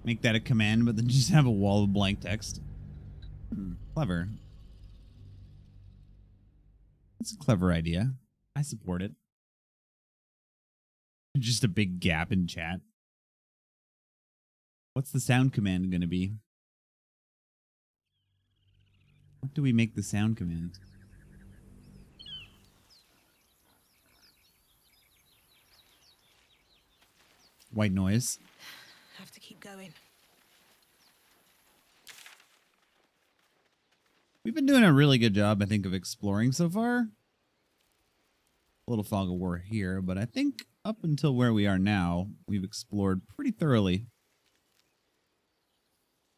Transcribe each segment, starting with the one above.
Make that a command, but then just have a wall of blank text. Clever. It's a clever idea. I support it. Just a big gap in chat. What's the sound command going to be? What do we make the sound command? White noise. Have to keep going. We've been doing a really good job, I think, of exploring so far. A little fog of war here, but I think up until where we are now, we've explored pretty thoroughly.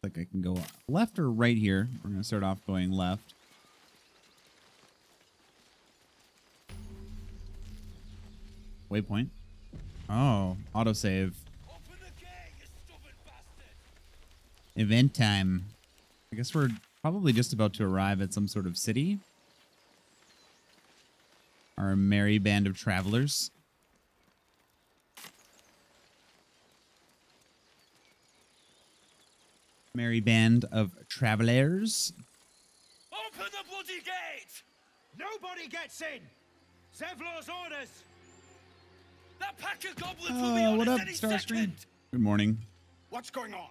Like I can go left or right here. We're going to start off going left. Waypoint. Oh, autosave. Open the gate, you stupid bastard! Event time. I guess we're probably just about to arrive at some sort of city. Our merry band of travelers. Merry band of travelers. Open the bloody gate! Nobody gets in! Zevlor's orders! That pack of goblins will be on what us up, any Starstream? second! Good morning. What's going on?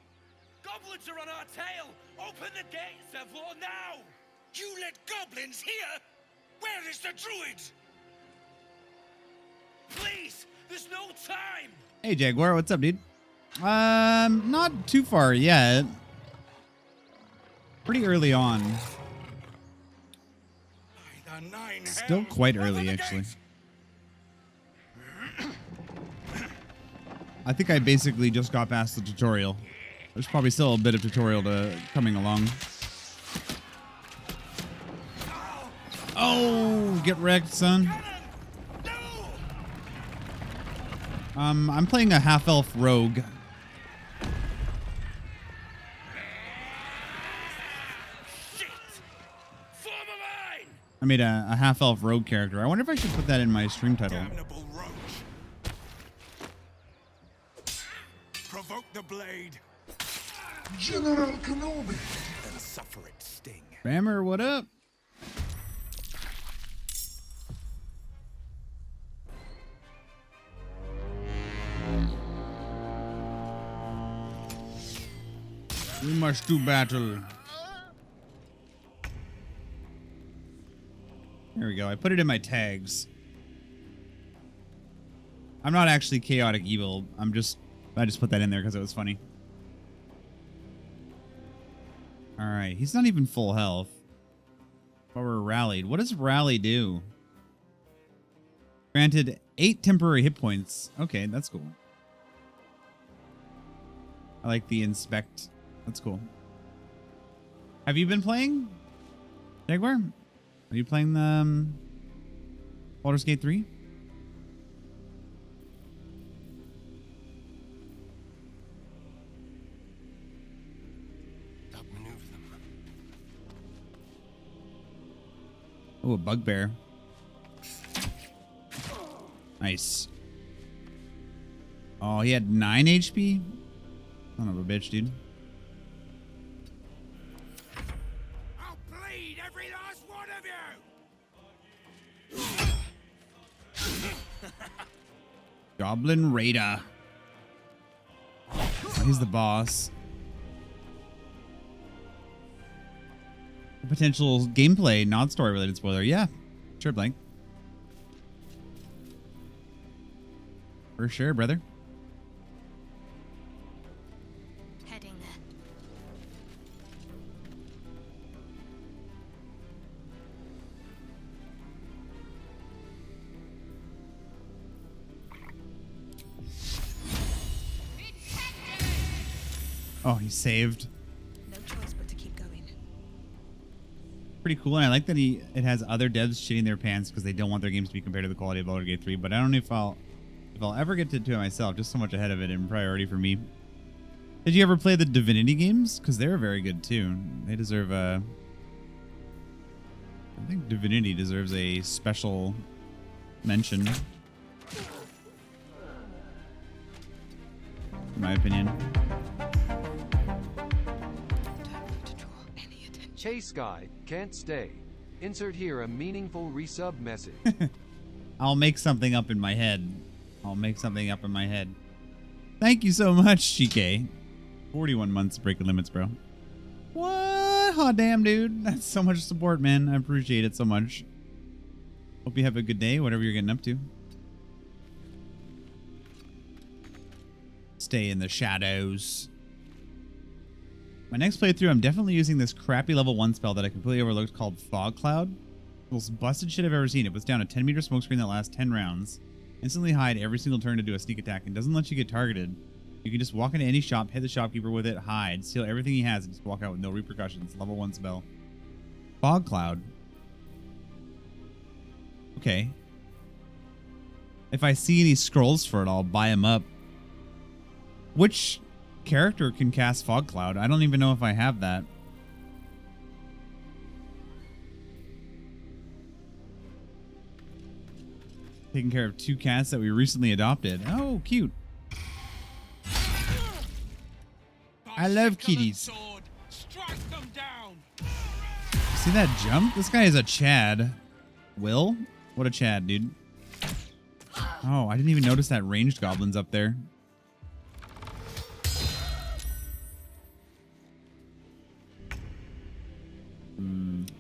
Goblins are on our tail! Open the gate, Zevlor, now! You let goblins here? Where is the druid? Please, there's no time! Hey, Jaguar, what's up, dude? Not too far yet. Pretty early on. By the nine Still hells, quite open early, the actually. gates! I think I basically just got past the tutorial. There's probably still a bit of tutorial coming along. Oh, get wrecked, son. I'm playing a half-elf rogue. Shit! Form of mine! I made a half-elf rogue character. I wonder if I should put that in my stream title. Damnable roach. Provoke the blade. General Kenobi. And suffer its sting. Bammer, what up? We must do battle. There we go. I put it in my tags. I'm not actually chaotic evil. I just put that in there because it was funny. All right. He's not even full health. But we're rallied. What does rally do? Granted 8 temporary hit points. Okay, that's cool. I like the inspect. That's cool. Have you been playing, Jaguar? Are you playing the Baldurs Gate 3? Outmaneuver them. Oh, a bugbear. Nice. Oh, he had 9 HP? Son of a bitch, dude. I'll bleed every last one of you! Goblin Raider. He's the boss. A potential gameplay, not story related spoiler. Yeah, sure, Blank. For sure, brother. Heading there. Oh, he saved. No choice but to keep going. Pretty cool, and I like that it has other devs shitting their pants because they don't want their games to be compared to the quality of Baldur's Gate 3. But I don't know if I'll ever get to do it myself. Just so much ahead of it in priority for me. Did you ever play the Divinity games? Because they're very good too. They deserve a. I think Divinity deserves a special mention, in my opinion. Hey Sky, can't stay. Insert here a meaningful resub message. I'll make something up in my head. Thank you so much, GK. 41 months of breaking limits, bro. What? Hot damn, dude. That's so much support, man. I appreciate it so much. Hope you have a good day, whatever you're getting up to. Stay in the shadows. My next playthrough, I'm definitely using this crappy level 1 spell that I completely overlooked called Fog Cloud. Most busted shit I've ever seen. It puts down a 10-meter smoke screen that lasts 10 rounds. Instantly hide every single turn to do a sneak attack and doesn't let you get targeted. You can just walk into any shop, hit the shopkeeper with it, hide, steal everything he has, and just walk out with no repercussions. Level 1 spell. Fog Cloud. Okay. If I see any scrolls for it, I'll buy them up. Which character can cast Fog Cloud? I don't even know if I have that. Taking care of 2 cats that we recently adopted. Oh, cute. I love kitties. Strike them down. See that jump? This guy is a Chad. Will? What a Chad, dude. Oh, I didn't even notice that ranged goblin's up there.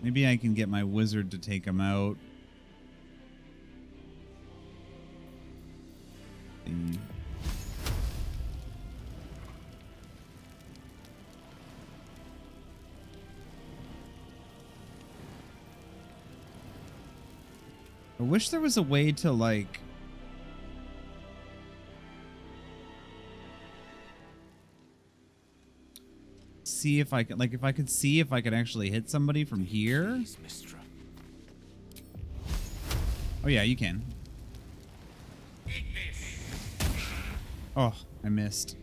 Maybe I can get my wizard to take him out. I wish there was a way to, like, see if I could, like, if I could see if I could actually hit somebody from here. Oh yeah, you can. Oh, I missed.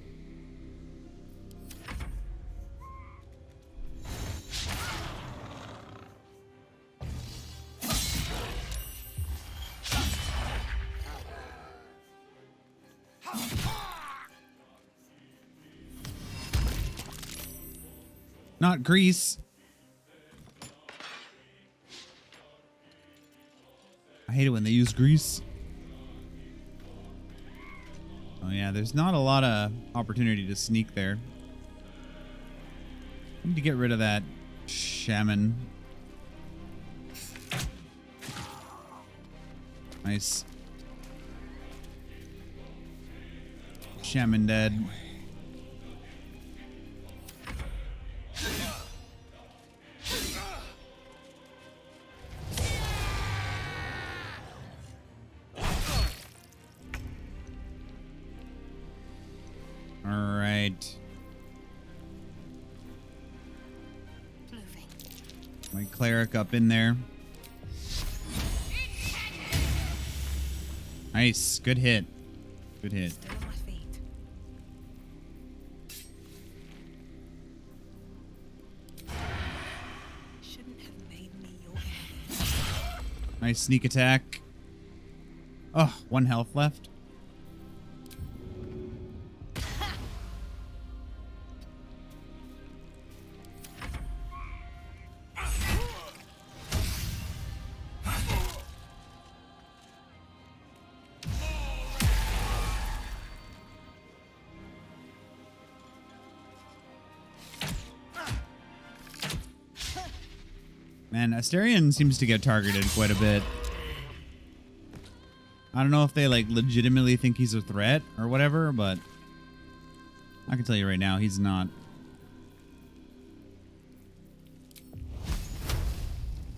Not grease. I hate it when they use grease. Oh yeah, there's not a lot of opportunity to sneak there. I need to get rid of that shaman. Nice. Shaman dead. My cleric up in there. Nice. Good hit. Good hit. Still on my feet. Shouldn't have made me your enemy. Nice sneak attack. Oh, 1 health left. Man, Asterion seems to get targeted quite a bit. I don't know if they, like, legitimately think he's a threat or whatever, but I can tell you right now, he's not.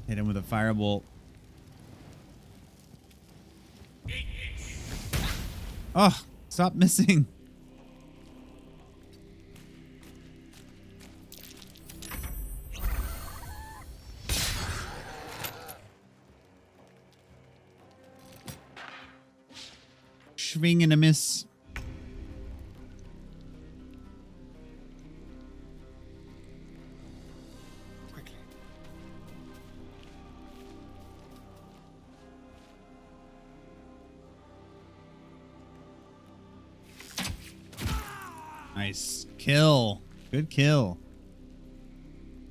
Hit him with a firebolt. Oh, stop missing. Swing and a miss. Quickly. Nice kill. Good kill.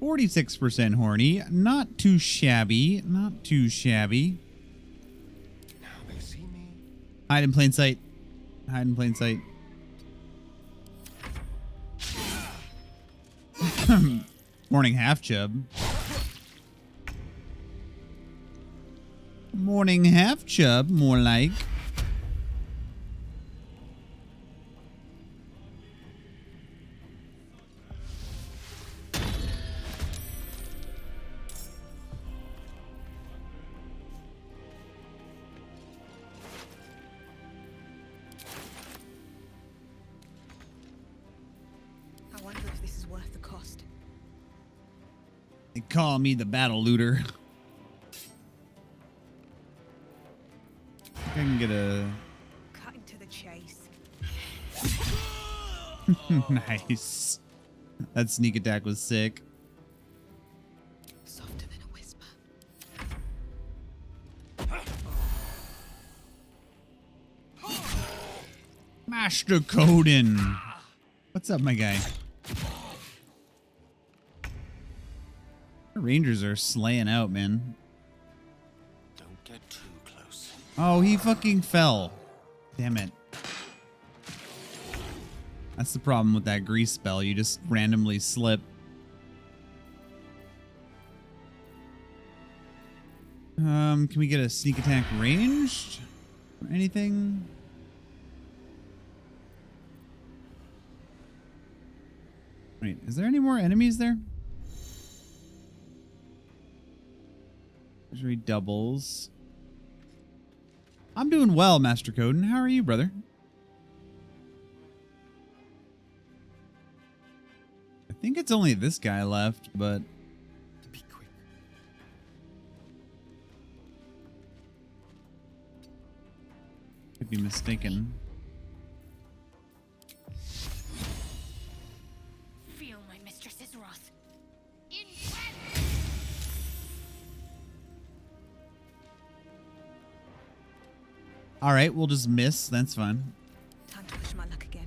46% horny. Not too shabby. Not too shabby. Now they see me. Hide in plain sight. Hide in plain sight. Morning half chub. Morning half chub, more like. I wonder if this is worth the cost. They call me the battle looter. I can get a... Cutting to the chase. Nice. That sneak attack was sick. Softer than a whisper. Master Coden. What's up, my guy? The Rangers are slaying out, man. Don't get too close. Oh, he fucking fell. Damn it. That's the problem with that grease spell. You just randomly slip. Can we get a sneak attack ranged? Or anything? Wait, is there any more enemies there? Treasury doubles. I'm doing well, Master Coden. How are you, brother? I think it's only this guy left, but Be quick. could be mistaken. Feel my mistress's wrath. All right, we'll just miss. That's fine. Time to push my luck again.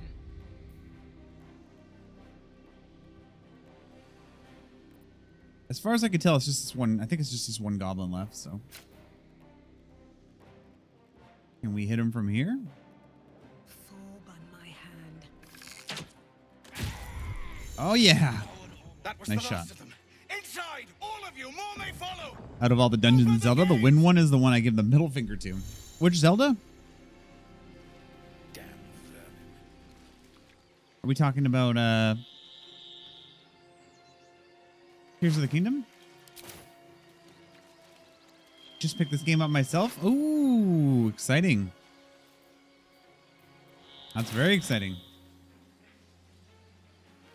As far as I can tell, it's just this one. I think it's just this one goblin left, so. Can we hit him from here? Fall by my hand. Oh, yeah. That was Nice the shot. last of them. Inside, all of you, more may follow. Out of all the dungeons in Zelda, the win one is the one I give the middle finger to. Which Zelda? Damn vermin. Are we talking about, Tears of the Kingdom? Just picked this game up myself? Ooh, exciting. That's very exciting.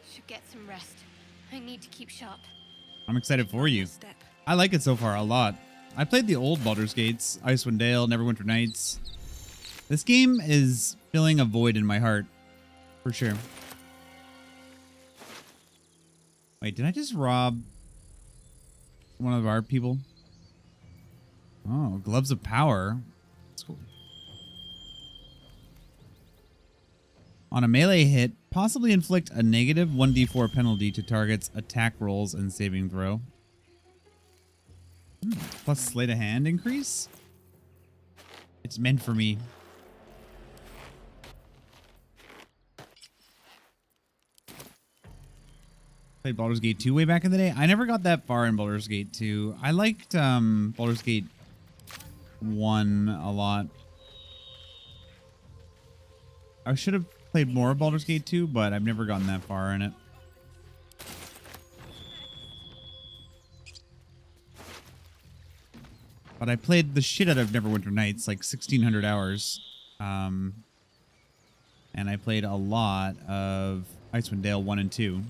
Should get some rest. I need to keep sharp. I'm excited for you. Step. I like it so far a lot. I played the old Baldur's Gates, Icewind Dale, Neverwinter Nights. This game is filling a void in my heart, for sure. Wait, did I just rob one of our people? Oh, Gloves of Power. That's cool. On a melee hit, possibly inflict a negative 1d4 penalty to target's attack rolls and saving throw. Plus sleight of hand increase? It's meant for me. Played Baldur's Gate 2 way back in the day. I never got that far in Baldur's Gate 2. I liked Baldur's Gate 1 a lot. I should have played more of Baldur's Gate 2, but I've never gotten that far in it. But I played the shit out of Neverwinter Nights, like 1,600 hours. And I played a lot of Icewind Dale 1 and 2.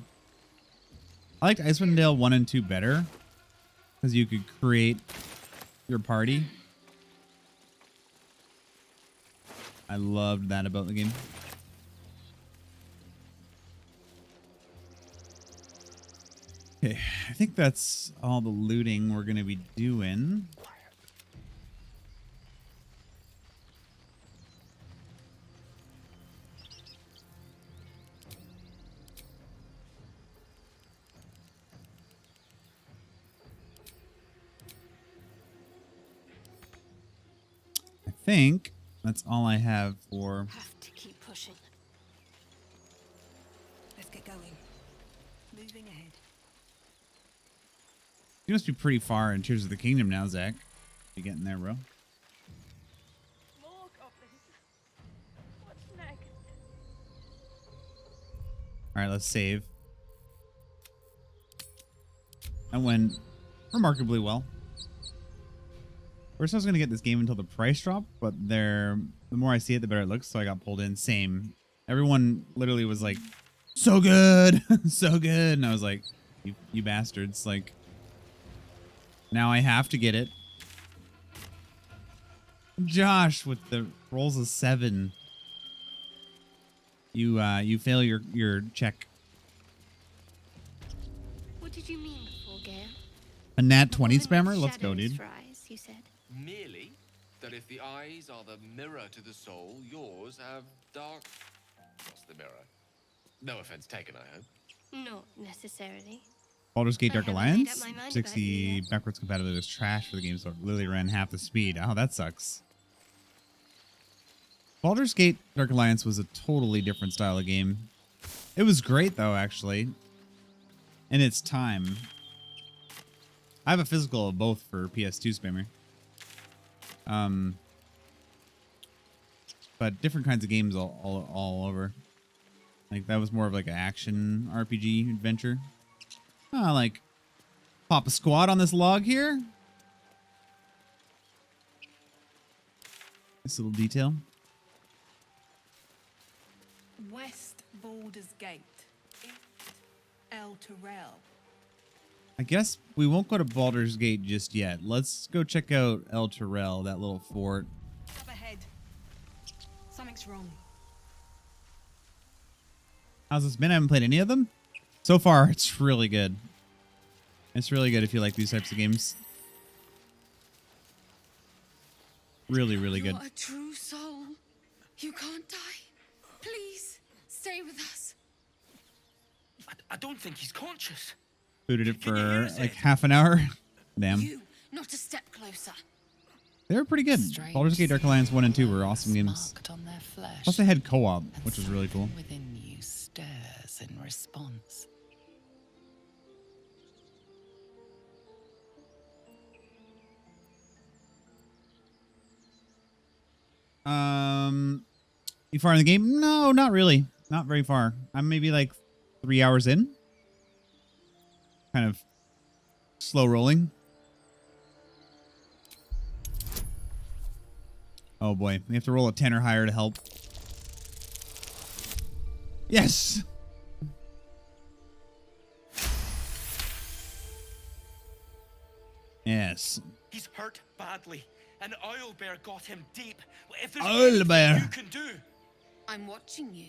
I liked Icewind Dale 1 and 2 better because you could create your party. I loved that about the game. Okay, I think that's all the looting we're going to be doing. think that's all I have for. Have to keep pushing. Let's get going. Moving ahead. You must be pretty far in Tears of the Kingdom now, Zach. You getting there, bro? More goblins. What's next? All right, let's save. That went remarkably well. First, I was going to get this game until the price dropped, but the more I see it, the better it looks, so I got pulled in. Same. Everyone literally was like, so good, so good. And I was like, you bastards. Like, now I have to get it. Josh, with the rolls of 7. You fail your check. What did you mean before, Gale? A nat 20 Avoiding spammer? Let's go, shadows dude. for eyes, you said. Merely that if the eyes are the mirror to the soul, yours have dark. What's the mirror? No offense taken, I hope. Not necessarily. Baldur's Gate I Dark haven't made Alliance? up my mind about 60 you yet. backwards compatibility was trash for the game, so it literally ran half the speed. Oh, that sucks. Baldur's Gate Dark Alliance was a totally different style of game. It was great, though, actually. In its time. I have a physical of both for PS2 spammer. But different kinds of games all over. Like, that was more of like an action RPG adventure. Like, pop a squad on this log here. This little detail. West Baldurs Gate. East El Terrell. I guess we won't go to Baldur's Gate just yet. Let's go check out El Terrell, that little fort. Up ahead. Something's wrong. How's this been? I haven't played any of them. So far, it's really good. It's really good if you like these types of games. Really, really good. You're a true soul. You can't die. Please, stay with us. I don't think he's conscious. Booted it Can you hear for us, like Ed? half an hour. Damn. You, not a step closer. They were pretty good. Baldur's Gate Dark Alliance 1 and 2 were awesome games. Marked on their flesh, Plus they had co-op, and which was really cool. something within you stirs in response. You far in the game? No, not really. Not very far. I'm maybe like 3 hours in. Kind of slow rolling. Oh boy, we have to roll a 10 or higher to help. Yes! Yes. He's hurt badly. An owlbear got him deep. If there's Owlbear. anything you can do. I'm watching you.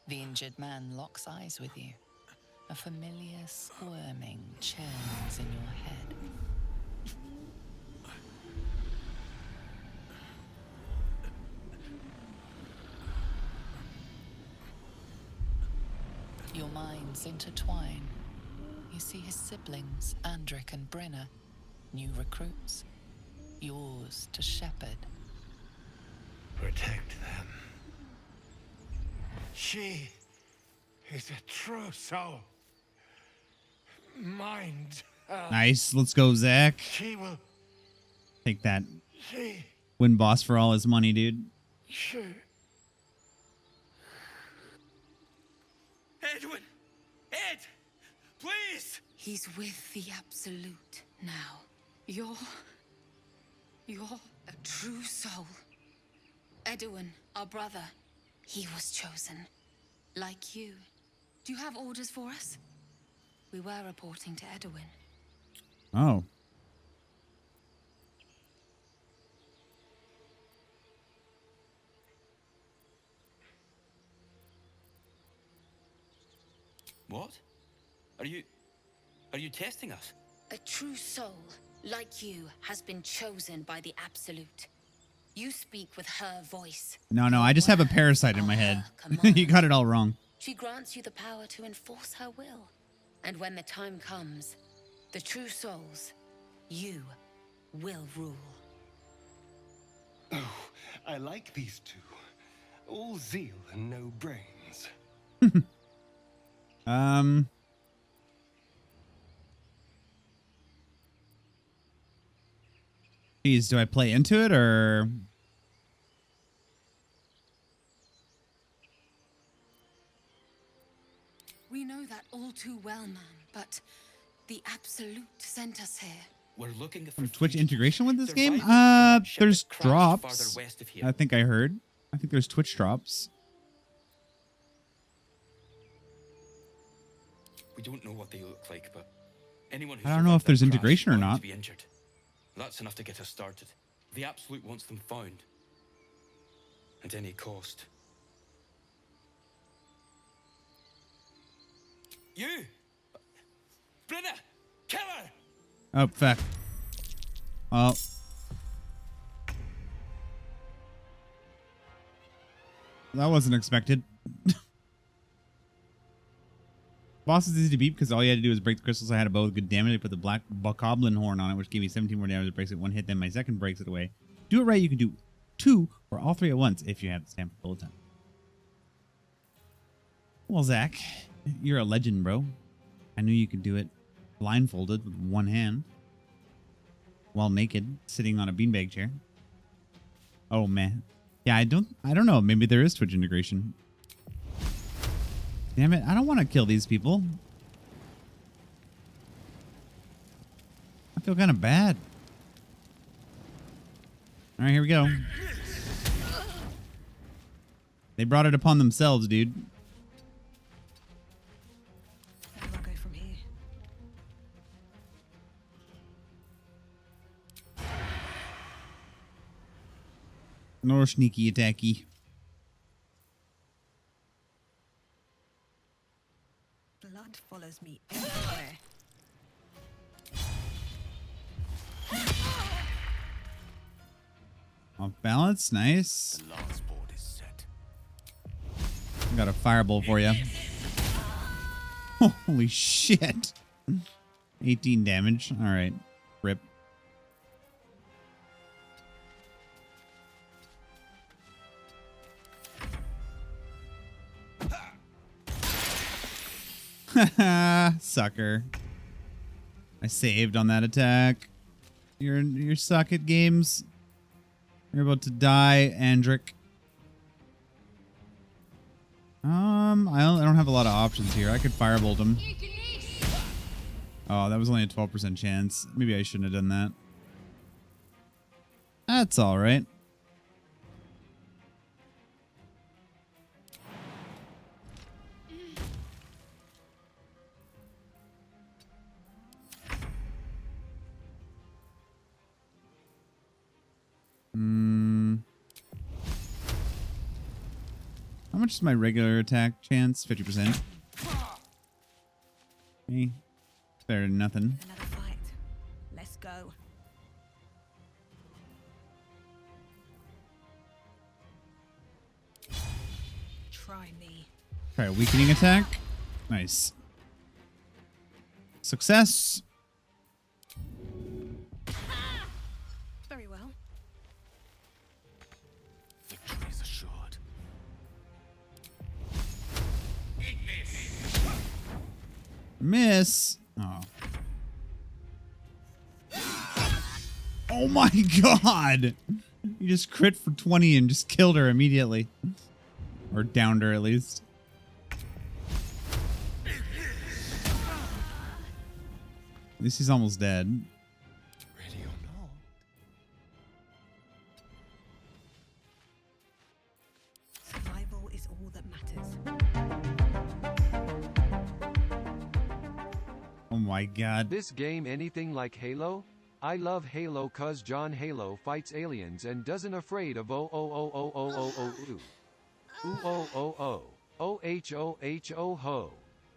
The injured man locks eyes with you. A familiar squirming churns in your head. Your minds intertwine. You see his siblings, Andric and Brenna, new recruits, yours to shepherd. Protect them. She is a true soul. Mind her. Nice. Let's go, Zach. She will. Take that. She. Win boss for all his money, dude. She. Edwin! Ed! Please! He's with the Absolute now. You're a true soul. Edwin, our brother, he was chosen. Like you. Do you have orders for us? We were reporting to Edwin. Oh. What? Are you testing us? A true soul, like you, has been chosen by the Absolute. You speak with her voice. No, I just have a parasite in my head. You got it all wrong. She grants you the power to enforce her will. And when the time comes, the true souls, you will rule. Oh, I like these two. All zeal and no brains. Geez, do I play into it or? We know that all too well, man, but the Absolute sent us here. We're looking for Some Twitch fugitives, integration with this game? survivors from that ship There's that crashed farther drops. west of here. I think I heard. I think there's Twitch drops. We don't know what they look like, but anyone who I don't know if survived there's that crash integration or is bound not. to be injured. That's enough to get us started. The Absolute wants them found. At any cost. You! Brenna! Kill her! Oh, fuck. Oh. That wasn't expected. Boss is easy to beat because all you had to do was break the crystals. I had a bow with good damage. I put the black bokoblin horn on it, which gave me 17 more damage. It breaks it one hit, then my second breaks it away. Do it right, you can do 2 or all 3 at once if you have the stamina full time. Well, Zach, you're a legend, bro. I knew you could do it blindfolded with one hand while naked, sitting on a beanbag chair. Oh, man. Yeah, I don't know. Maybe there is Twitch integration. Damn it. I don't want to kill these people. I feel kind of bad. All right, here we go. They brought it upon themselves, dude. Where do I go from here? No sneaky attacky. Blood follows me everywhere. Off balance. Nice. The last board is set. I got a fireball for you. Holy shit. 18 damage. All right. Rip. Sucker. I saved on that attack. You're suck at games. You're about to die, Andric. I don't have a lot of options here. I could firebolt him. Oh, that was only a 12% chance. Maybe I shouldn't have done that. That's all right. How much is my regular attack chance? 50%. Okay. Better than nothing. Another fight. Let's go. Try me. Try a weakening attack. Nice. Success. Very well. Victory is assured. Miss. Oh. Oh my god. You just crit for 20 and just killed her immediately. Or downed her at least. At least he's almost dead. Ready or not? Survival is all that matters. Oh my god. This game anything like Halo? I love Halo cause John Halo fights aliens and doesn't afraid of ooh ho.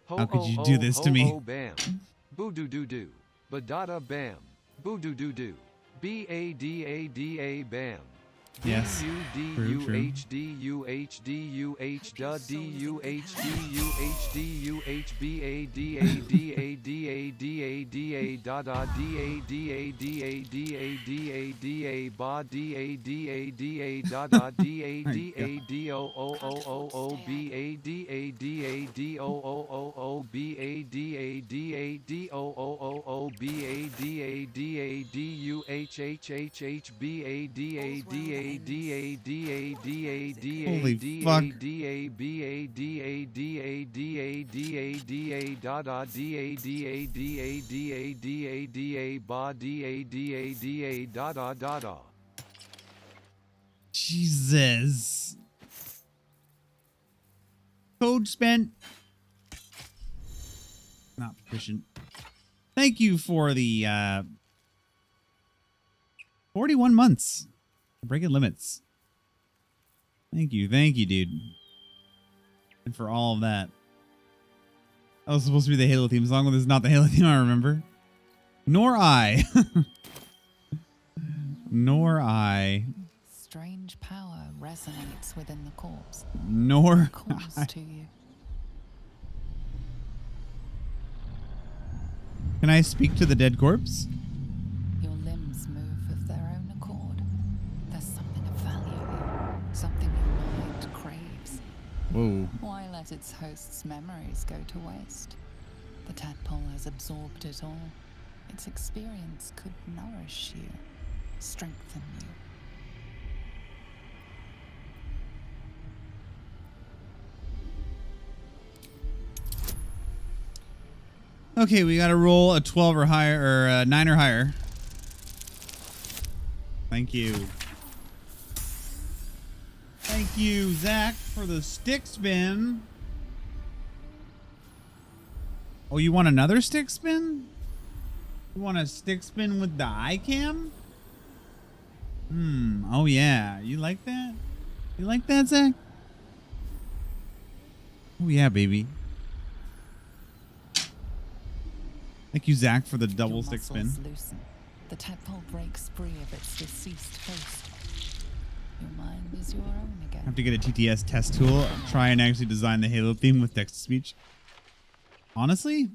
How could you do this to me? Bam. Boo doo doo doo. Badada bam. Boo doo doo doo. BADADA bam. Yes. True, true. Holy fuck. Jesus. Code spent. Not proficient. Thank you for the 41 months. Breaking limits. Thank you, dude. And for all of that. That was supposed to be the Halo theme song, but this is not the Halo theme I remember. Nor I. Nor I. Strange power resonates within the corpse. Nor Calls I. to you. Can I speak to the dead corpse? Your limbs move of their own accord. There's something of value here. Something your mind craves. Whoa. Why let its host's memories go to waste? The tadpole has absorbed it all. Its experience could nourish you, strengthen you. Okay, we gotta roll a 12 or higher, or a 9 or higher. Thank you. Thank you, Zach, for the stick spin. Oh, you want another stick spin? You want a stick spin with the iCam? Oh yeah. You like that? You like that, Zach? Oh yeah, baby. Thank you, Zach, for the double Your stick spin. muscles loosen. The tadpole breaks free of its deceased host. Your mind is your own again. I have to get a TTS test tool. Try and actually design the Halo theme with text-to-speech. Honestly,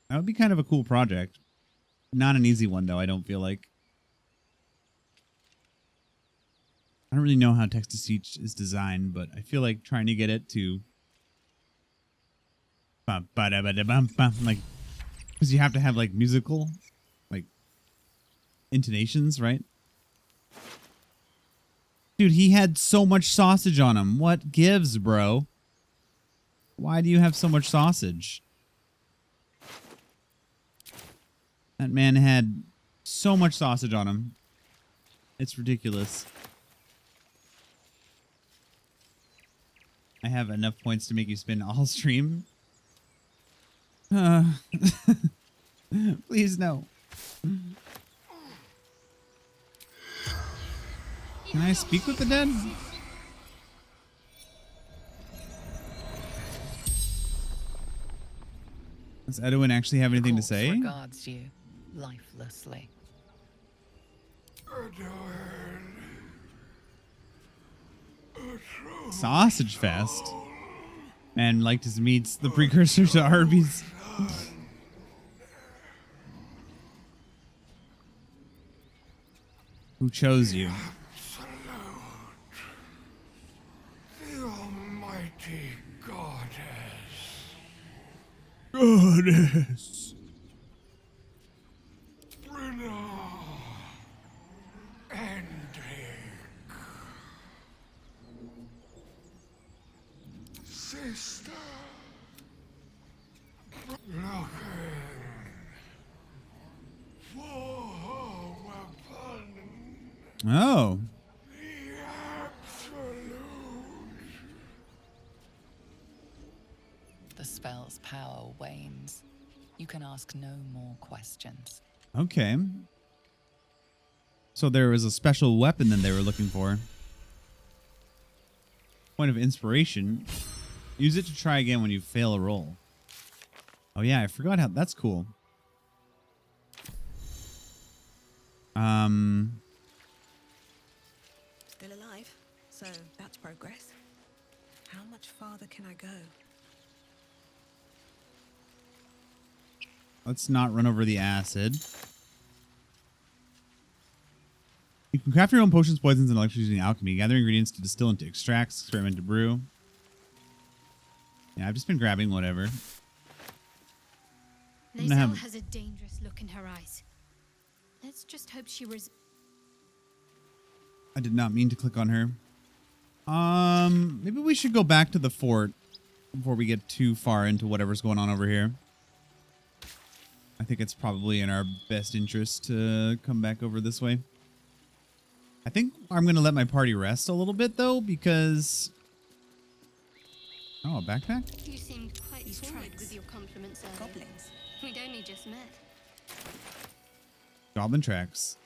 that would be kind of a cool project. Not an easy one, though, I don't feel like. I don't really know how text-to-speech is designed, but I feel like trying to get it to... like, because you have to have, like, musical, like, intonations, right? Dude, he had so much sausage on him. What gives, bro? Why do you have so much sausage? That man had so much sausage on him. It's ridiculous. I have enough points to make you spin all stream. Please, no. Can I speak with the dead? Does Edwin actually have anything to Corpse say? regards you lifelessly. Sausage Fest. Man liked his meats, the precursor to Arby's. Who chose you? The almighty goddess. Goddess. Brynna. Ending. Sister. Looking for her weapon. Oh. The absolute. The spell's power wanes. You can ask no more questions. Okay. So there was a special weapon that they were looking for. Point of inspiration. Use it to try again when you fail a roll. Oh yeah, I forgot how that's cool. So that's progress. How much farther can I go? Let's not run over the acid. You can craft your own potions, poisons, and elixirs using alchemy. Gather ingredients to distill into extracts, experiment to brew. Yeah, I've just been grabbing whatever. Lae'zel has a dangerous look in her eyes. Let's just hope she I did not mean to click on her. Maybe we should go back to the fort before we get too far into whatever's going on over here. I think it's probably in our best interest to come back over this way. I think I'm going to let my party rest a little bit, though, because... Oh, a backpack? You seemed quite forward with your compliments earlier. Goblins. We'd only just met. Goblin tracks.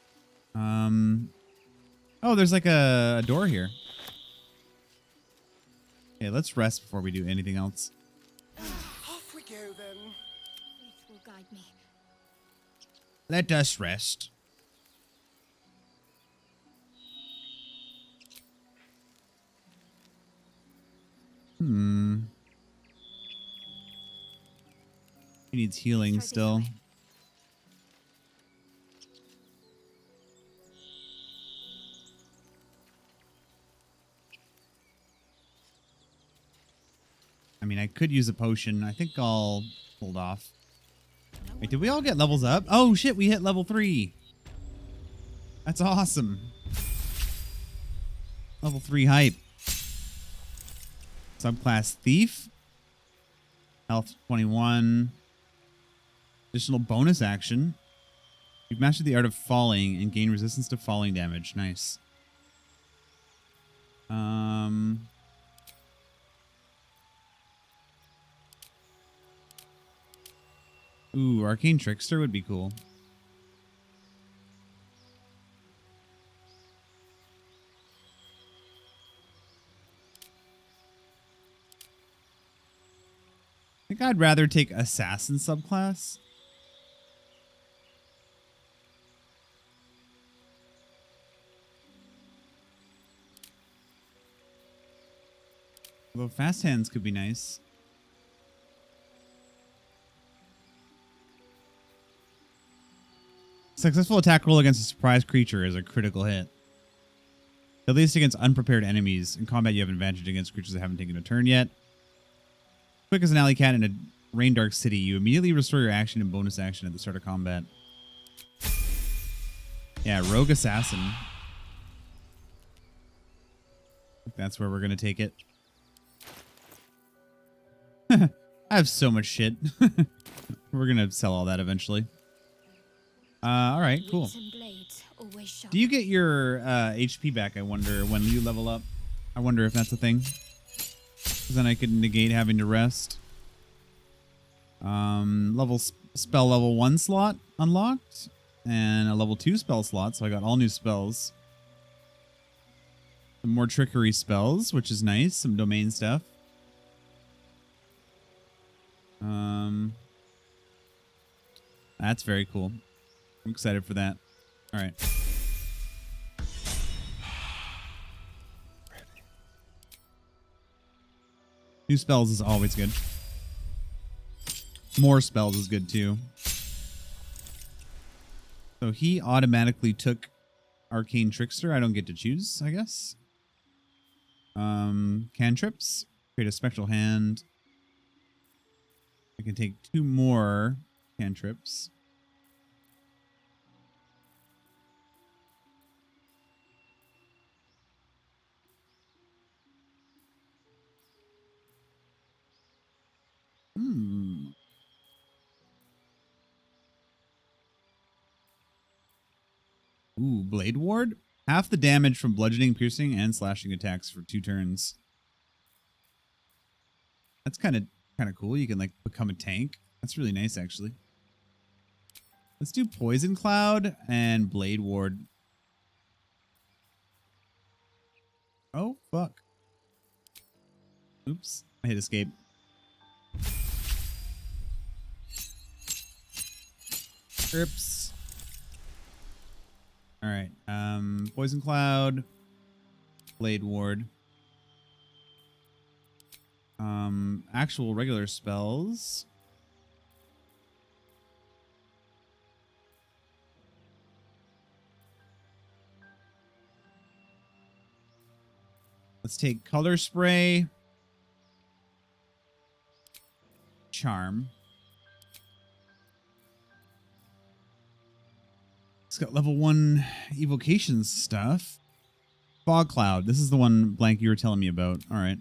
Oh, there's like a door here. Okay, let's rest before we do anything else. Off we go then. Fate will guide me. Let us rest. He needs healing still. I mean, I could use a potion. I think I'll hold off. Wait, did we all get levels up? Oh shit, we hit level 3. That's awesome. Level 3 hype. Subclass Thief. Health 21. Additional bonus action. You've mastered the art of falling and gain resistance to falling damage. Nice. Ooh, Arcane Trickster would be cool. I think I'd rather take Assassin subclass. Although Fast Hands could be nice. Successful attack roll against a surprise creature is a critical hit. At least against unprepared enemies. In combat, you have an advantage against creatures that haven't taken a turn yet. Quick as an alley cat in a rain dark city, you immediately restore your action and bonus action at the start of combat. Yeah, Rogue Assassin. I think that's where we're going to take it. I have so much shit. We're going to sell all that eventually. All right, cool. Do you get your HP back, I wonder, when you level up? I wonder if that's a thing. Because then I could negate having to rest. Spell level 1 slot unlocked. And a level 2 spell slot, so I got all new spells. Some more trickery spells, which is nice. Some domain stuff. That's very cool. I'm excited for that. All right. New spells is always good. More spells is good too. So he automatically took Arcane Trickster. I don't get to choose, I guess. Cantrips. Create a spectral hand. I can take 2 more cantrips. Ooh, Blade Ward? Half the damage from bludgeoning, piercing, and slashing attacks for 2 turns. That's kind of cool. You can like become a tank. That's really nice, actually. Let's do Poison Cloud and Blade Ward. Oh, fuck. Oops. I hit escape. Oops. All right. Poison Cloud. Blade Ward. Actual regular spells. Let's take Color Spray. Charm. It's got level 1 evocation stuff. Fog Cloud. This is the one, Blank, you were telling me about. All right.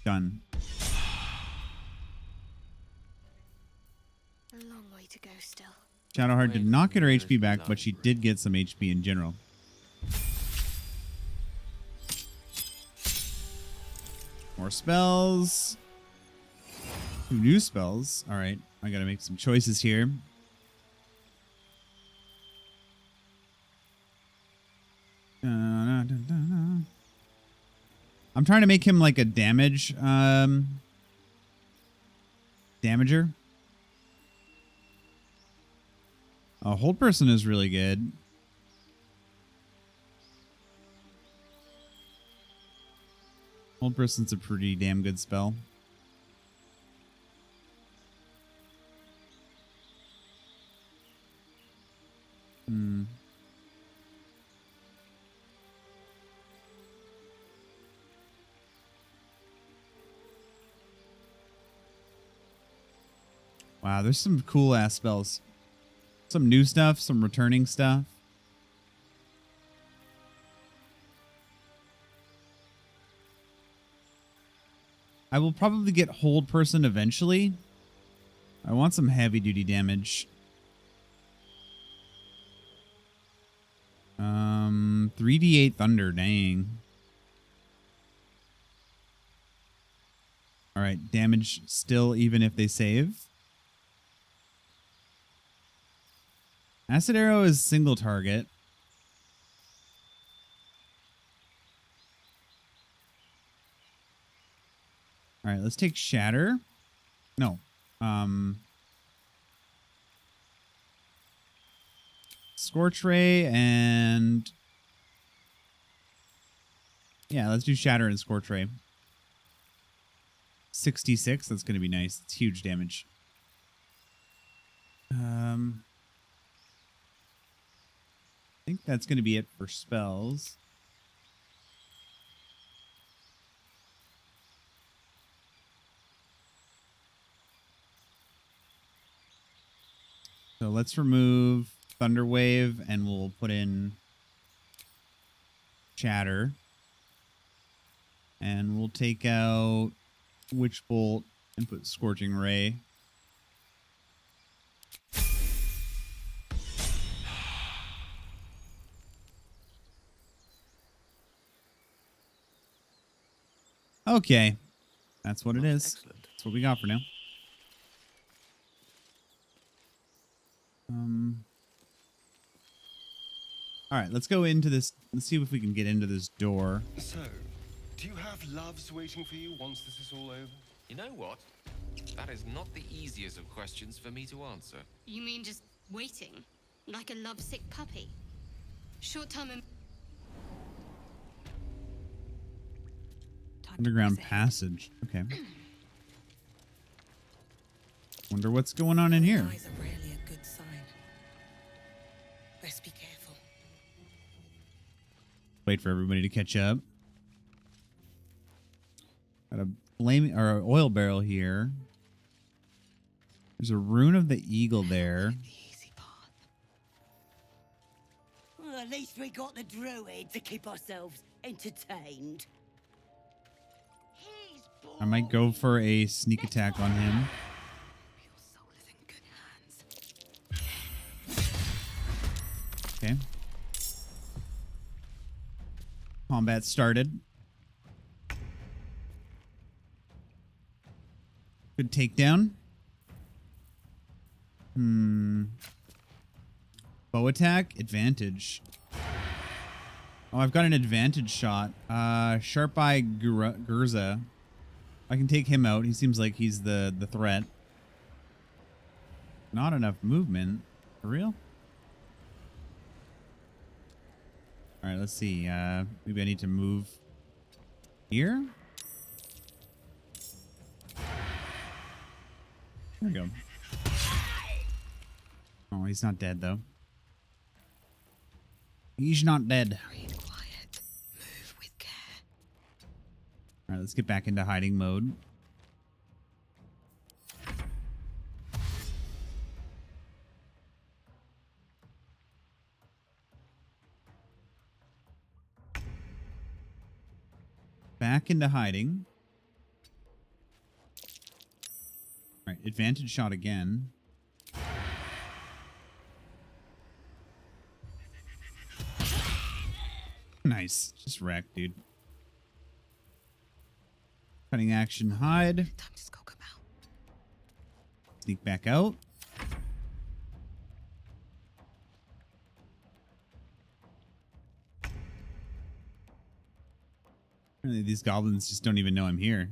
Done. A long way to go still. Shadowheart did not get her HP back, but she did get some HP in general. More spells. 2 new spells. All right. I got to make some choices here. I'm trying to make him like a damage damager. Hold Person is really good. Hold Person's a pretty damn good spell. Wow, there's some cool ass spells. Some new stuff, some returning stuff. I will probably get Hold Person eventually. I want some heavy duty damage. 3d8 Thunder, dang. Alright, damage still even if they save. Acid Arrow is single target. Alright, let's take Shatter. No. Scorch Ray and... yeah, let's do Shatter and Scorch Ray. 66, that's going to be nice. It's huge damage. I think that's going to be it for spells. So let's remove Thunder Wave and we'll put in Shatter. And we'll take out Witch Bolt and put Scorching Ray. Okay. That's what it is. Excellent. That's what we got for now. All right, let's go into this. Let's see if we can get into this door. So, do you have loves waiting for you once this is all over? You know what? That is not the easiest of questions for me to answer. You mean just waiting? Like a lovesick puppy? Short-term... Underground passage. Okay. Wonder what's going on in here. Eyes are rarely a good sign. Best be careful. Wait for everybody to catch up. Got a flame or an oil barrel here. There's a rune of the eagle there. The easy path. Well, at least we got the druid to keep ourselves entertained. I might go for a sneak attack on him. Your soul is in good hands. Okay. Combat started. Good takedown. Bow attack, advantage. Oh, I've got an advantage shot. Sharp Eye Gurza. I can take him out. He seems like he's the threat. Not enough movement. For real? All right, let's see. Maybe I need to move here. There we go. Oh, he's not dead though. He's not dead. Read quiet. Move with care. All right, let's get back into hiding mode. Back into hiding. All right, advantage shot again. Nice. Just wrecked, dude. Cutting action, hide. Time to skulk about. Sneak back out. Apparently these goblins just don't even know I'm here.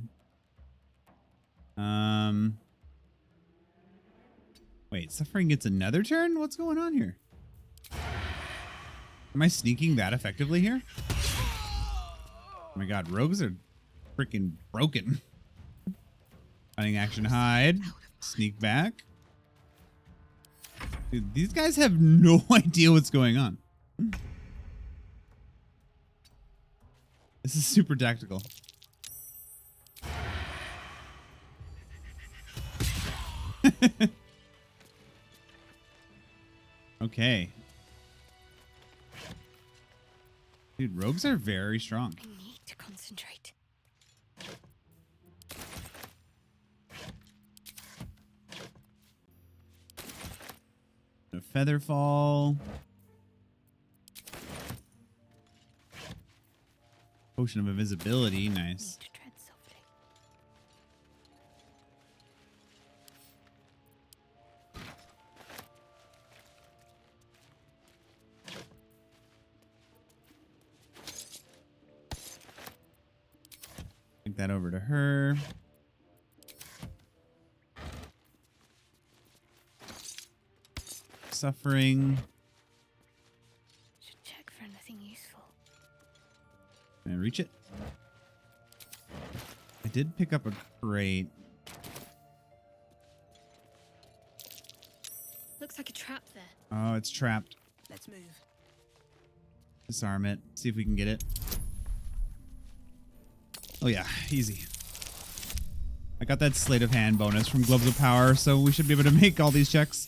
Wait, suffering gets another turn? What's going on here? Am I sneaking that effectively here? Oh my god, rogues are freaking broken. Cutting action, hide. Sneak back. Dude, these guys have no idea what's going on. This is super tactical. Okay. Dude, rogues are very strong. I need to concentrate. A feather fall. Potion of invisibility, nice. Need to tread softly. Take that over to her. Suffering. Should check for anything useful. Can I reach it? I did pick up a crate. Looks like a trap there. Oh, it's trapped. Let's move. Disarm it. See if we can get it. Oh yeah, easy. I got that sleight of hand bonus from Gloves of Power, so we should be able to make all these checks.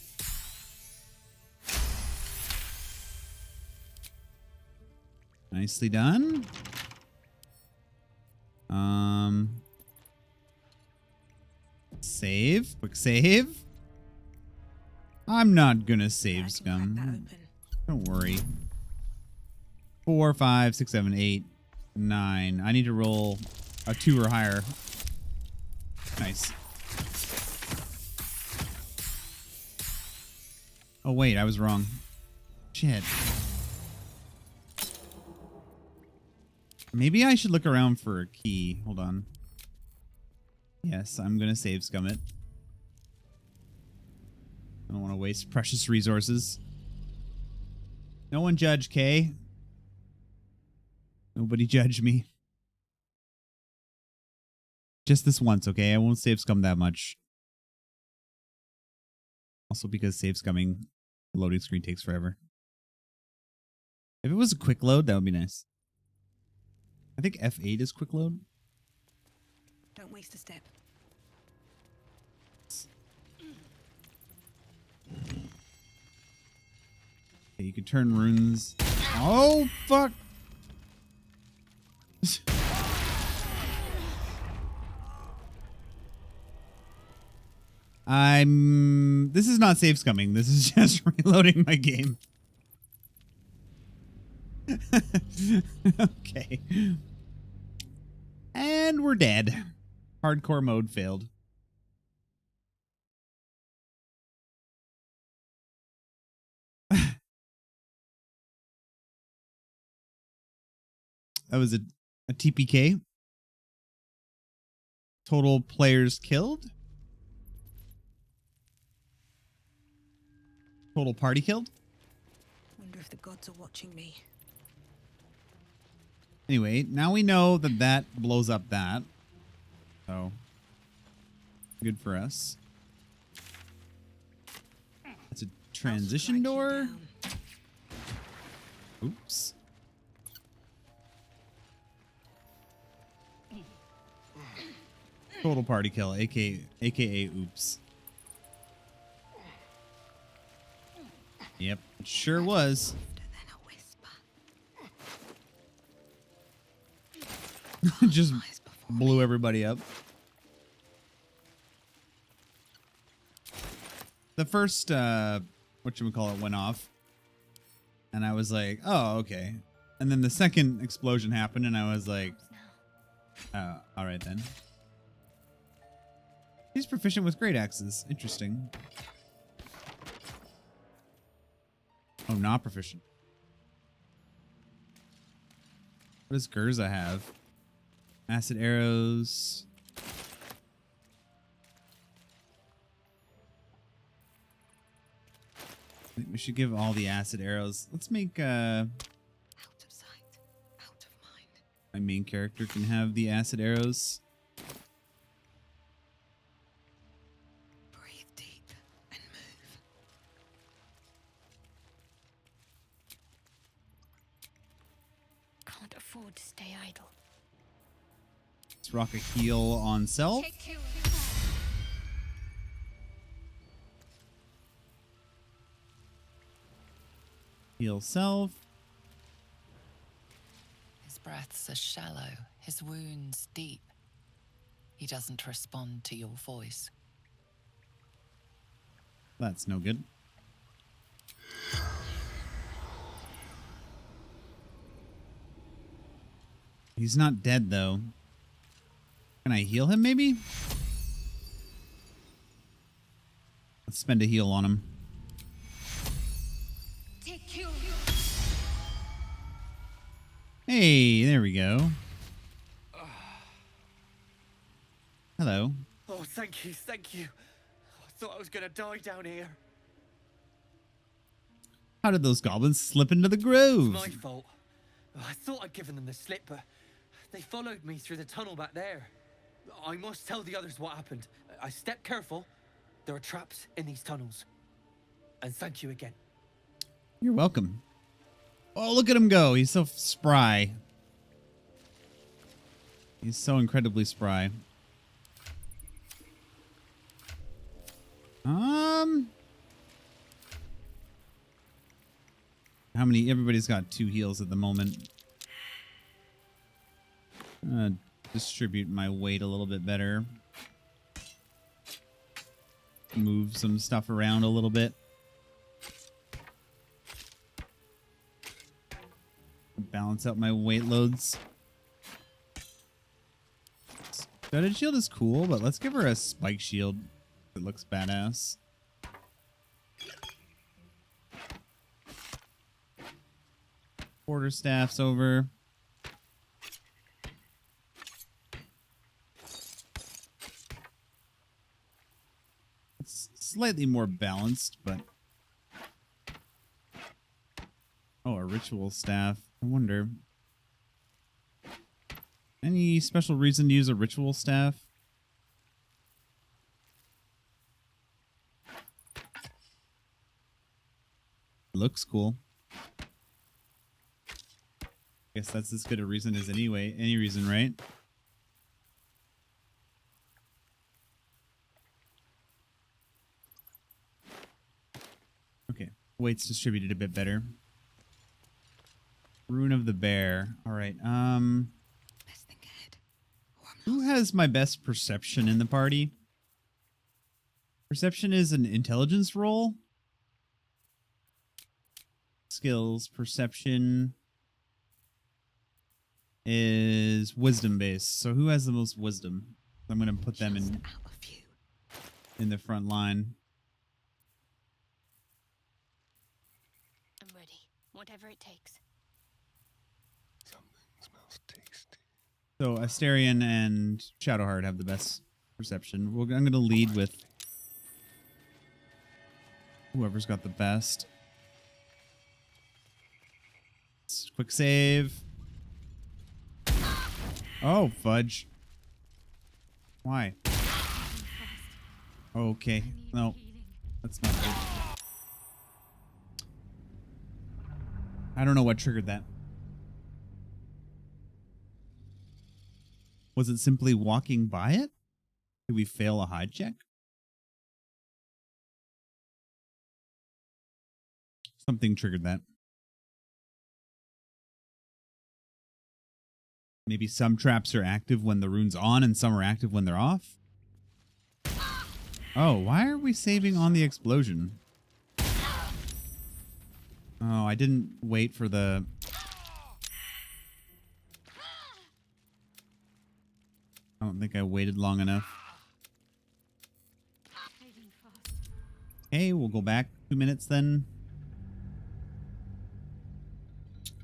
Nicely done. Save. Quick save. I'm not gonna save, scum. Don't worry. 4, 5, 6, 7, 8, 9. I need to roll a 2 or higher. Nice. Oh, wait, I was wrong. Shit. Maybe I should look around for a key. Hold on. Yes, I'm going to save scum it. I don't want to waste precious resources. No one judge, Kay. Nobody judge me. Just this once, okay? I won't save scum that much. Also because save scumming, the loading screen takes forever. If it was a quick load, that would be nice. I think F8 is quick load. Don't waste a step. Okay, you can turn runes. Oh, fuck! This is not save scumming. This is just reloading my game. Okay. And we're dead. Hardcore mode failed. That was a TPK. Total players killed. Total party killed. Wonder if the gods are watching me. Anyway, now we know that that blows up that. So, good for us. It's a transition door. Oops. Total party kill, aka oops. Yep, it sure was. Just blew everybody up. The first whatchamacallit went off. And I was like, oh, okay. And then the second explosion happened and I was like, oh, all right then. He's proficient with great axes. Interesting. Oh, not proficient. What does Gerza have? Acid arrows. I think we should give all the acid arrows. Let's make out of sight, out of mind. My main character can have the acid arrows. Breathe deep and move. Can't afford to stay idle. Let's rock a heal on self. Heal self. His breaths are shallow, his wounds deep. He doesn't respond to your voice. That's no good. He's not dead, though. Can I heal him, maybe? Let's spend a heal on him. Hey, there we go. Hello. Oh, thank you, thank you. I thought I was gonna die down here. How did those goblins slip into the grove? It's my fault. I thought I'd given them the slip, but they followed me through the tunnel back there. I must tell the others what happened. I stepped careful. There are traps in these tunnels. And thank you again. You're welcome. Oh, look at him go. He's so spry. He's so incredibly spry. How many? Everybody's got 2 heals at the moment. Distribute my weight a little bit better. Move some stuff around a little bit. Balance out my weight loads. Studded shield is cool, but let's give her a spike shield. It looks badass. Quarterstaff's over. It's slightly more balanced, but... Oh, a ritual staff. I wonder. Any special reason to use a ritual staff? Looks cool. Guess that's as good a reason as any reason, right? Okay, weight's distributed a bit better. Rune of the Bear. All right. Let's think ahead. Who has my best perception in the party? Perception is an intelligence roll. Skills, perception is wisdom based. So who has the most wisdom? I'm going to put them in the front line. I'm ready. Whatever it takes. So Asterion and Shadowheart have the best perception. I'm going to lead with whoever's got the best. Quick save. Oh, fudge. Why? Okay. No. That's not good. I don't know what triggered that. Was it simply walking by it? Did we fail a hide check? Something triggered that. Maybe some traps are active when the rune's on and some are active when they're off. Oh, why are we saving on the explosion? Oh, I didn't wait for the... I don't think I waited long enough. Okay, we'll go back 2 minutes then.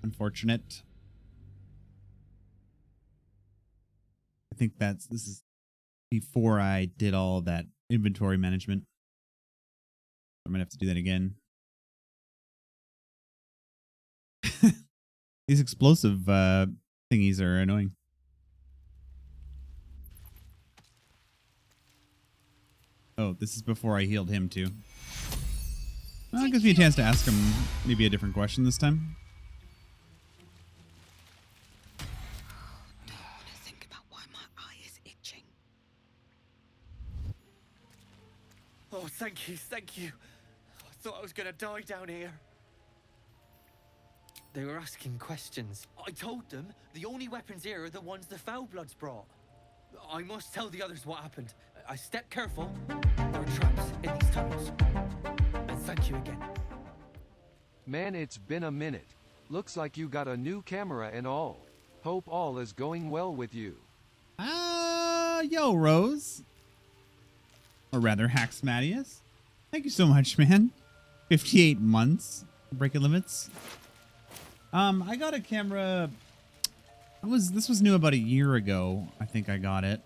Unfortunate. I think this is before I did all that inventory management. I'm gonna have to do that again. These explosive thingies are annoying. Oh, this is before I healed him too. Well, it gives me a chance to ask him maybe a different question this time. Don't want to think about why my eye is itching. Oh, thank you, thank you. I thought I was gonna die down here. They were asking questions. I told them the only weapons here are the ones the Foulbloods brought. I must tell the others what happened. I stepped careful. There are traps in these tunnels. And thank you again. Man, it's been a minute. Looks like you got a new camera and all. Hope all is going well with you. Yo, Rose. Or rather, Haxmatius. Thank you so much, man. 58 months. Breaking limits. I got a camera. This was new about a year ago. I think I got it.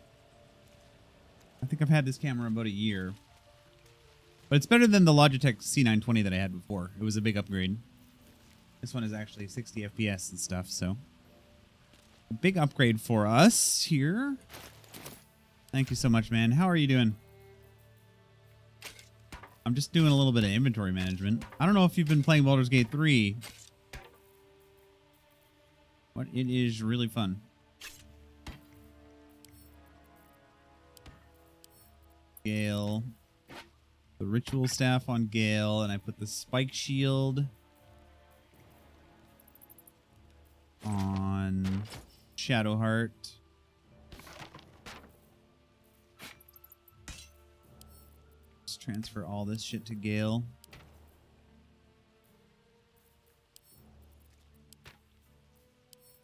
I think I've had this camera about a year. But it's better than the Logitech C920 that I had before. It was a big upgrade. This one is actually 60 FPS and stuff, so a big upgrade for us here. Thank you so much, man. How are you doing? I'm just doing a little bit of inventory management. I don't know if you've been playing Baldur's Gate 3. But it is really fun. Gale. The ritual staff on Gale, and I put the spike shield on Shadowheart. Just transfer all this shit to Gale.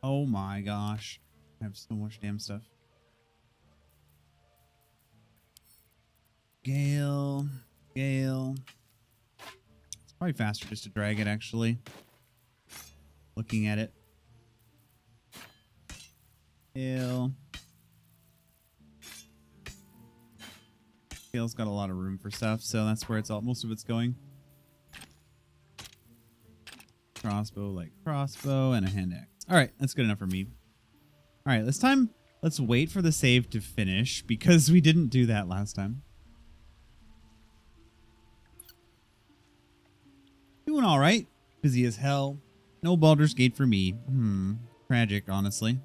Oh my gosh. I have so much damn stuff. Gale. It's probably faster just to drag it, actually. Looking at it. Gale. Gale's got a lot of room for stuff, so that's where most of it's going. Crossbow, crossbow, and a hand axe. All right, that's good enough for me. All right, this time, let's wait for the save to finish because we didn't do that last time. Doing all right. Busy as hell. No Baldur's Gate for me. Tragic, honestly.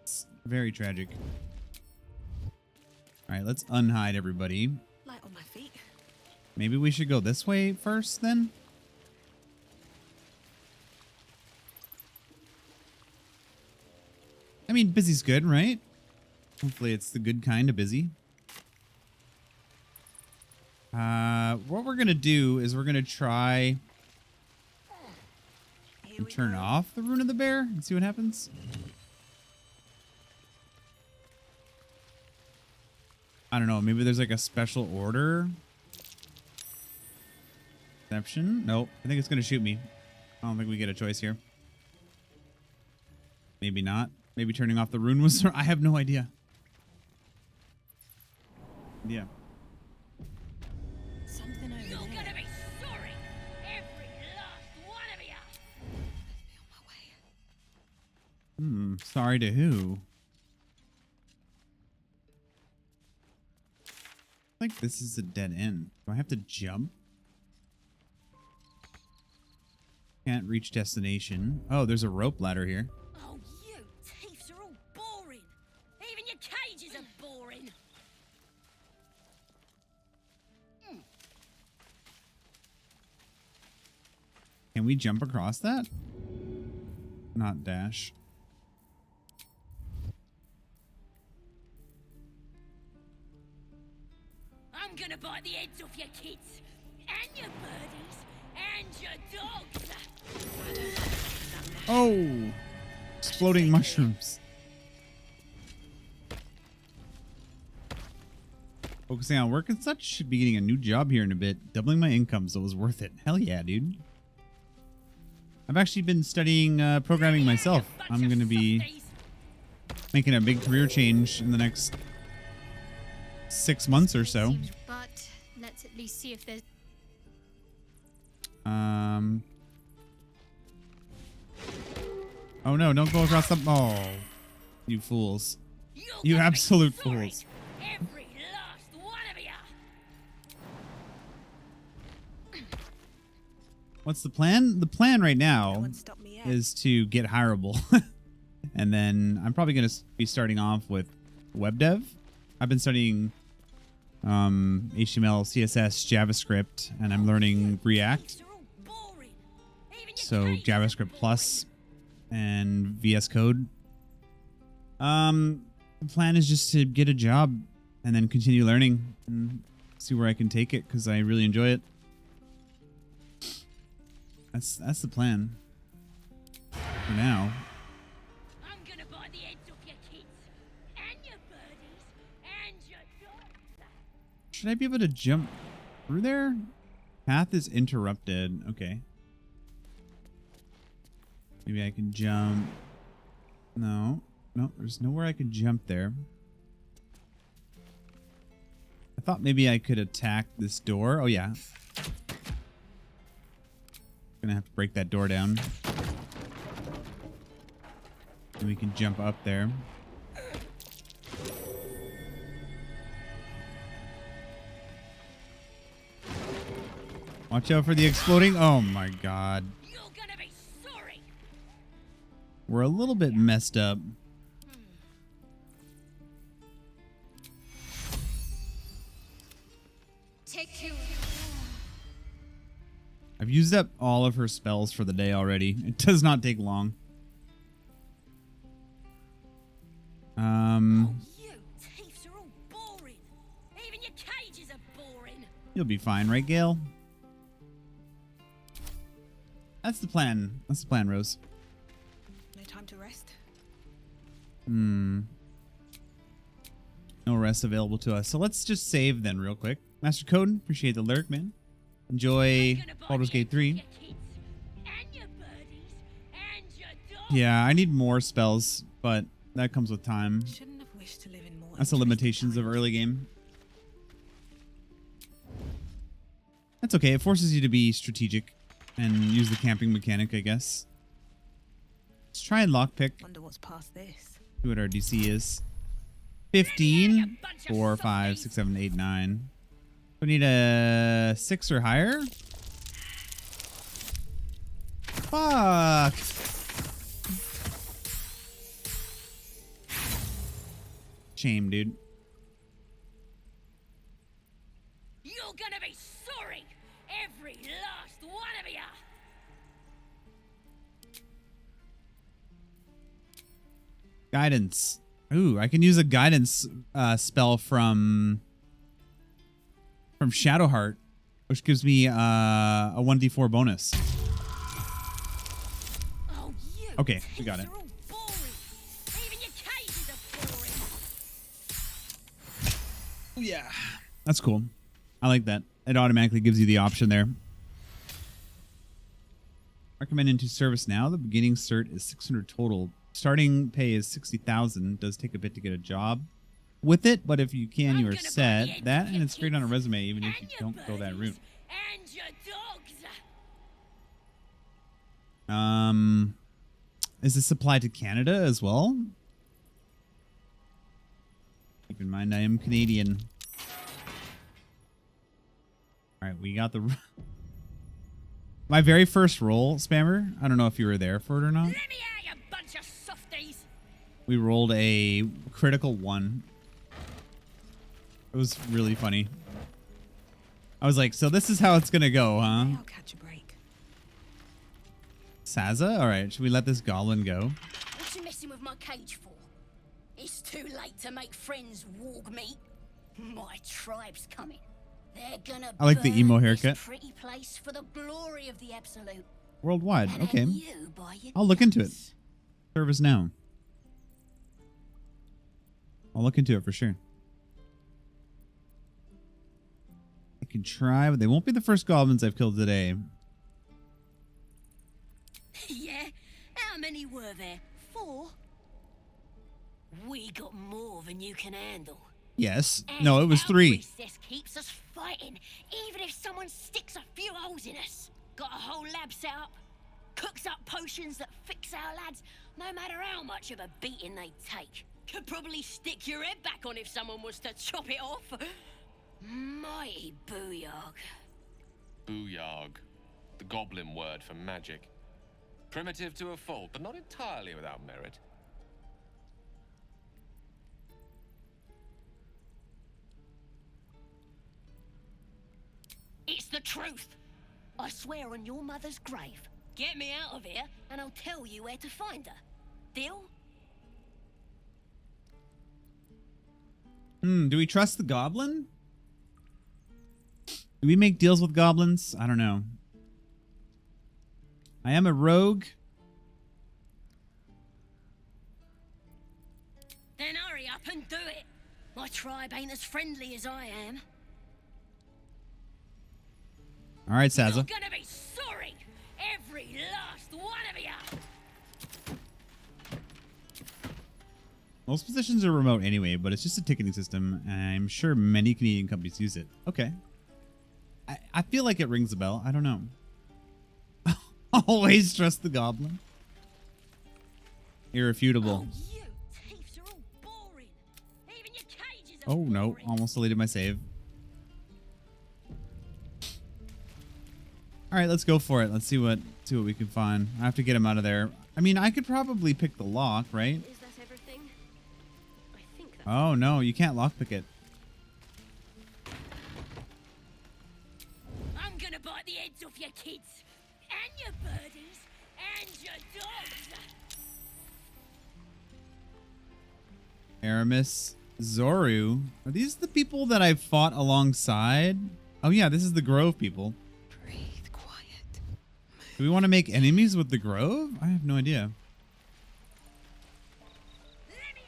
It's very tragic. All right, let's unhide everybody. Light on my feet. Maybe we should go this way first, then? I mean, busy's good, right? Hopefully it's the good kind of busy. What we're going to do is we're going to try and turn off the Rune of the Bear and see what happens. I don't know. Maybe there's like a special order. Exception? Nope. I think it's going to shoot me. I don't think we get a choice here. Maybe not. Maybe turning off the rune was... I have no idea. Yeah. Something over You're there. gonna be sorry! Every last one of you! Sorry to who? I think this is a dead end. Do I have to jump? Can't reach destination. Oh, there's a rope ladder here. Oh, you thieves are all boring. Even your cages are boring. Can we jump across that? Not dash. I'm gonna bite the heads off your kids, and your birdies, and your dogs. Oh! Exploding mushrooms. Focusing on work and such. Should be getting a new job here in a bit. Doubling my income, so it was worth it. Hell yeah, dude. I've actually been studying programming myself. I'm going to be making a big career change in the next 6 months or so. But let's at least see if there's... Oh no, don't go across the... Oh, you fools. You absolute fools. Every last one of you. What's the plan? The plan right now is to get hireable. And then I'm probably going to be starting off with web dev. I've been studying HTML, CSS, JavaScript, and I'm learning React. So JavaScript Plus and VS Code. The plan is just to get a job and then continue learning and see where I can take it because I really enjoy it. That's the plan for now. I'm gonna bite the heads off your kids, and your birdies, and your dogs. Should I be able to jump through there? Path is interrupted. Okay. Maybe I can jump. No. No, there's nowhere I could jump there. I thought maybe I could attack this door. Oh, yeah. Gonna have to break that door down. And we can jump up there. Watch out for the exploding. Oh my god. You're gonna be sorry. We're a little bit messed up. Take you. I've used up all of her spells for the day already. It does not take long. You thieves are all boring. Even your cages are boring. You'll be fine, right, Gale? That's the plan. That's the plan, Rose. No time to rest. No rest available to us. So let's just save then real quick. Master Coden, appreciate the lurk, man. Enjoy Baldurs Gate 3. Yeah, I need more spells, but that comes with time. Shouldn't have wished to live in more. That's the limitations of early game. That's okay. It forces you to be strategic and use the camping mechanic, I guess. Let's try and lockpick. Wonder what's past this. See what our DC is. 15. 4, 5, 6, 7, 8, 9. We need a 6 or higher. Fuck. Shame, dude. You're gonna be sorry. Every last one of you. Guidance. Ooh, I can use a guidance spell from Shadowheart, which gives me a 1d4 bonus. Oh, you Okay, we got it. thieves are all boring. Even your cages are boring. Oh, yeah. That's cool. I like that. It automatically gives you the option there. Recommend into service now. The beginning cert is 600 total. Starting pay is 60,000. Does take a bit to get a job with it, but if you can, you are set. That, and it's great on a resume, even if you don't go that route. And your dogs. Is this supplied to Canada as well? Keep in mind I am Canadian. All right, we got the... My very first roll, Spammer. I don't know if you were there for it or not. Let me out, you bunch of softies! We rolled a critical 1. It was really funny. I was like, so this is how it's gonna go, huh? I'll catch a break. Saza? Alright, should we let this goblin go? What you messing with my cage for? It's too late to make friends, warg meat. My tribe's coming. They're gonna I like the emo burn haircut. this pretty place for the glory of the absolute. Worldwide. And Okay. then you buy your I'll look into it. guts. Service now. I'll look into it for sure. I can try, but they won't be the first goblins I've killed today. Yeah? How many were there? 4? We got more than you can handle. Yes. And No, it was our 3. priestess keeps us fighting, even if someone sticks a few holes in us. Got a whole lab set up. Cooks up potions that fix our lads, no matter how much of a beating they take. Could probably stick your head back on if someone was to chop it off. Mighty booyog. Booyog. The goblin word for magic. Primitive to a fault, but not entirely without merit. It's the truth. I swear on your mother's grave. Get me out of here, and I'll tell you where to find her. Deal? Do we trust the goblin? Do we make deals with goblins? I don't know. I am a rogue. Then hurry up and do it. My tribe ain't as friendly as I am. All right, You're Saza. gonna be sorry, every last one of you. Most positions are remote anyway, but it's just a ticketing system, and I'm sure many Canadian companies use it. Okay. I feel like it rings a bell. I don't know. Always trust the goblin. Irrefutable. Oh, you thieves are all boring. Even your cages are Oh, no. boring. Almost deleted my save. All right, let's go for it. Let's see what we can find. I have to get him out of there. I mean, I could probably pick the lock, right? Is that everything? I think that's... Oh, no. You can't lockpick it. I'm gonna bite the heads off your kids, and your birdies, and your dogs. Aramis, Zoru. Are these the people that I've fought alongside? Oh, yeah. This is the Grove people. Breathe quiet. Do we want to make enemies with the Grove? I have no idea.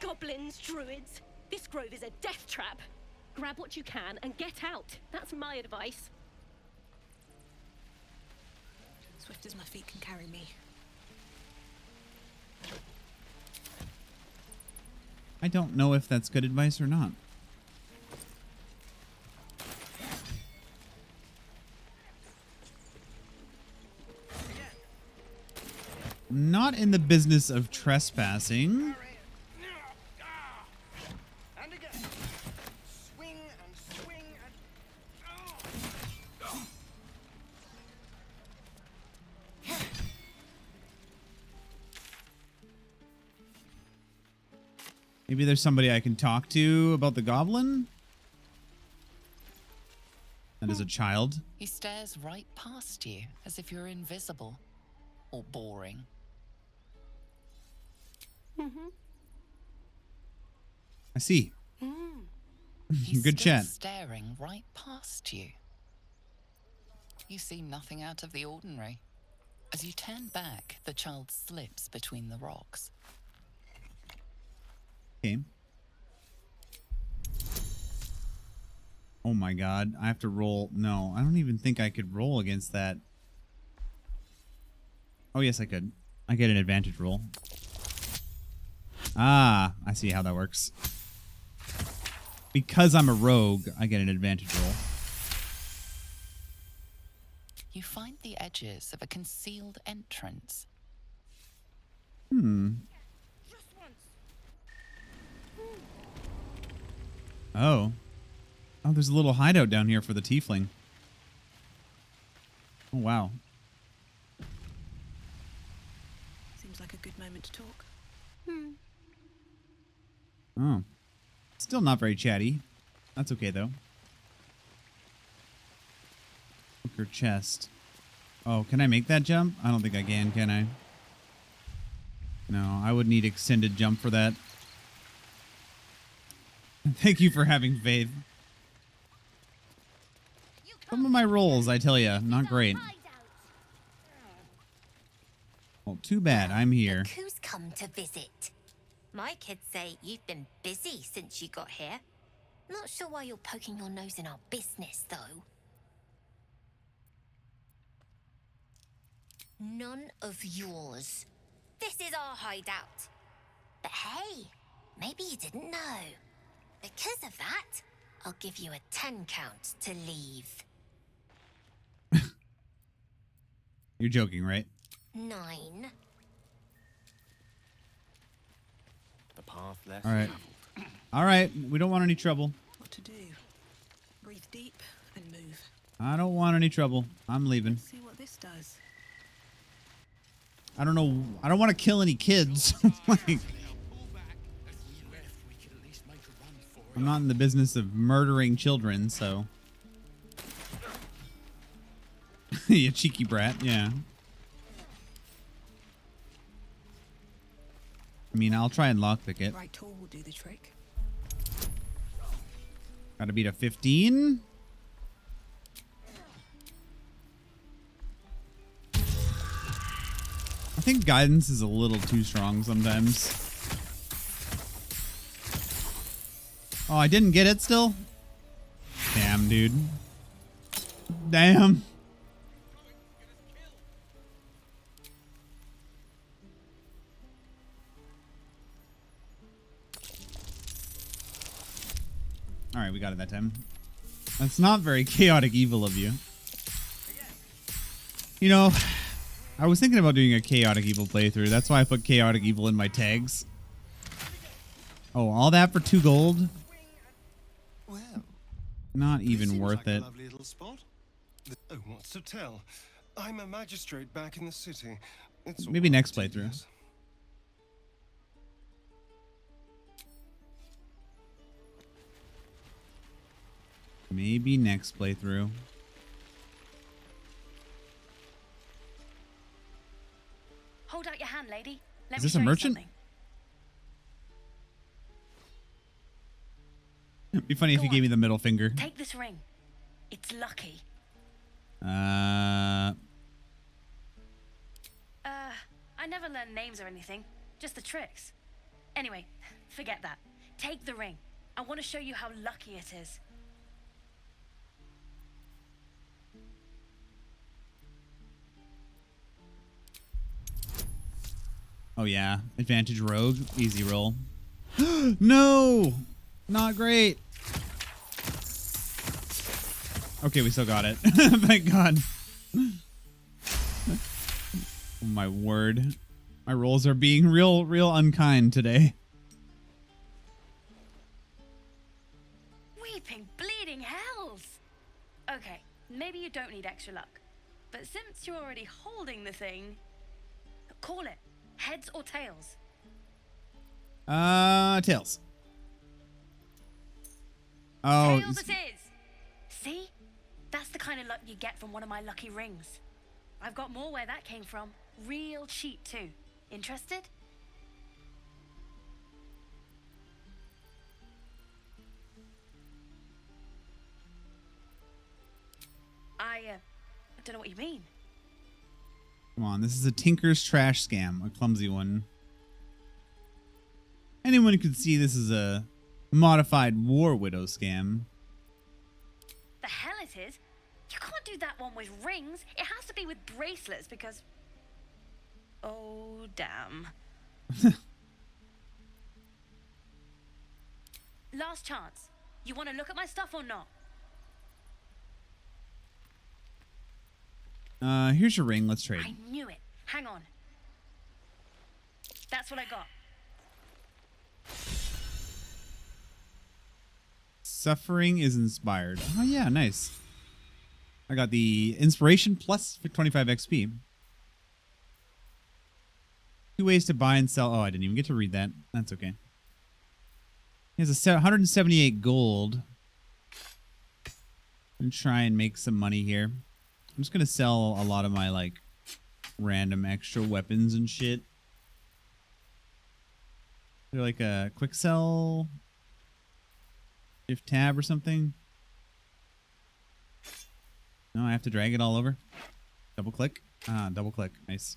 Goblins, druids. This grove is a death trap. Grab what you can and get out. That's my advice. Swift as my feet can carry me. I don't know if that's good advice or not. Not in the business of trespassing. And again. Swing and swing and... Maybe there's somebody I can talk to about the goblin? That is a child. He stares right past you as if you're invisible or boring. I see. He's Good still chat. staring right past you. You see nothing out of the ordinary. As you turn back, the child slips between the rocks. Okay. Oh my god. I have to roll. No, I don't even think I could roll against that. Oh, yes, I could. I get an advantage roll. Ah, I see how that works. Because I'm a rogue, I get an advantage roll. You find the edges of a concealed entrance. Hmm. Oh. Oh, there's a little hideout down here for the tiefling. Oh, wow. Seems like a good moment to talk. Oh. Still not very chatty. That's okay, though. Your chest. Oh, can I make that jump? I don't think I can I? No, I would need extended jump for that. Thank you for having faith. Some of my rolls, I tell you, not great. Well, too bad. I'm here. Look who's come to visit. My kids say you've been busy since you got here. Not sure why you're poking your nose in our business, though. None of yours. This is our hideout. But hey, maybe you didn't know. Because of that, I'll give you a 10 count to leave. You're joking, right? 9. The path less All right. All right. We don't want any trouble. What to do? Breathe deep and move. I don't want any trouble. I'm leaving. Let's see what this does. I don't know. I don't want to kill any kids. Like, I'm not in the business of murdering children, so. You cheeky brat, yeah. I mean, I'll try and lockpick it. Right tool will do the trick. Gotta beat a 15. I think guidance is a little too strong sometimes. Oh, I didn't get it still? Damn, dude. Damn. All right, we got it that time. That's not very chaotic evil of you. You know, I was thinking about doing a chaotic evil playthrough. That's why I put chaotic evil in my tags. Oh, all that for 2 gold? Well, not even seems worth like it. A lovely little spot. Oh, what's to tell? I'm a magistrate back in the city. It's Maybe next playthrough. Maybe next playthrough. Hold out your hand, lady. Is this a merchant? It'd be funny if you gave me the middle finger. Take this ring. It's lucky. Uh, I never learned names or anything. Just the tricks. Anyway, forget that. Take the ring. I want to show you how lucky it is. oh yeah, advantage rogue, easy roll. No, not great. Okay, we still got it. Thank God. Oh my word, my rolls are being real unkind today. Weeping, bleeding hells! Okay, maybe you don't need extra luck. But since you're already holding the thing, call it. Heads or tails? Tails. Oh. Tails it is! See? That's the kind of luck you get from one of my lucky rings. I've got more where that came from. Real cheap, too. Interested? I don't know what you mean. Come on, this is a Tinker's trash scam, a clumsy one. Anyone could see this is a modified War Widow scam. The hell it is? You can't do that one with rings. It has to be with bracelets because... Oh, damn. Last chance. You want to look at my stuff or not? Here's your ring. Let's trade. I knew it. Hang on. That's what I got. Suffering is inspired. Oh, yeah, nice. I got the inspiration plus 25 XP. 2 ways to buy and sell. Oh, I didn't even get to read that. That's okay. He has a 178 gold. I'm gonna try and make some money here. I'm just gonna sell a lot of my like random extra weapons and shit. Is there like a quick sell? Shift tab or something? No, I have to drag it all over. Double click. Ah, double click. Nice.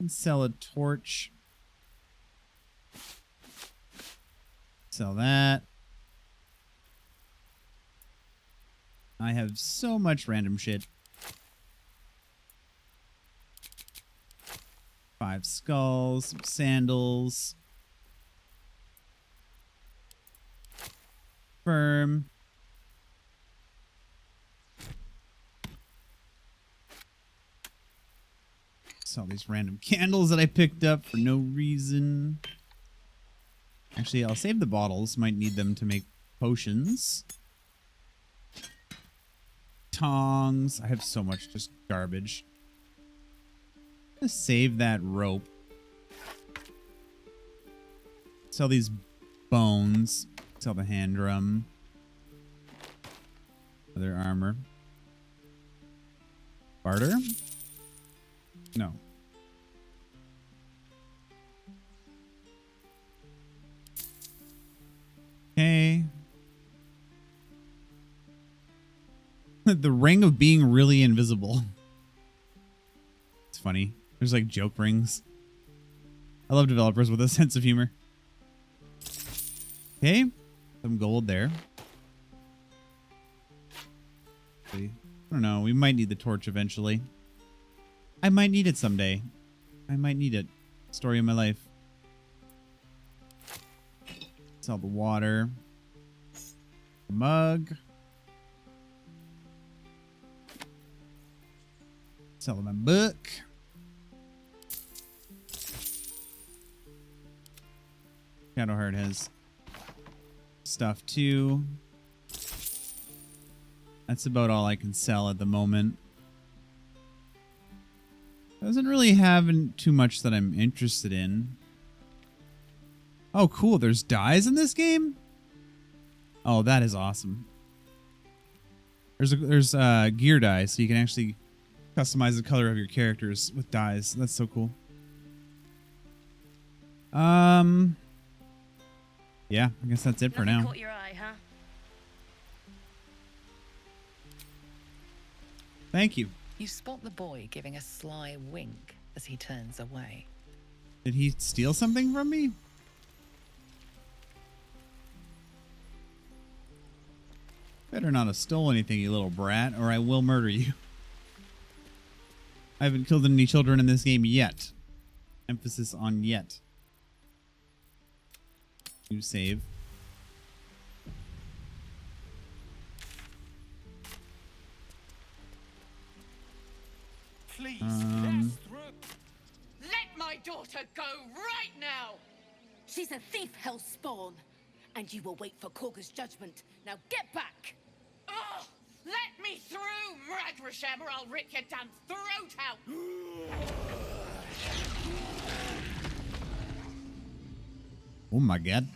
And sell a torch. Sell that. I have so much random shit. 5 skulls, some sandals. Firm. All these random candles that I picked up for no reason. Actually, I'll save the bottles. Might need them to make potions. Tongs. I have so much just garbage. I'm gonna save that rope. Sell these bones. Sell the hand drum. Other armor. Barter? No. Okay. The ring of being really invisible. It's funny. There's like joke rings. I love developers with a sense of humor. Okay. Some gold there. I don't know. We might need the torch eventually. I might need it someday. I might need it. Story of my life. Sell the water. The mug. Sell my book. Shadowheart has stuff too. That's about all I can sell at the moment. Doesn't really have too much that I'm interested in. Oh, cool. There's dyes in this game? Oh, that is awesome. There's gear dye, so you can actually customize the color of your characters with dyes. That's so cool. Yeah, I guess that's it for now. Caught your eye, huh? Thank you. You spot the boy giving a sly wink as he turns away. Did he steal something from me? Better not have stolen anything, you little brat, or I will murder you. I haven't killed any children in this game yet. Emphasis on yet. You save. Please, Let my daughter go right now! She's a thief, hellspawn, and you will wait for Korga's judgment. Now get back! Oh, let me through, Ragrasham, or I'll rip your damn throat out! Oh my god.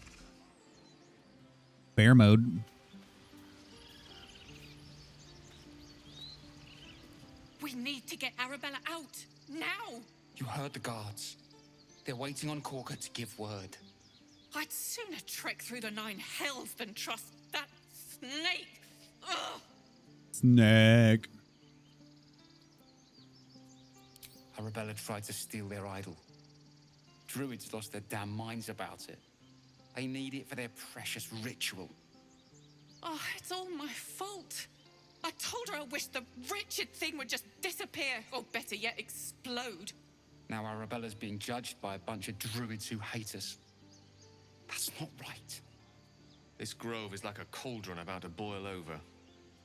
Bear mode. We need to get Arabella out, now! You heard the guards. They're waiting on Korga to give word. I'd sooner trek through the 9 hells than trust that snake! Ugh! Snake. Arabella tried to steal their idol. Druids lost their damn minds about it. They need it for their precious ritual. Oh, it's all my fault. I told her I wished the wretched thing would just disappear, or better yet, explode. Now Arabella's being judged by a bunch of druids who hate us. That's not right. This grove is like a cauldron about to boil over.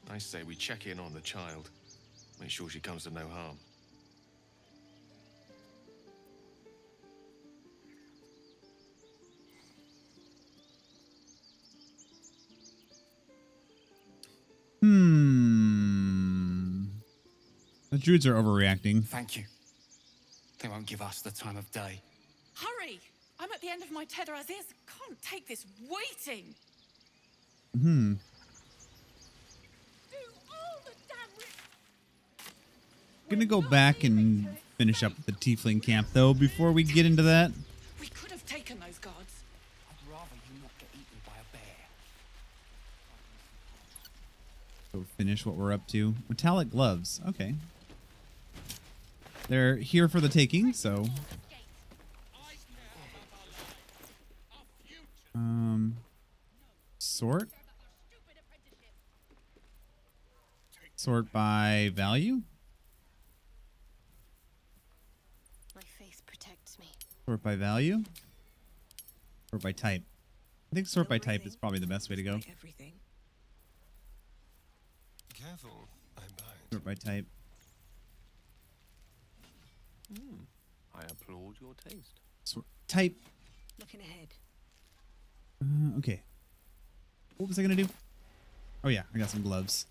I say we check in on the child. Make sure she comes to no harm. The druids are overreacting. Thank you. They won't give us the time of day. Hurry! I'm at the end of my tether as is. Can't take this waiting. Hmm. Gonna go back and finish up the tiefling camp though before we get into that. We could have taken those guards. I'd rather you not get eaten by a bear. Go finish what we're up to. Metallic gloves. Okay. They're here for the taking, so. Sort. Sort by value. My faith protects me. Sort by value. Sort by type. I think sort by type is probably the best way to go. Everything. Careful, I'm blind. Sort by type. I applaud your taste. Sort type. Looking ahead. Okay. What was I gonna do? Oh yeah, I got some gloves.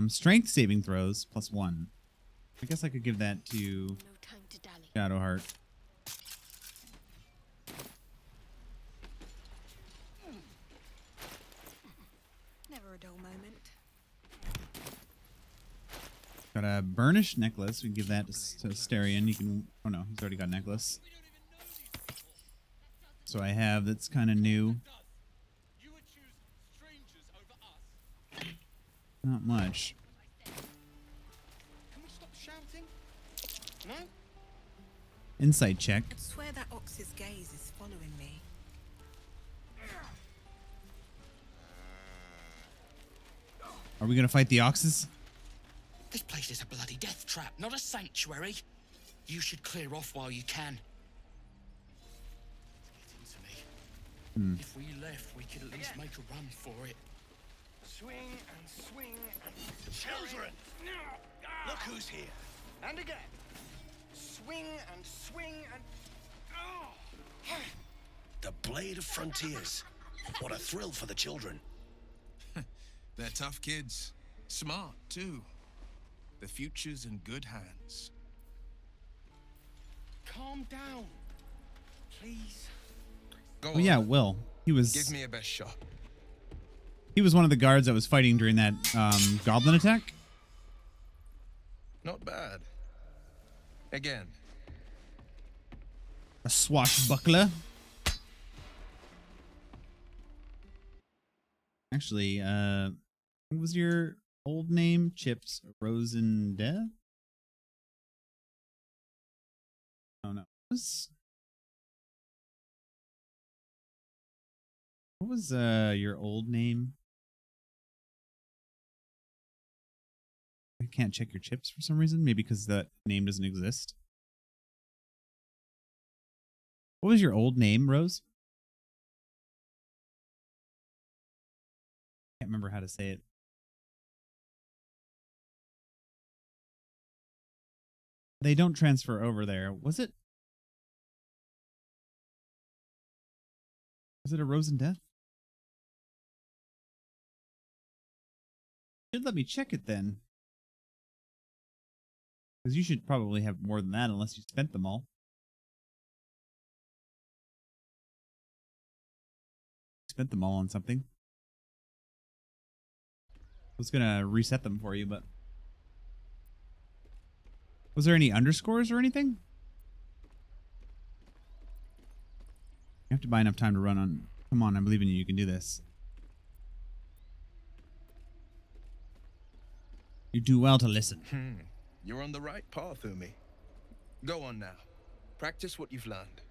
Strength saving throws +1. I guess I could give that to No time to dally. Shadowheart. Never a dull moment. Got a burnished necklace. We can give that to Asterion. You can. Oh no, he's already got a necklace. So I have that's kind of new. Not much. Can we stop shouting? No? Insight check. I swear that ox's gaze is following me. Are we gonna fight the oxes? This place is a bloody death trap, not a sanctuary. You should clear off while you can. It's getting to me. If we left, we could at least make a run for it. Swing and swing and... Children! Look who's here. And again. Swing and swing and... Oh. The Blade of Frontiers. What a thrill for the children. They're tough kids. Smart, too. The future's in good hands. Calm down. Please. Go Oh yeah, Will. He was. Give me a best shot. He was one of the guards that was fighting during that goblin attack. Not bad. Again. A swashbuckler. Actually, what was your old name? Chips Rosendeth? Oh no. What was your old name? I can't check your chips for some reason. Maybe because that name doesn't exist. What was your old name, Rose? Can't remember how to say it. They don't transfer over there. Was it? Was it a Rose and Death? Should let me check it then. Because you should probably have more than that unless you spent them all. Spent them all on something. I was gonna reset them for you, but... Was there any underscores or anything? You have to buy enough time to run on... Come on, I believe in you. You can do this. You do well to listen. You're on the right path, Umi. Go on now. Practice what you've learned.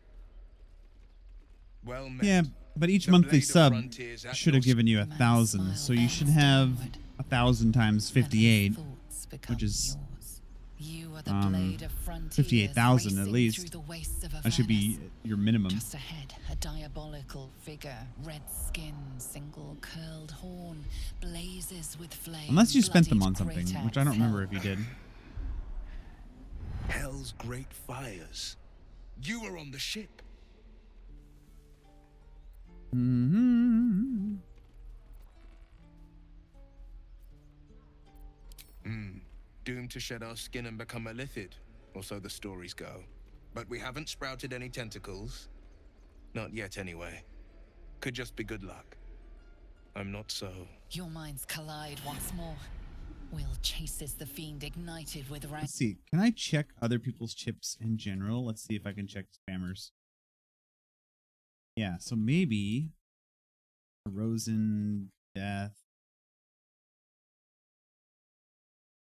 Well met. Yeah, but each The monthly Blade of sub Frontiers at should have your given you 1,000, so you should have 1,000 times 58, which is You are the blade of frontiers, 58,000 at racing least. through the wastes of That should be Avernus. your minimum. Just ahead, a diabolical figure, red skin, single curled horn, blazes with flame. Unless you spent them bloodied on something, great which I don't axe remember if you did. Hell's great fires. You were on the ship. doomed to shed our skin and become a lithid, or so the stories go. But we haven't sprouted any tentacles. Not yet, anyway. Could just be good luck. I'm not so... Your minds collide once more. Will chases the fiend ignited with Let's see. Can I check other people's chips in general? Let's see if I can check spammers. Yeah, so maybe a Rosen death.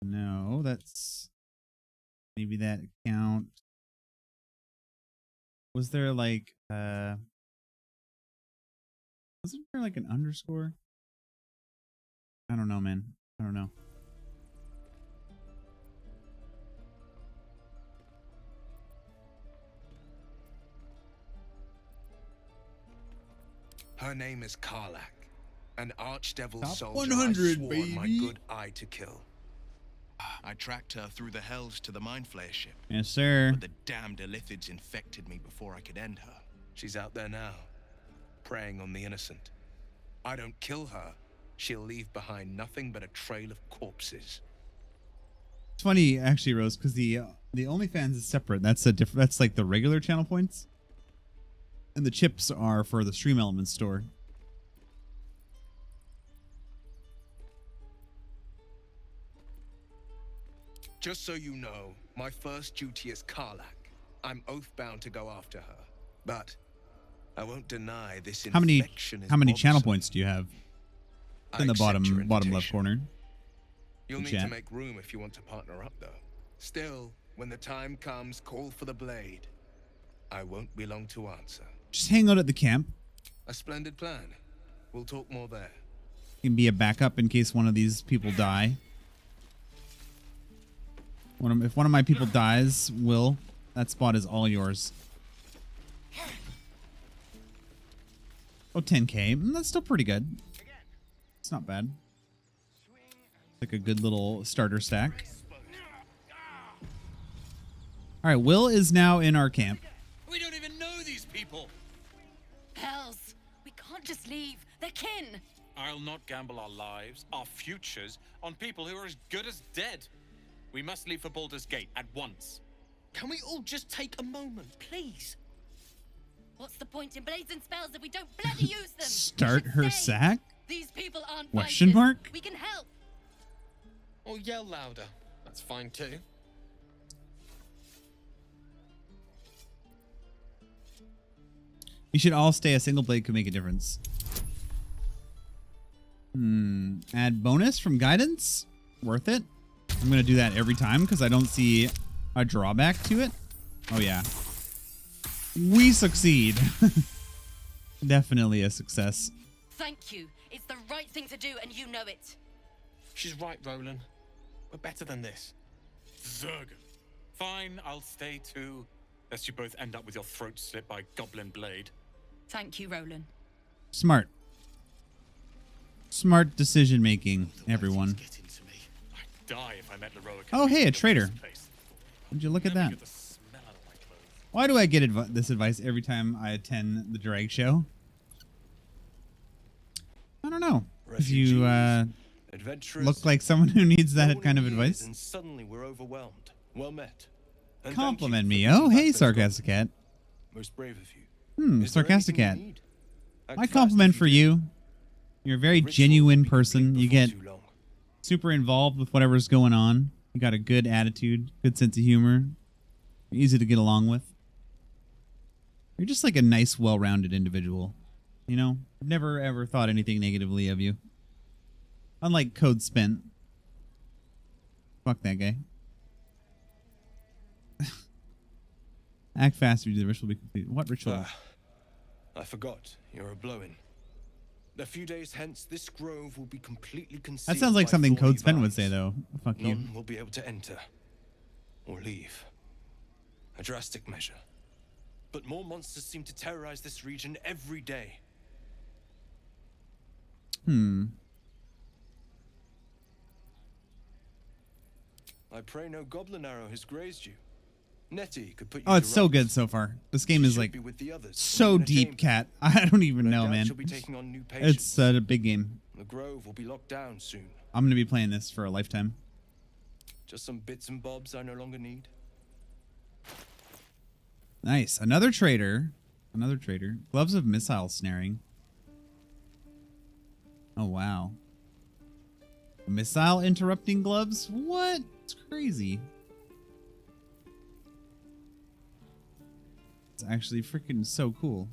No, that's maybe that account. Was there like wasn't there like an underscore? I don't know, man. I don't know. Her name is Karlak, an archdevil Top soldier 100, I swore baby. my good eye to kill. I tracked her through the hells to the Mind Flayer ship. Yes, sir. But the damned Illithids infected me before I could end her. She's out there now, preying on the innocent. I don't kill her, she'll leave behind nothing but a trail of corpses. It's funny, actually, Rose, because the OnlyFans is separate. That's a different. That's like the regular channel points, and the chips are for the Stream Elements store. Just so you know, my first duty is Karlak. I'm oath-bound to go after her, but I won't deny this How many infection is channel bothersome. points do you have? I In the accept your bottom left invitation. corner. You'll need Chat. to make room if you want to partner up, though. Still, when the time comes, call for the blade. I won't be long to answer. Just hang out at the camp. A splendid plan. We'll talk more there. Can be a backup in case one of these people die. If one of my people dies, Will, that spot is all yours. Oh, 10k. That's still pretty good. It's not bad. Like a good little starter stack. All right, Will is now in our camp. We don't even know these people. Hells, we can't just leave. They're kin. I'll not gamble our lives, our futures, on people who are as good as dead. We must leave for Baldurs Gate at once. Can we all just take a moment, please? What's the point in blazing spells if we don't bloody use them? Start her sack? These people aren't Question righteous. mark? We can help. Or yell louder. That's fine too. You should all stay. A single blade could make a difference. Add bonus from guidance? Worth it? I'm going to do that every time because I don't see a drawback to it. Oh, yeah. We succeed. Definitely a success. Thank you. It's the right thing to do, and you know it. She's right, Roland. We're better than this. Zerg. Fine, I'll stay too. Lest you both end up with your throat slit by Goblin Blade. Thank you, Roland. Smart. Smart decision making, everyone. I'd die if I met Leroic. Oh, hey, a traitor. Would you look at that? Why do I get this advice every time I attend the drag show? I don't know. If you look like someone who needs that kind of advice. And suddenly we're overwhelmed. Well met. And Compliment me. Oh, hey, Sarcastic Cat. most brave of you. Sarcastic Cat. My compliment for you. You're a very genuine person. You get super involved with whatever's going on. You got a good attitude, good sense of humor. You're easy to get along with. You're just like a nice, well-rounded individual. You know? I've never, ever thought anything negatively of you. Unlike Code Spent. Fuck that guy. Act fast if the ritual will be complete. What ritual? I forgot. You're a blow-in. A few days hence, this grove will be completely concealed. That sounds like by something thorny Code Spent would vines. say, though. Fuck you. None will be able to enter or leave. A drastic measure. But more monsters seem to terrorize this region every day. I pray no goblin arrow has grazed you. Nettie could put you Oh, it's to so rights. good so far. This game She is should like be with the others, so in a deep, chamber. Cat. I don't even No know, doubt man. she'll be taking on new It's a big game. The grove will be locked down soon. I'm going to be playing this for a lifetime. Just some bits and bobs I no longer need. Nice. Another trader. Another trader. Gloves of missile snaring. Oh, wow. Missile interrupting gloves? What? It's crazy. It's actually freaking so cool.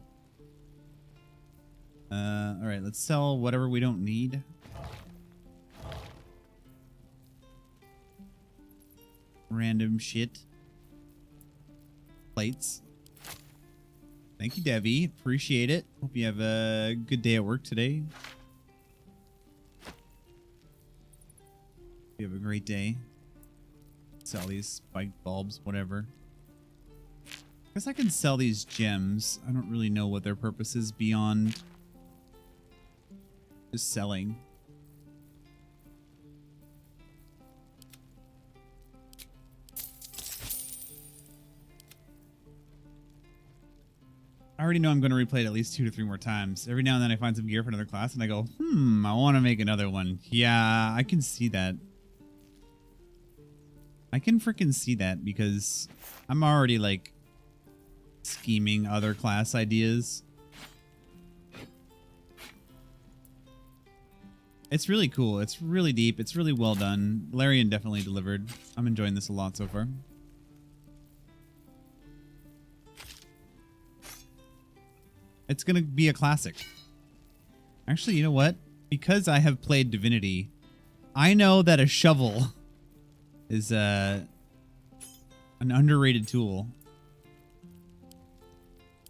All right, let's sell whatever we don't need. Random shit. Plates. Thank you, Devi. Appreciate it. Hope you have a good day at work today. You have a great day. Sell these spiked bulbs, whatever. I guess I can sell these gems. I don't really know what their purpose is beyond just selling. I already know I'm going to replay it at least 2 to 3 more times. Every now and then I find some gear for another class and I go, I want to make another one. Yeah, I can see that. I can freaking see that because I'm already like scheming other class ideas. It's really cool. It's really deep. It's really well done. Larian definitely delivered. I'm enjoying this a lot so far. It's going to be a classic. Actually, you know what? Because I have played Divinity, I know that a shovel is an underrated tool.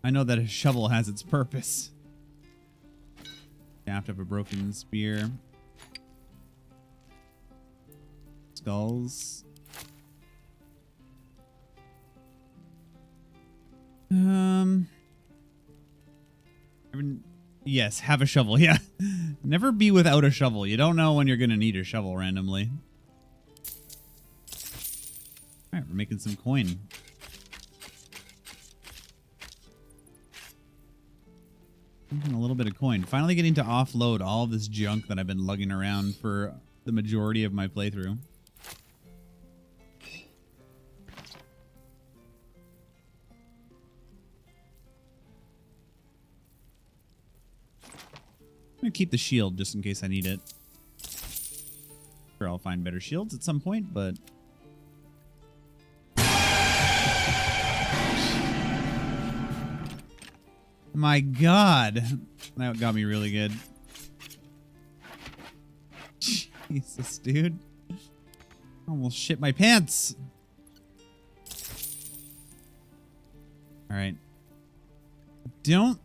I know that a shovel has its purpose. Shaft of a broken spear. Skulls. Yes, have a shovel. Yeah. Never be without a shovel. You don't know when you're going to need a shovel randomly. All right, we're making some coin. Making a little bit of coin. Finally getting to offload all this junk that I've been lugging around for the majority of my playthrough. I'm going to keep the shield just in case I need it. Sure, I'll find better shields at some point, but... My God. That got me really good. Jesus, dude. I almost shit my pants. All right. Don't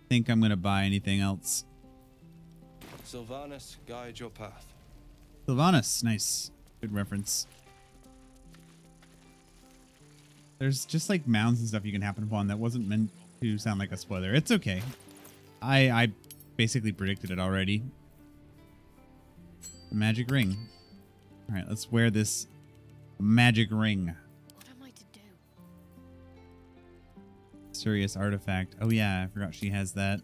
think I'm going to buy anything else. Sylvanas, guide your path. Sylvanas, nice. Good reference. There's just like mounds and stuff you can happen upon that wasn't meant to sound like a spoiler. It's okay. I basically predicted it already. A magic ring. All right, let's wear this magic ring. What am I to do? Serious artifact. Oh yeah, I forgot she has that.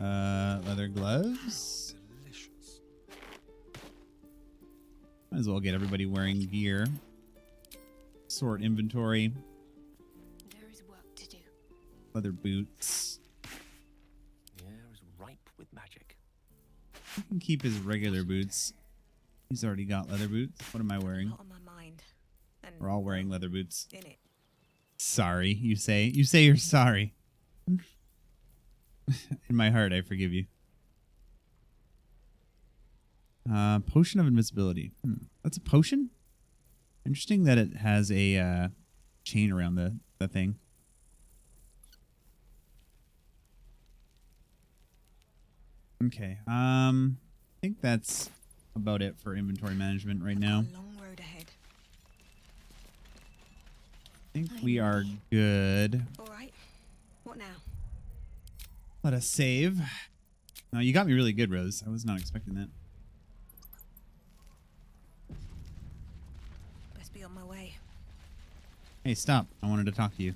Leather gloves. Delicious. Might as well get everybody wearing gear. Sort inventory. There is work to do. Leather boots. The air is ripe with magic. You can keep his regular boots. He's already got leather boots. What am I wearing? Not on my mind. And We're all wearing leather boots. in it. Sorry, you say. You say you're sorry. In my heart, I forgive you. Potion of invincibility. That's a potion? Interesting that it has a chain around the thing. Okay. I think that's about it for inventory management right now. Long road ahead. I think we are good. All right. What now? Let us save. No, you got me really good, Rose. I was not expecting that. Best be on my way. Hey, stop. I wanted to talk to you.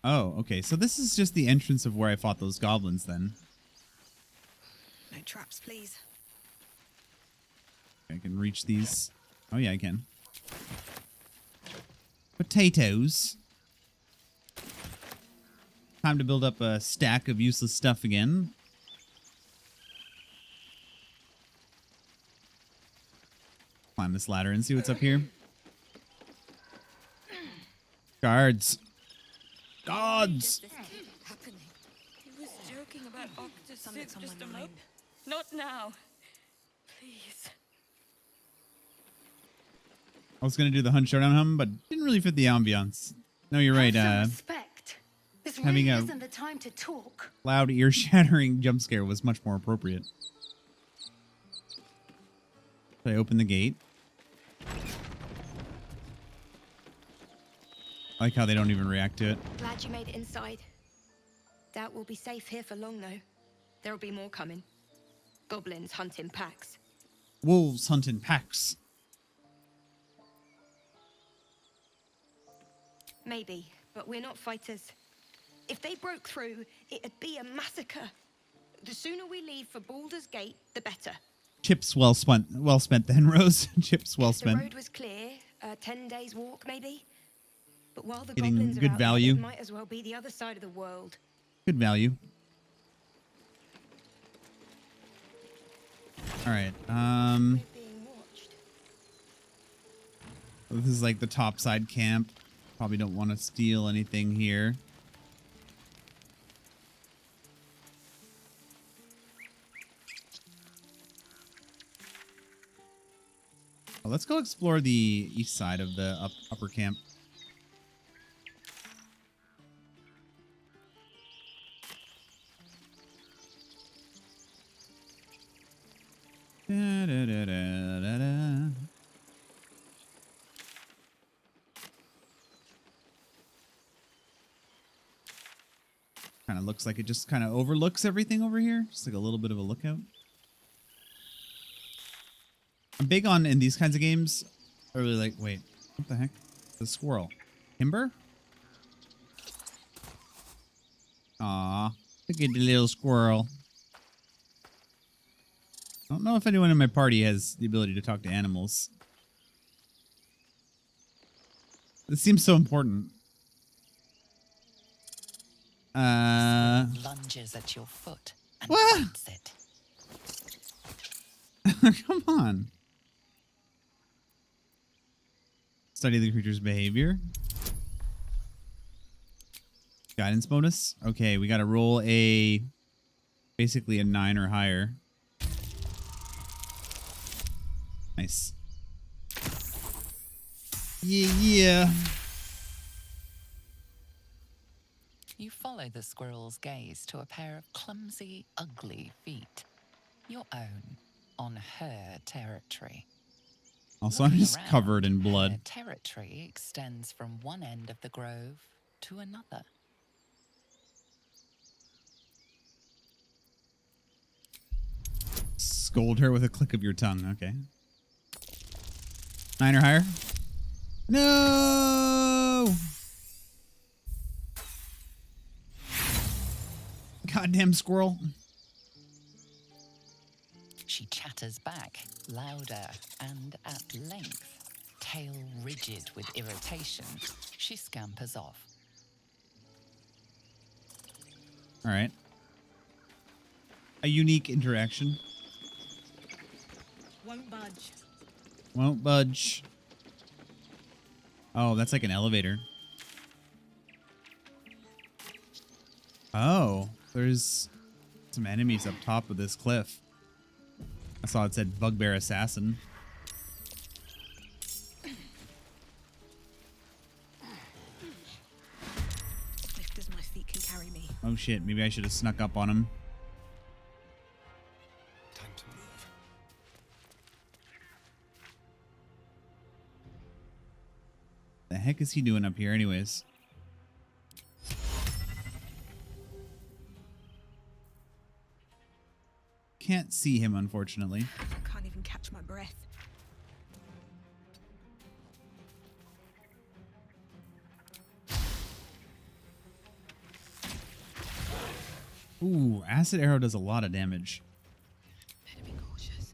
Oh, okay. So this is just the entrance of where I fought those goblins then. No traps, please. I can reach these. Oh, yeah, I can. Potatoes. Time to build up a stack of useless stuff again. Climb this ladder and see what's up here. Guards. Gods. Happening. He was joking about Octus just a moment. Not now. Please. I was going to do the Hunt Showdown hum, but didn't really fit the ambiance. No, you're right. Respect. This having really a isn't the time to talk. loud, ear-shattering jump scare was much more appropriate. So I open the gate. I like how they don't even react to it. Glad you made it inside. Doubt we'll be safe here for long, though. There'll be more coming. Goblins hunt in packs. Wolves hunt in packs. Maybe, but we're not fighters. If they broke through, it'd be a massacre. The sooner we leave for Baldurs Gate, the better. Chips well spent. Well spent then, Rose. Chips well The spent. road was clear, 10 days walk maybe. But while the Getting goblins are good out value. there, it might as well be the other side of the world. Good value. All right. This is like the topside camp. Probably don't want to steal anything here. Well, let's go explore the east side of the upper camp. Da, da, da, da, da, da. Kind of looks like it just kind of overlooks everything over here. Just like a little bit of a lookout. I'm big on, in these kinds of games, I really like, wait, what the heck? The squirrel. Timber? Aw, look at the little squirrel. I don't know if anyone in my party has the ability to talk to animals. This seems so important. Lunges at your foot and What? bites it. Come on. Study the creature's behavior. Guidance bonus. Okay, we got to roll basically a 9 or higher. Nice. Yeah. You follow the squirrel's gaze to a pair of clumsy, ugly feet. Your own, on her territory. Also, I'm just covered in Her blood. territory extends from one end of the grove to another. Scold her with a click of your tongue. Okay. 9 or higher. No! Goddamn squirrel. She chatters back, louder and at length. Tail rigid with irritation, she scampers off. All right. A unique interaction. Won't budge. Won't budge. Oh, that's like an elevator. Oh, there's some enemies up top of this cliff. I saw it said Bugbear Assassin. Lift as my feet can carry me. Oh shit, maybe I should have snuck up on him. Time to move. The heck is he doing up here anyways? Can't see him, unfortunately. I can't even catch my breath. Ooh, acid arrow does a lot of damage. Better be cautious.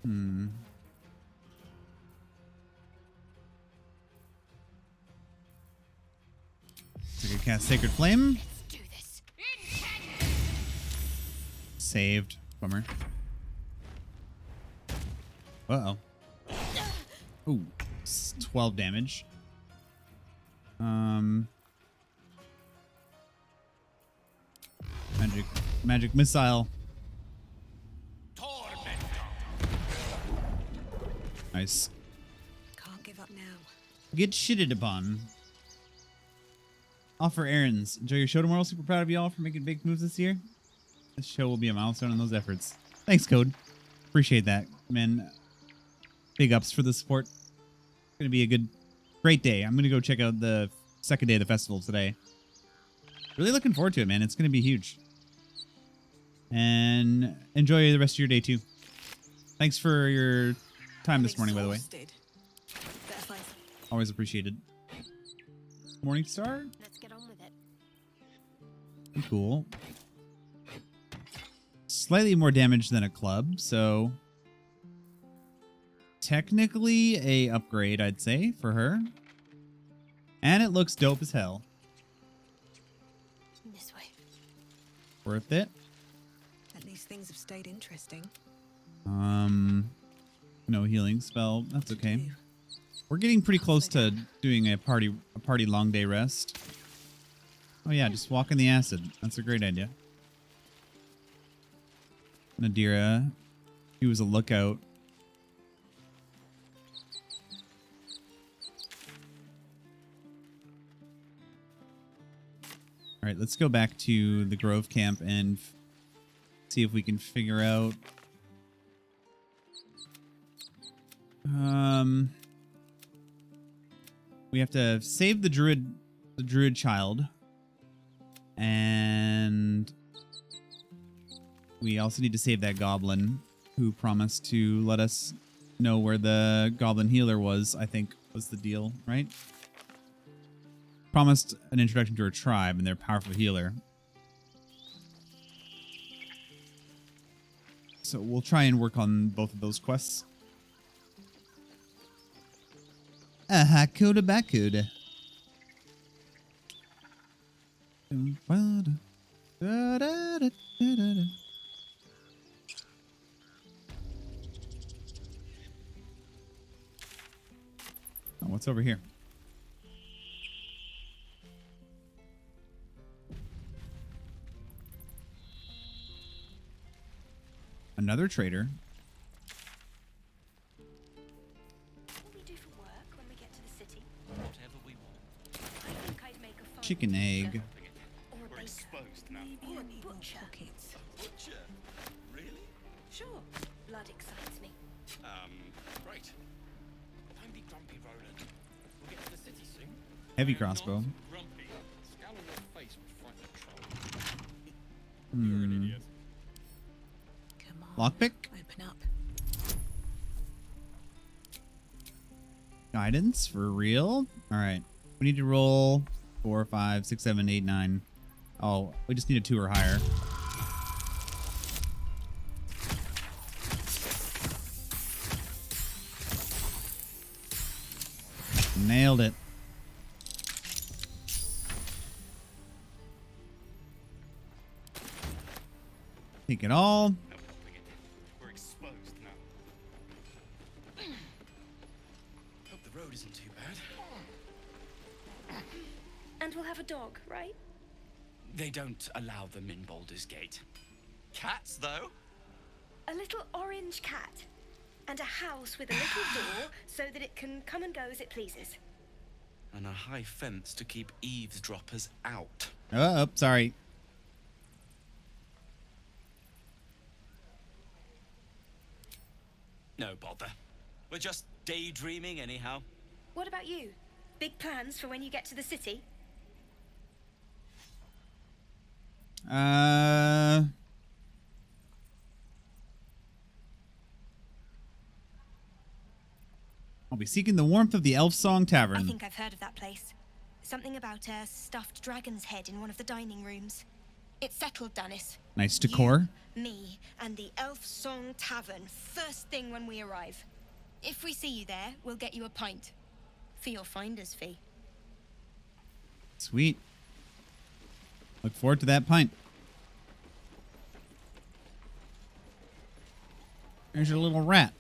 Hmm. So I could cast Sacred Flame. Saved. Bummer. Uh-oh. Ooh. 12 damage. Magic missile. Nice. Can't give up now. Get shitted upon. Offer errands. Enjoy your show tomorrow. Super proud of you all for making big moves this year. This show will be a milestone in those efforts. Thanks, Code. Appreciate that, man. Big ups for the support. It's gonna be a great day. I'm gonna go check out the second day of the festival today. Really looking forward to it, man. It's gonna be huge. And enjoy the rest of your day too. Thanks for your time this morning, by the way. Always appreciated. Morning Star? Let's get on with it. Cool. Slightly more damage than a club, so technically a upgrade, I'd say, for her. And it looks dope as hell. This way. Worth it. At least things have stayed interesting. No healing spell. That's okay. We're getting pretty close to doing a party long day rest. Oh yeah, just walk in the acid. That's a great idea. Nadira, he was a lookout. All right, let's go back to the Grove camp and see if we can figure out. We have to save the druid child, and we also need to save that goblin who promised to let us know where the goblin healer was, I think was the deal, right? Promised an introduction to her tribe and their powerful healer. So we'll try and work on both of those quests. Hakuda Bakuda. Oh, what's over here? Another trader. What we do for work when we get to the city? Whatever we want. I think I'd make a fun Chicken egg. or a We're baker. exposed now. Or a butcher. Butcher? Really? Sure. Blood excites me. Right. Don't be grumpy, Roland. We'll get to the city soon. Heavy crossbow. Grumpy. Scowl on your face would frighten a troll. Hmm. Lockpick? Open up. Guidance for real? Alright. We need to roll 4, 5, 6, 7, 8, 9. Oh, we just need a 2 or higher. Nailed it. Take it all. We're exposed now. Hope the road isn't too bad. And we'll have a dog, right? They don't allow them in Baldurs Gate. Cats, though? A little orange cat. And a house with a little door so that it can come and go as it pleases. And a high fence to keep eavesdroppers out. Oh, sorry. No bother. We're just daydreaming anyhow. What about you? Big plans for when you get to the city? I'll be seeking the warmth of the Elf Song Tavern. I think I've heard of that place. Something about a stuffed dragon's head in one of the dining rooms. It's settled, Dennis. Nice decor. You, me, and the Elf Song Tavern first thing when we arrive. If we see you there, we'll get you a pint. For your finder's fee. Sweet. Look forward to that pint. There's your little rat.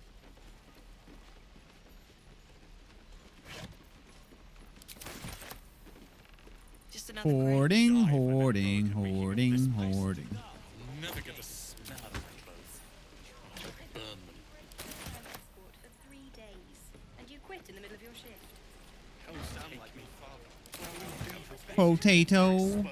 Hoarding, hoarding, hoarding, hoarding. Never get the smell of my clothes. Burn them. For 3 days, and you quit in the middle of your shift. Don't sound like me, father. Potato.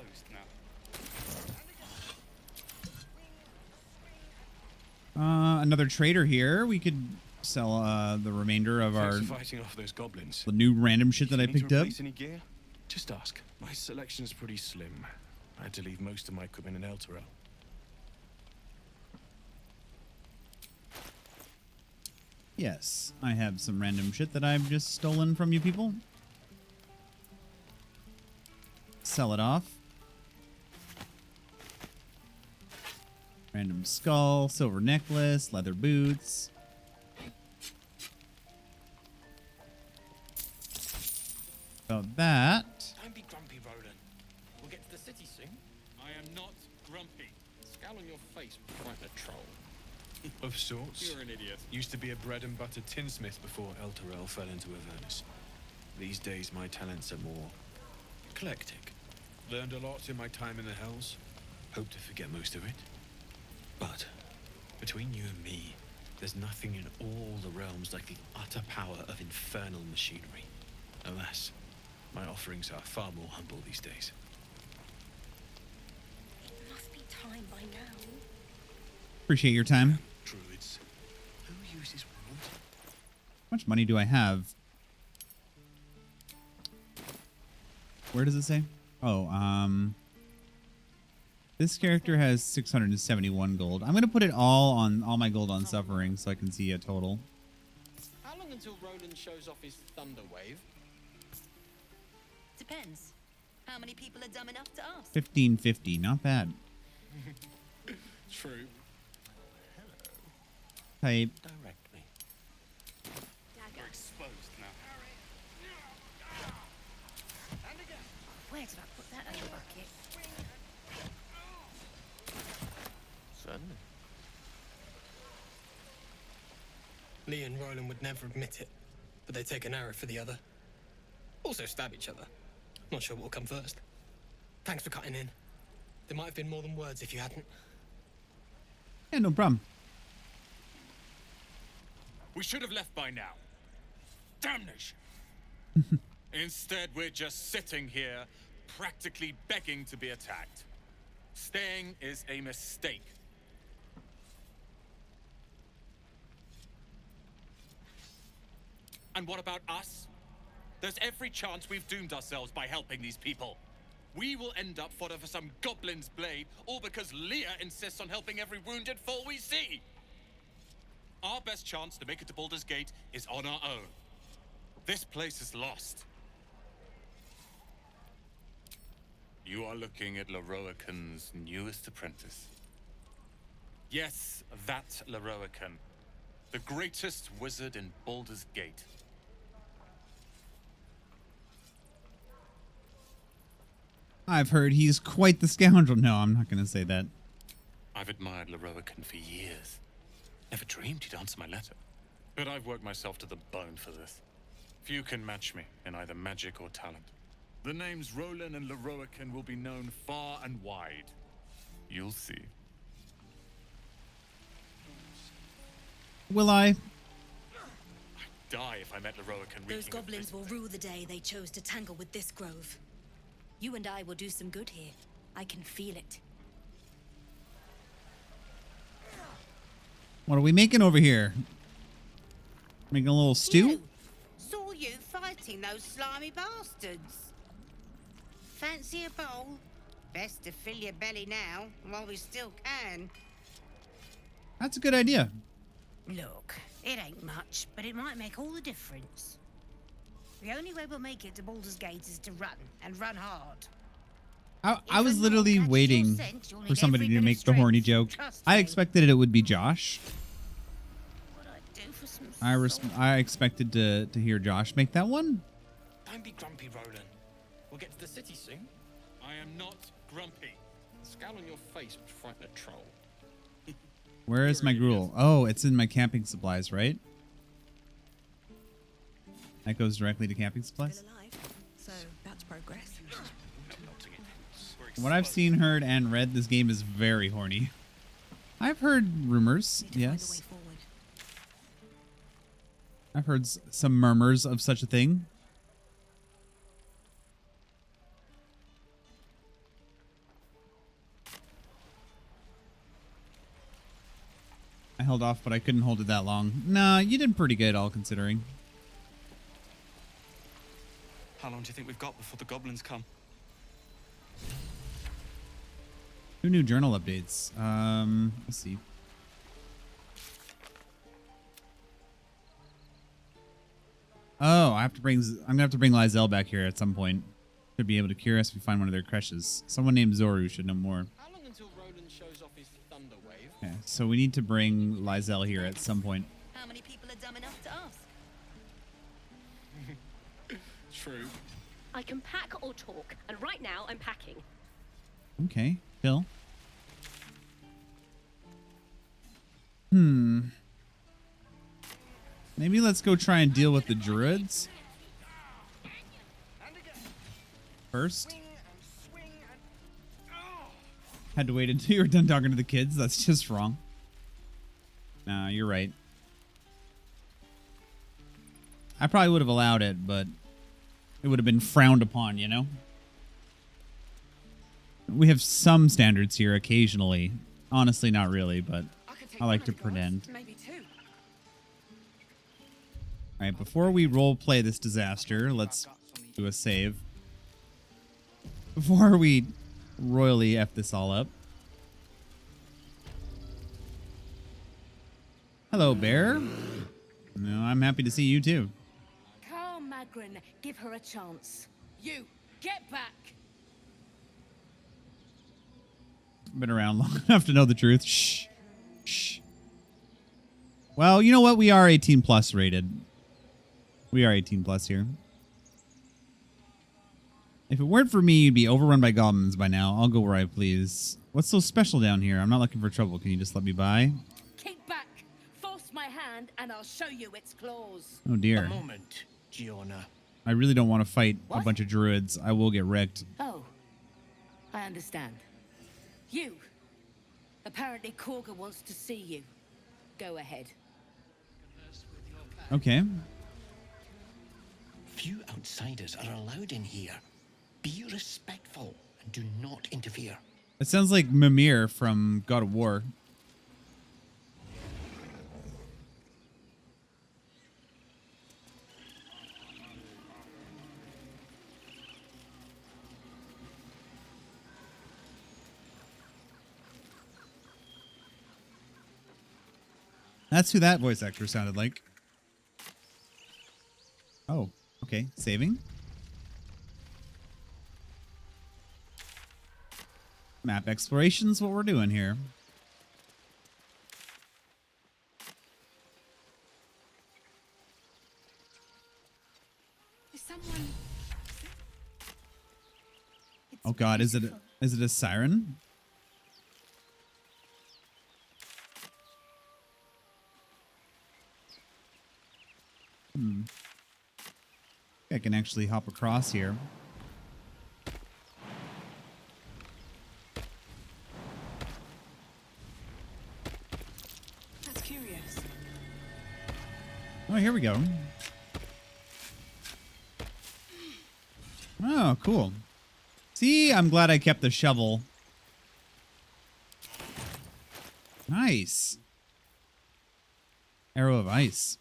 Another trader here. We could sell the remainder of Thanks our for fighting off those goblins. the new random shit that I Need to picked up. replace any gear? Just ask. My selection's pretty slim. I had to leave most of my equipment in Elturel. Yes, I have some random shit that I've just stolen from you people. Sell it off. Random skull, silver necklace, leather boots. About that. Don't be grumpy, Roland. We'll get to the city soon. I am not grumpy. Scowl on your face, quite a troll. Of sorts. You're an idiot. Used to be a bread and butter tinsmith before Elturel fell into Avernus. These days my talents are more eclectic. Learned a lot in my time in the Hells. Hope to forget most of it. But between you and me, there's nothing in all the realms like the utter power of infernal machinery. Alas, my offerings are far more humble these days. It must be time by now. Appreciate your time. Druids. Who uses wood? How much money do I have? Where does it say? Oh, this character has 671 gold. I'm gonna put it all my gold on suffering so I can see a total. How long until Roland shows off his thunder wave? Depends. How many people are dumb enough to ask? 1550, not bad. True. Type. Direct me. We're exposed now. Where did I put that other bucket? Certainly. Lee and Roland would never admit it, but they take an arrow for the other. Also stab each other. Not sure what will come first. Thanks for cutting in. There might have been more than words if you hadn't. Yeah, no problem. We should have left by now. Damnation! Instead, we're just sitting here, practically begging to be attacked. Staying is a mistake. And what about us? There's every chance we've doomed ourselves by helping these people. We will end up fodder for some goblin's blade, all because Leah insists on helping every wounded foe we see. Our best chance to make it to Baldurs Gate is on our own. This place is lost. You are looking at Leroican's newest apprentice. Yes, that Leroican. The greatest wizard in Baldur's Gate. I've heard he's quite the scoundrel. No, I'm not going to say that. I've admired Leroican for years. Never dreamed he'd answer my letter. But I've worked myself to the bone for this. Few can match me in either magic or talent. The names Roland and Leroican will be known far and wide. You'll see. Will I? I'd die if I met Leroican. Those goblins will rue the day they chose to tangle with this grove. You and I will do some good here. I can feel it. What are we making over here? Making a little stew? saw you fighting those slimy bastards. Fancy a bowl? Best to fill your belly now, while we still can. That's a good idea. Look, it ain't much, but it might make all the difference. The only way we'll make it to Baldurs Gate is to run, and run hard. I was literally waiting for somebody to make the horny joke. I expected it would be Josh. I expected to hear Josh make that one. Don't be grumpy, Roland. We'll get to the city soon. I am not grumpy. The scowl on your face would frighten a troll. Where is my gruel? Oh, it's in my camping supplies, right? That goes directly to camping supplies? So that's progress. From what I've seen, heard, and read, this game is very horny. I've heard rumors, yes. I've heard some murmurs of such a thing. I held off, but I couldn't hold it that long. Nah, you did pretty good, all considering. How long do you think we've got before the goblins come? 2 new journal updates. Let's see. Oh, I'm gonna have to bring Lysel back here at some point. Should be able to cure us if we find one of their creches. Someone named Zoru should know more. How long until Roland shows off his thunder wave? Okay, so we need to bring Lysel here at some point. How many people are dumb enough to ask? True. I can pack or talk, and right now I'm packing. Okay, Phil. Maybe let's go try and deal with the druids first. Had to wait until you were done talking to the kids. That's just wrong. Nah, you're right. I probably would have allowed it, but it would have been frowned upon, you know? We have some standards here occasionally. Honestly, not really, but I like to pretend. Maybe 2. All right, before we role play this disaster, let's do a save. Before we royally F this all up. Hello, bear. No, I'm happy to see you too. Calm, Magrin. Give her a chance. You, get back. Been around long enough to know the truth. Shh. Shh. Well, you know what? We are 18 plus rated. We are 18 plus here. If it weren't for me, you'd be overrun by goblins by now. I'll go where I please. What's so special down here? I'm not looking for trouble. Can you just let me by? Kick back. Force my hand, and I'll show you its claws. Oh, dear. A moment, Giona. I really don't want to fight a bunch of druids. I will get wrecked. Oh, I understand. You. Apparently Korga wants to see you. Go ahead. Okay. Few outsiders are allowed in here. Be respectful and do not interfere. It sounds like Mimir from God of War. That's who that voice actor sounded like. Oh, okay. Saving. Map exploration's what we're doing here. Is someone... Oh God, is it a siren? I can actually hop across here. That's curious. Oh, here we go. Oh, cool. See, I'm glad I kept the shovel. Nice. Arrow of ice.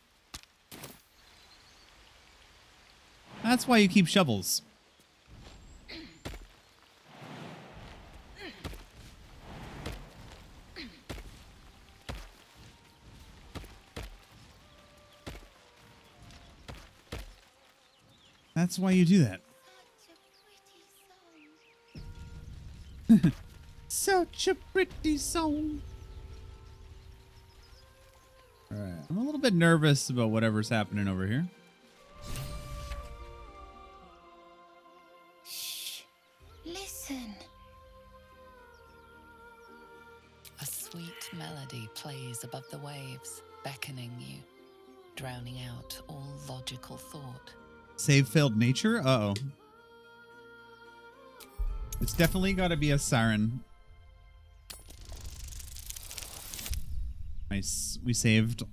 That's why you keep shovels. That's why you do that. Such a pretty song. Alright. I'm a little bit nervous about whatever's happening over here. Shh. Listen. A sweet melody plays above the waves, beckoning you, drowning out all logical thought. Save failed nature? Uh-oh. It's definitely got to be a siren. Nice. We saved.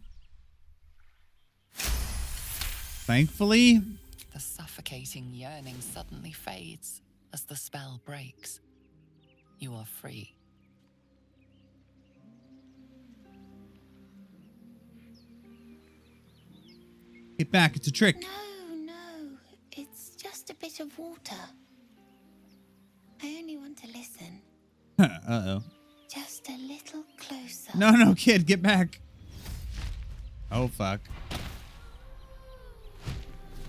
Thankfully. The suffocating yearning suddenly fades as the spell breaks. You are free. Get back. It's a trick. No. It's just a bit of water. I only want to listen. Uh-oh. Just a little closer. No, kid. Get back. Oh, fuck.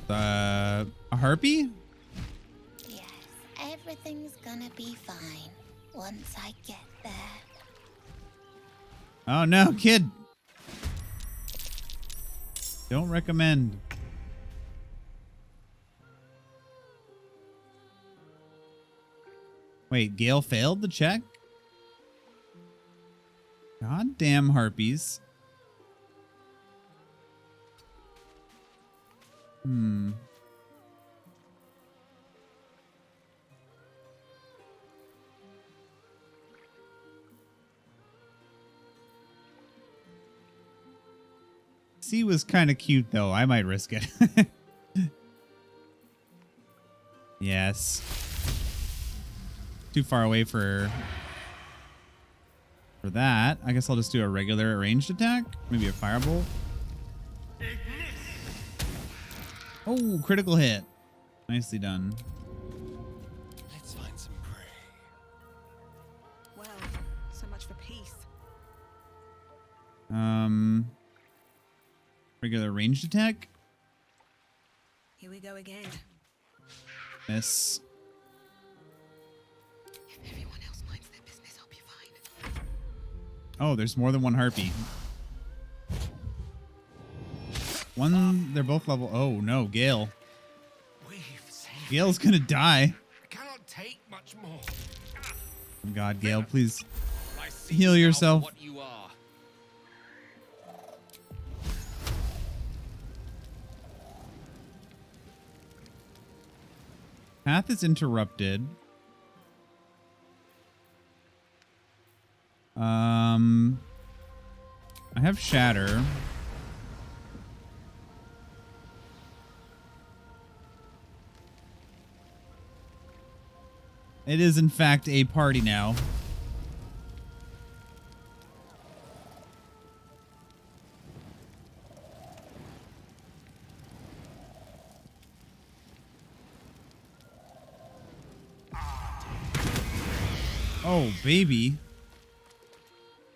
A harpy? Yes, everything's gonna be fine once I get there. Oh, no, kid. Don't recommend. Wait, Gale failed the check? Goddamn harpies. C was kind of cute, though. I might risk it. Yes. Too far away for that. I guess I'll just do a regular ranged attack. Maybe a firebolt. Oh, critical hit. Nicely done. Let's find some prey. Well, so much for peace. Regular ranged attack. Here we go again. Miss. If everyone else minds their business, I'll be fine. Oh, there's more than one harpy. One, they're both level. Oh no, Gale. Gale's gonna die. I cannot take much more. Oh God, Gale, please heal yourself. What you are. Path is interrupted. I have Shatter. It is, in fact, a party now. Oh, baby.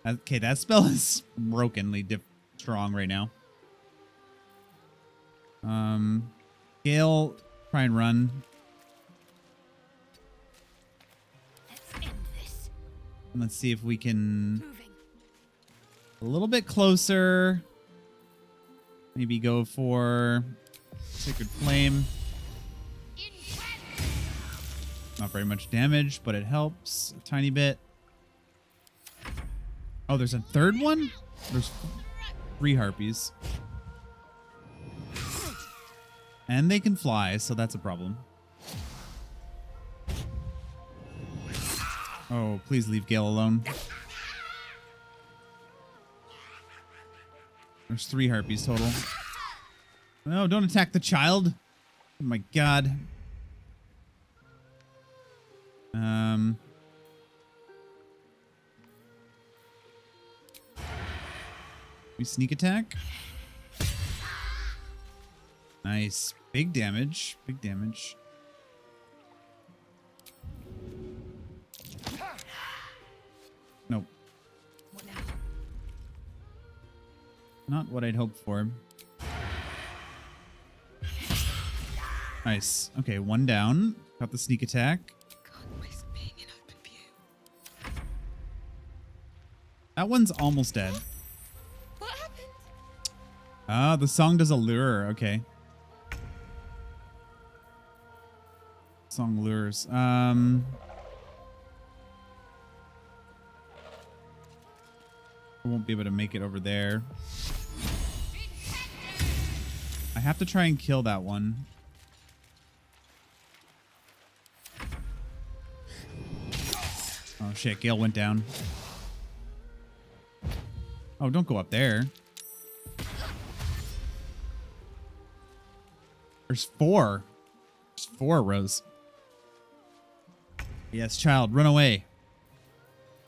Okay, that spell is brokenly strong right now. Gale, try and run. Let's see if we can a little bit closer. Maybe go for Sacred Flame. Not very much damage, but it helps a tiny bit. Oh, there's a third one? There's 3 harpies. And they can fly, so that's a problem. Oh, please leave Gale alone. There's 3 harpies total. No, don't attack the child. Oh my God. We sneak attack. Nice. Big damage. Big damage. Nope. Not what I'd hoped for. Nice. Okay, one down. Got the sneak attack. That one's almost dead. What happened? Ah, the song does a lure. Okay. Song lures. I won't be able to make it over there. I have to try and kill that one. Oh shit, Gale went down. Oh, don't go up there. There's four. There's four, Rose. Yes, child, run away.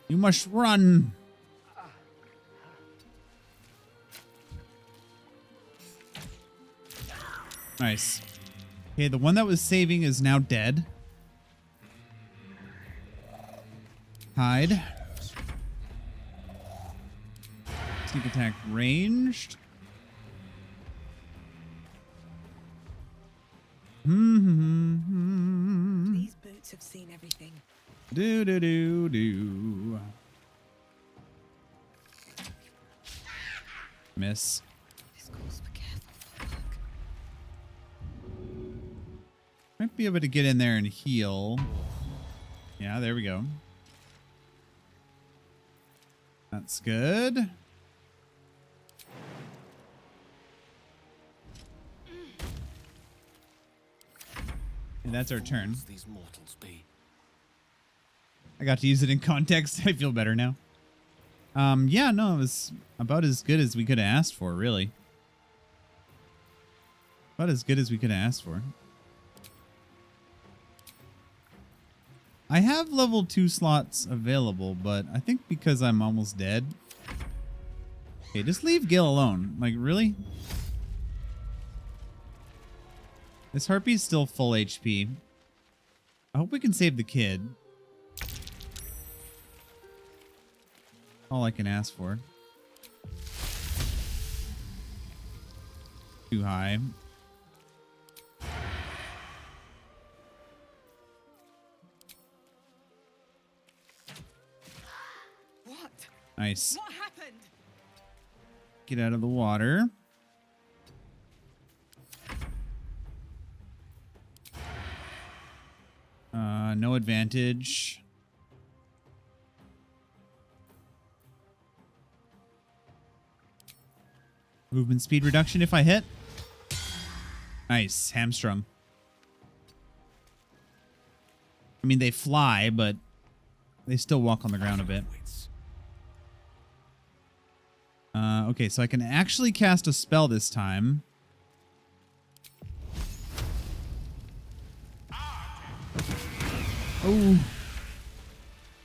You must run. Nice. Okay, the one that was saving is now dead. Hide. Sneak attack ranged. These boots have seen everything. Do do do do. Miss. This calls for careful footwork. Might be able to get in there and heal. Yeah, there we go. That's good. And that's our turn. These mortals be. I got to use it in context. I feel better now. Yeah, no, it was about as good as we could have asked for, really. About as good as we could have asked for. I have level 2 slots available, but I think because I'm almost dead. Okay, just leave Gale alone. Like, really? This harpy's still full HP. I hope we can save the kid. All I can ask for. Too high. What? Nice. What happened? Get out of the water. No advantage. Movement speed reduction if I hit. Nice. Hamstrung. I mean, they fly, but they still walk on the ground a bit. Okay, so I can actually cast a spell this time. Oh,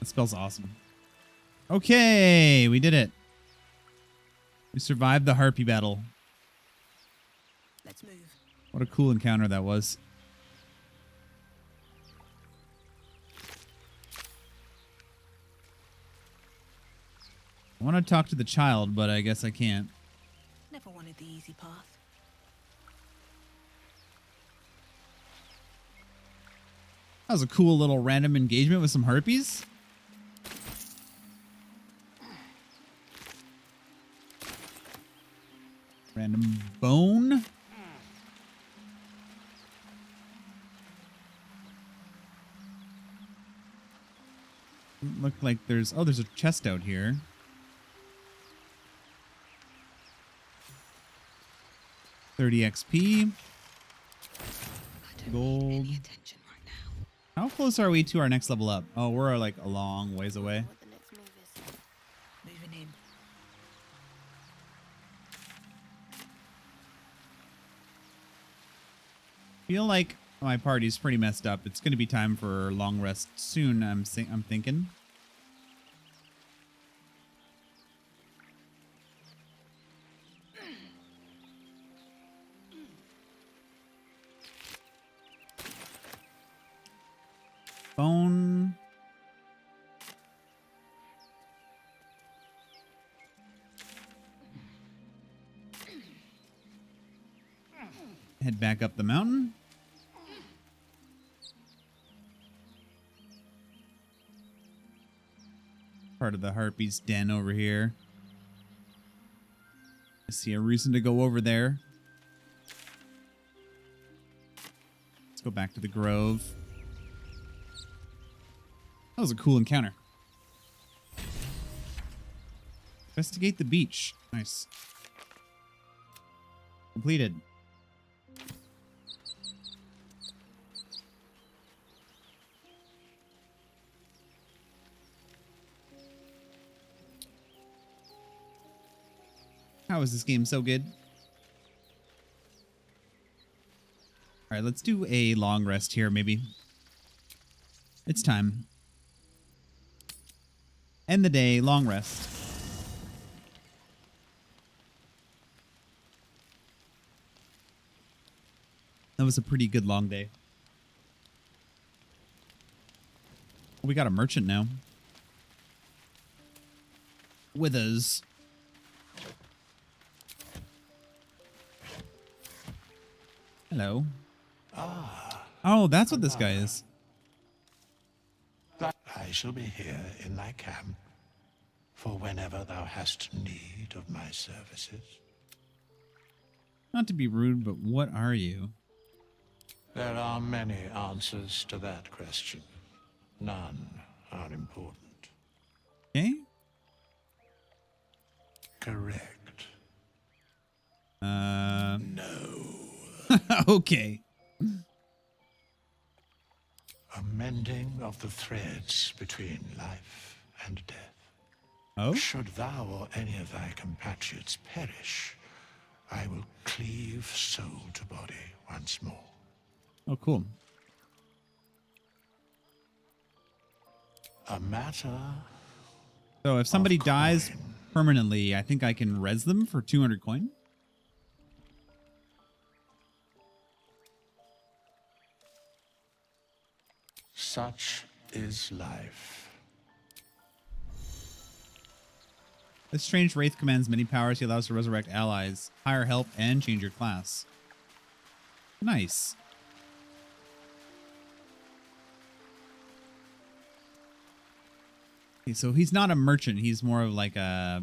that spell's awesome. Okay, we did it. We survived the harpy battle. Let's move. What a cool encounter that was. I want to talk to the child, but I guess I can't. Never wanted the easy path. That was a cool little random engagement with some harpies. Random bone. Look like there's... Oh, there's a chest out here. $30 XP. Gold. How close are we to our next level up? Oh, we're like a long ways away. Moving in. Feel like my party's pretty messed up. It's going to be time for a long rest soon, I'm thinking. Bone. Head back up the mountain. Part of the Harpy's den over here. I see a reason to go over there. Let's go back to the grove. That was a cool encounter. Investigate the beach. Nice. Completed. How is this game so good? All right, let's do a long rest here, maybe. It's time. End the day, long rest. That was a pretty good long day. We got a merchant now. With us. Hello. Oh, that's what this guy is. I shall be here in thy camp for whenever thou hast need of my services. Not to be rude, but what are you? There are many answers to that question. None are important. Okay. Correct. No. Okay. A mending of the threads between life and death. Oh? Should thou or any of thy compatriots perish, I will cleave soul to body once more. Oh, cool. A matter. So if somebody dies permanently, I think I can res them for 200 coin. Such is life. This strange wraith commands many powers. He allows to resurrect allies, hire help, and change your class. Nice. Okay, so he's not a merchant. He's more of like a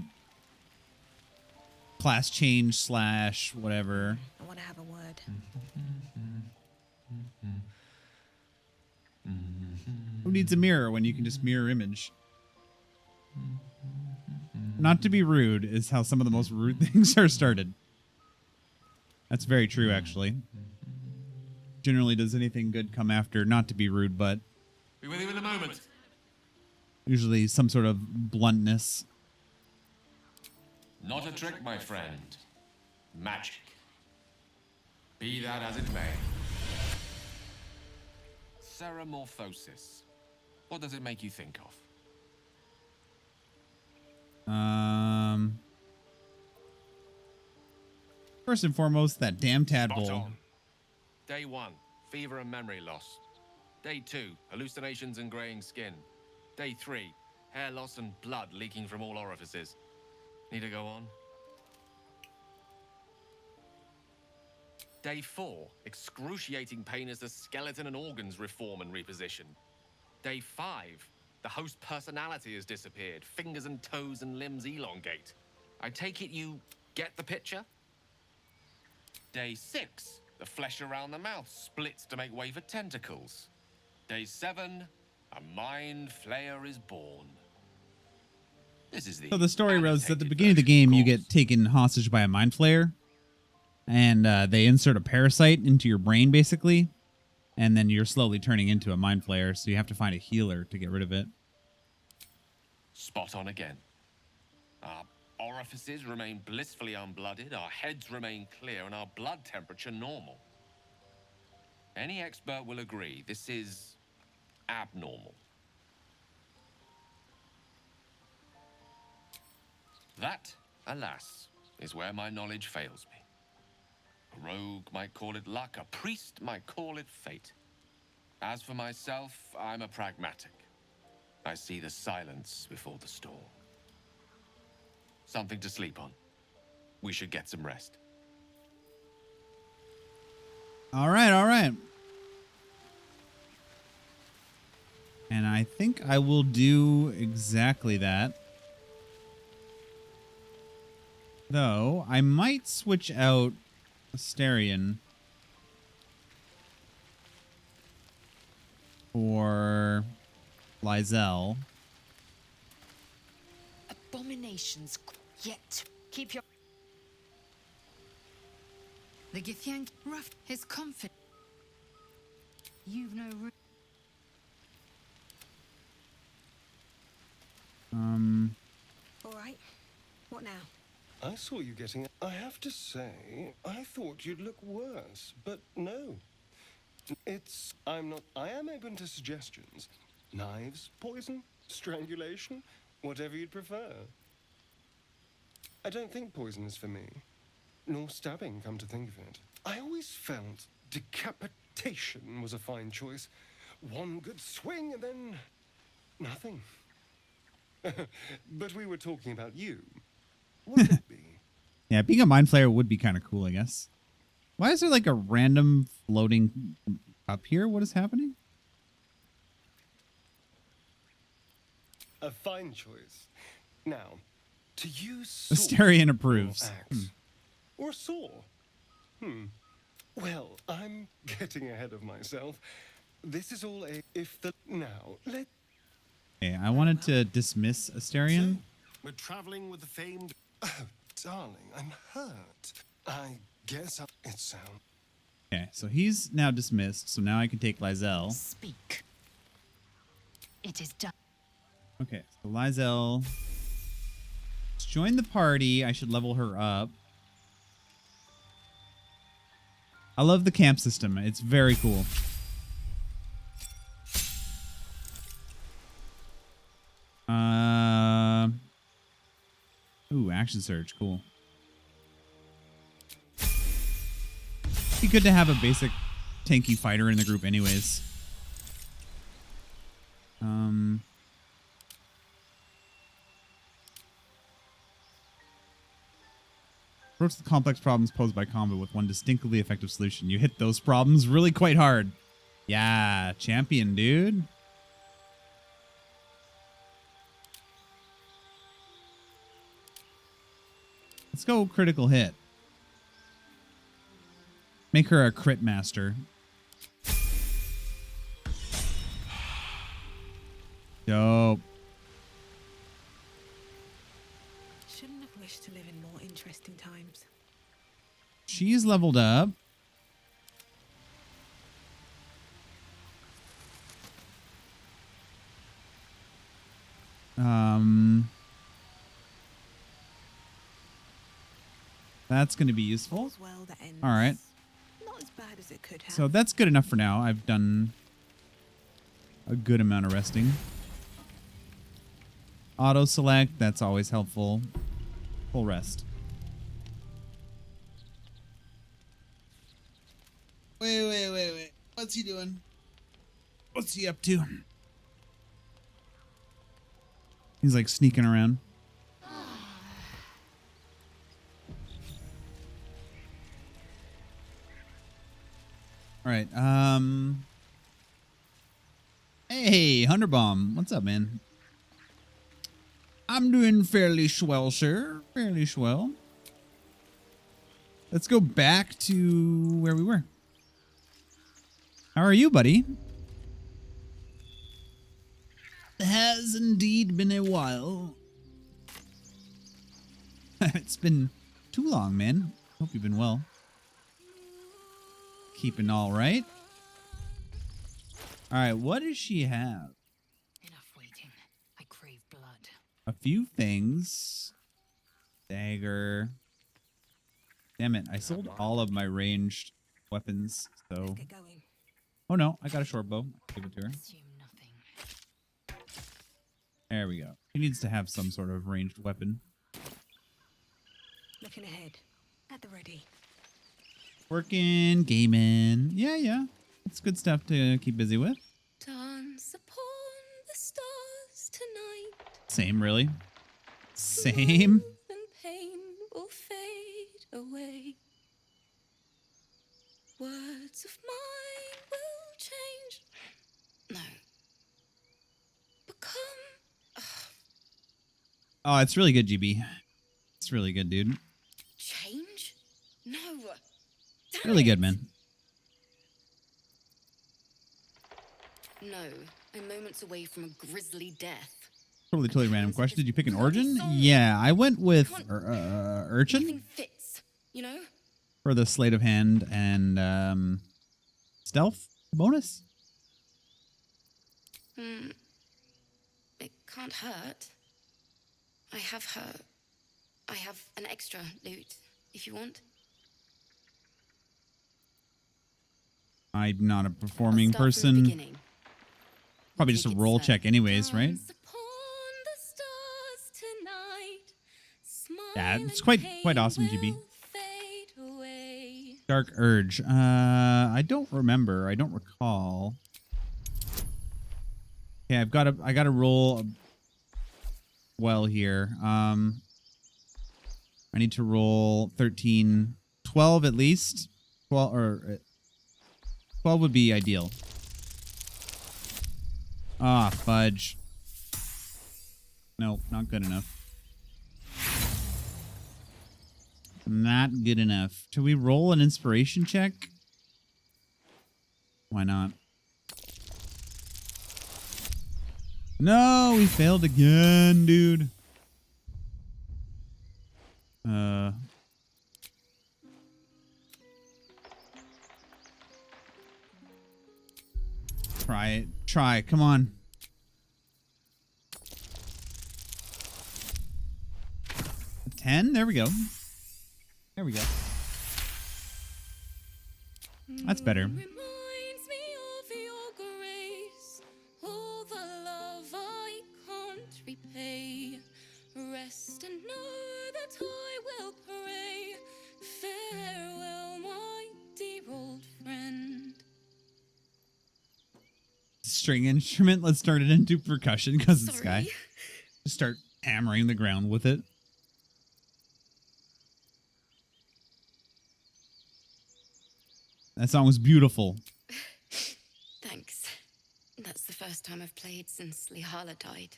class change slash whatever. I want to have a word. Who needs a mirror when you can just mirror image? Not to be rude is how some of the most rude things are started. That's very true, actually. Generally, does anything good come after not to be rude, but Be with you in a moment. usually some sort of bluntness. Not a trick, my friend. Magic. Be that as it may. Ceramorphosis. What does it make you think of? First and foremost, that damn Spot tadpole. on. Day 1, fever and memory loss. Day 2, hallucinations and graying skin. Day 3, hair loss and blood leaking from all orifices. Need to go on? Day 4, excruciating pain as the skeleton and organs reform and reposition. Day 5, the host personality has disappeared. Fingers and toes and limbs elongate. I take it you get the picture? Day 6, the flesh around the mouth splits to make way for tentacles. Day 7, a mind flayer is born. This is So the story was at the beginning of the game, you get taken hostage by a mind flayer, and they insert a parasite into your brain, basically, and then you're slowly turning into a mind flayer, so you have to find a healer to get rid of it. Spot on again. Our orifices remain blissfully unblooded, our heads remain clear, and our blood temperature normal. Any expert will agree this is abnormal. That, alas, is where my knowledge fails me. A rogue might call it luck, a priest might call it fate. As for myself, I'm a pragmatic. I see the silence before the storm. Something to sleep on. We should get some rest. All right, all right. And I think I will do exactly that. Though, I might switch out Asterion for Lysel. Abominations yet. Keep your... The Githyank rough his comfort. You've no room. All right. What now? I saw you getting... I have to say, I thought you'd look worse, but no. I am open to suggestions. Knives, poison, strangulation, whatever you'd prefer. I don't think poison is for me. Nor stabbing, come to think of it. I always felt decapitation was a fine choice. One good swing and then... nothing. But we were talking about you. Wouldn't it be? Yeah, being a Mind Flayer would be kind of cool, I guess. Why is there like a random floating up here? What is happening? A fine choice. Now, to use Asterion approves. Or saw. Well, I'm getting ahead of myself. This is all now, let... Okay, I wanted to dismiss Asterion. We're traveling with the famed... Oh, darling, I'm hurt. I guess it sounds... Okay, so he's now dismissed, so now I can take Lysel. Speak. It is done. Okay, so Lysel. Let's join the party. I should level her up. I love the camp system. It's very cool. Ooh, action surge. Cool. Be good to have a basic tanky fighter in the group anyways. Approach the complex problems posed by combat with one distinctly effective solution. You hit those problems really quite hard. Yeah, champion, dude. Let's go critical hit. Make her a crit master. Dope. Shouldn't have wished to live in more interesting times. She's leveled up. That's going to be useful. All right. Not as bad as it could have. So that's good enough for now. I've done a good amount of resting. Auto select, that's always helpful. Full rest. Wait. What's he doing? What's he up to? He's like sneaking around. All right. Hey, Hunter Bomb. What's up, man? I'm doing fairly swell, sir. Fairly swell. Let's go back to where we were. How are you, buddy? It has indeed been a while. It's been too long, man. Hope you've been well. Keeping all right. All right, what does she have? Enough waiting. I crave blood. A few things. Dagger. Damn it, I sold all of my ranged weapons, so... Oh no, I got a short bow. I'll give it to her. There we go. He needs to have some sort of ranged weapon. Looking ahead. At the ready. Working, gaming. Yeah. It's good stuff to keep busy with. Dance upon the stars tonight. Same, really. Same. And pain will fade away. Words of mine will change. No. Become. Oh, it's really good, GB. It's really good, dude. Change? No. Really good, man. No. I'm moments away from a grisly death. Totally random question. Did you pick an origin? Yeah, I went with Urchin Nothing fits, you know? for the sleight of hand and stealth bonus. It can't hurt. I have an extra loot, if you want. I'm not a performing Start from the person. beginning. Probably just a roll check anyways, right? Yeah, it's quite awesome, GB. Dark Urge. I don't remember. I don't recall. Okay, I gotta roll well here. I need to roll 13, 12 at least. 12 would be ideal. Ah, fudge. No, not good enough. Not good enough. Should we roll an inspiration check? Why not? No, we failed again, dude. Try it. Try. Come on. A 10? There we go. There we go. That's better. Reminds me of your grace, all the love I can't repay. Rest and know that I will pray. Farewell, my dear old friend. String instrument. Let's start it into percussion because it's Sky. Just start hammering the ground with it. That song was beautiful. Thanks. That's the first time I've played since Lihala died.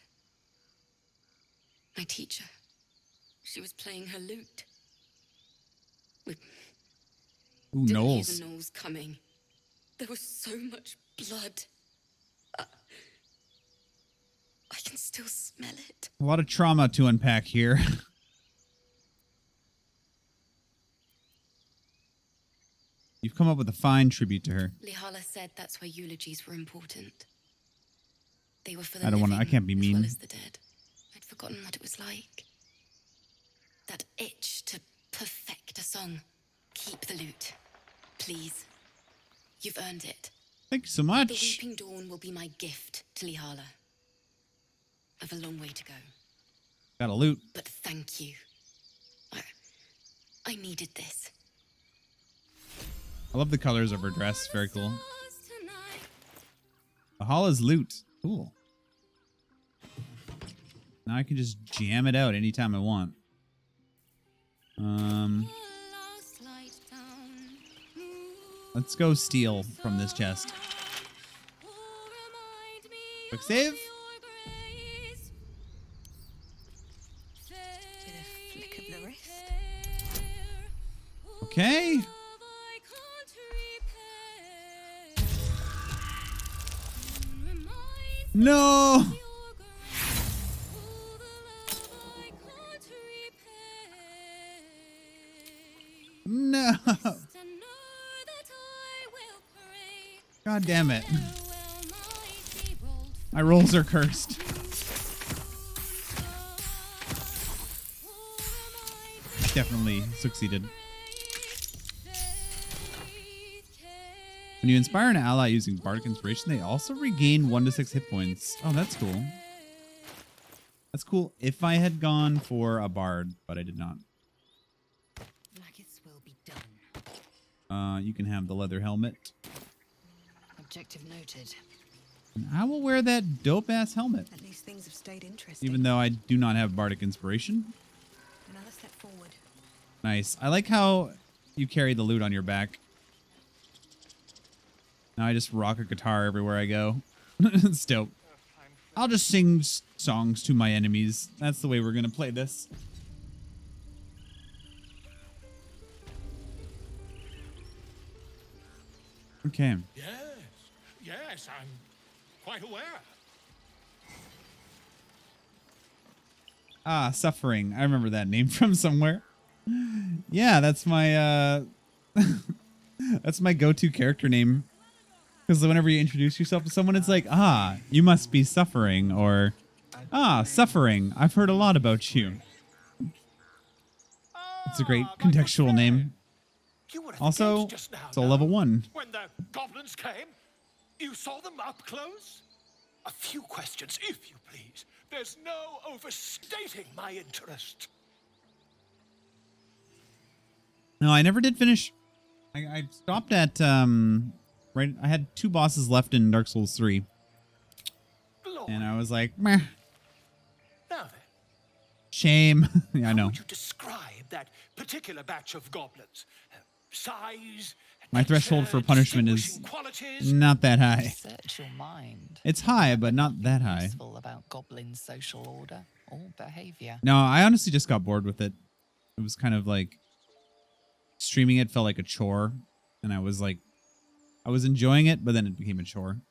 My teacher. She was playing her lute. With Ooh, didn't hear Knowles. the gnolls coming. There was so much blood. I can still smell it. A lot of trauma to unpack here. You've come up with a fine tribute to her. Lihala said that's why eulogies were important. They were for the I don't want to. I living can't be as mean. well as the dead. I'd forgotten what it was like. That itch to perfect a song. Keep the lute, please. You've earned it. Thank you so The much. Weeping Dawn will be my gift to Lihala. I've a long way to go, Got a loot. but thank you. I needed this. I love the colors of her dress. Very cool. Ahala's loot. Cool. Now I can just jam it out anytime I want. Let's go steal from this chest. Quick save. Flick of the wrist. Okay. No. No. God damn it. My rolls are cursed. Definitely succeeded. When you inspire an ally using Bardic Inspiration, they also regain 1 to 6 hit points. Oh, that's cool. That's cool if I had gone for a Bard, but I did not. Maggots will be done. You can have the leather helmet. Objective noted. And I will wear that dope-ass helmet. At least things have stayed interesting. Even though I do not have bardic inspiration. Another step forward. Nice. I like how you carry the loot on your back. Now I just rock a guitar everywhere I go. It's dope. I'll just sing songs to my enemies. That's the way we're going to play this. Okay. Yes, I'm quite aware. Ah, Suffering. I remember that name from somewhere. Yeah, that's my that's my go-to character name. Because whenever you introduce yourself to someone, it's like, ah, you must be Suffering, or ah, Suffering. I've heard a lot about you. It's a great contextual name. Also, it's a level 1. When the goblins came, you saw them up close? A few questions, if you please. There's no overstating my interest. No, I never did finish. I stopped at right. I had 2 bosses left in Dark Souls 3, and I was like, meh. Now then, Shame. Yeah, I know. would you describe that particular batch of goblins? Size? My threshold for punishment is qualities? not that high. Search your mind. It's high, but not that high. Useful about goblins' social order or behavior. No, I honestly just got bored with it. It was kind of like streaming it felt like a chore, and I was enjoying it, but then it became a chore.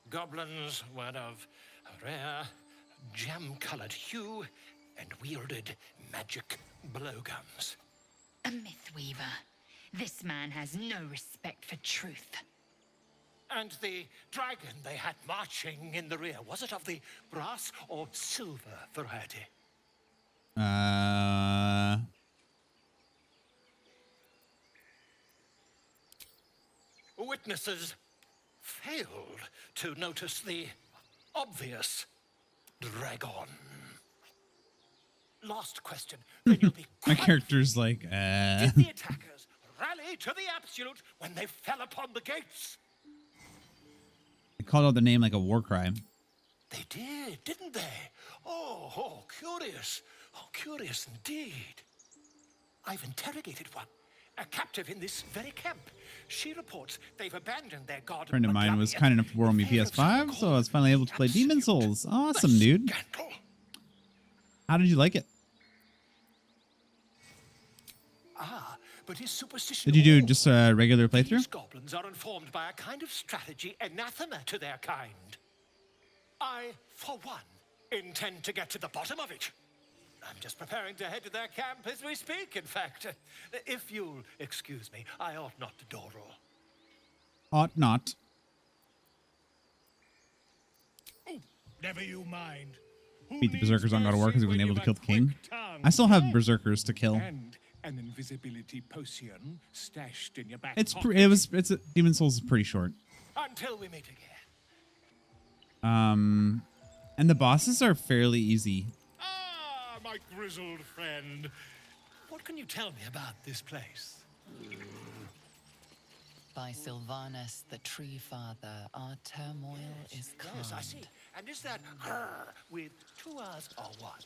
Goblins were of a rare, jam-colored hue and wielded magic blowguns. A mythweaver. This man has no respect for truth. And the dragon they had marching in the rear, was it of the brass or silver variety? Witnesses failed to notice the obvious dragon. Last question. Then you'll be My character's like, Did the attackers rally to the absolute when they fell upon the gates? They called out the name like a war cry. They did, didn't they? Oh, curious. Oh, curious indeed. I've interrogated one, a captive in this very camp. She reports they've abandoned their god. A friend of mine was kind enough to borrow me PS5, so I was finally able to play Demon Souls. Awesome, dude. How did you like it? But his superstition. Did you do just a regular playthrough? These goblins are informed by a kind of strategy anathema to their kind. I, for one, intend to get to the bottom of it. I'm just preparing to head to their camp as we speak, in fact. If you'll excuse me, I ought not to dawdle. Ought not. Never you mind. Beat the Berserkers on God of War because he wasn't able to kill the king. I still have Berserkers to kill. And an invisibility potion stashed in your back It's pocket. Demon Souls is pretty short. Until we meet again. And the bosses are fairly easy. Ah, my grizzled friend. What can you tell me about this place? By Sylvanus, the Tree Father, our turmoil is calmed. Yes, I see. And is that with 2 R's or what?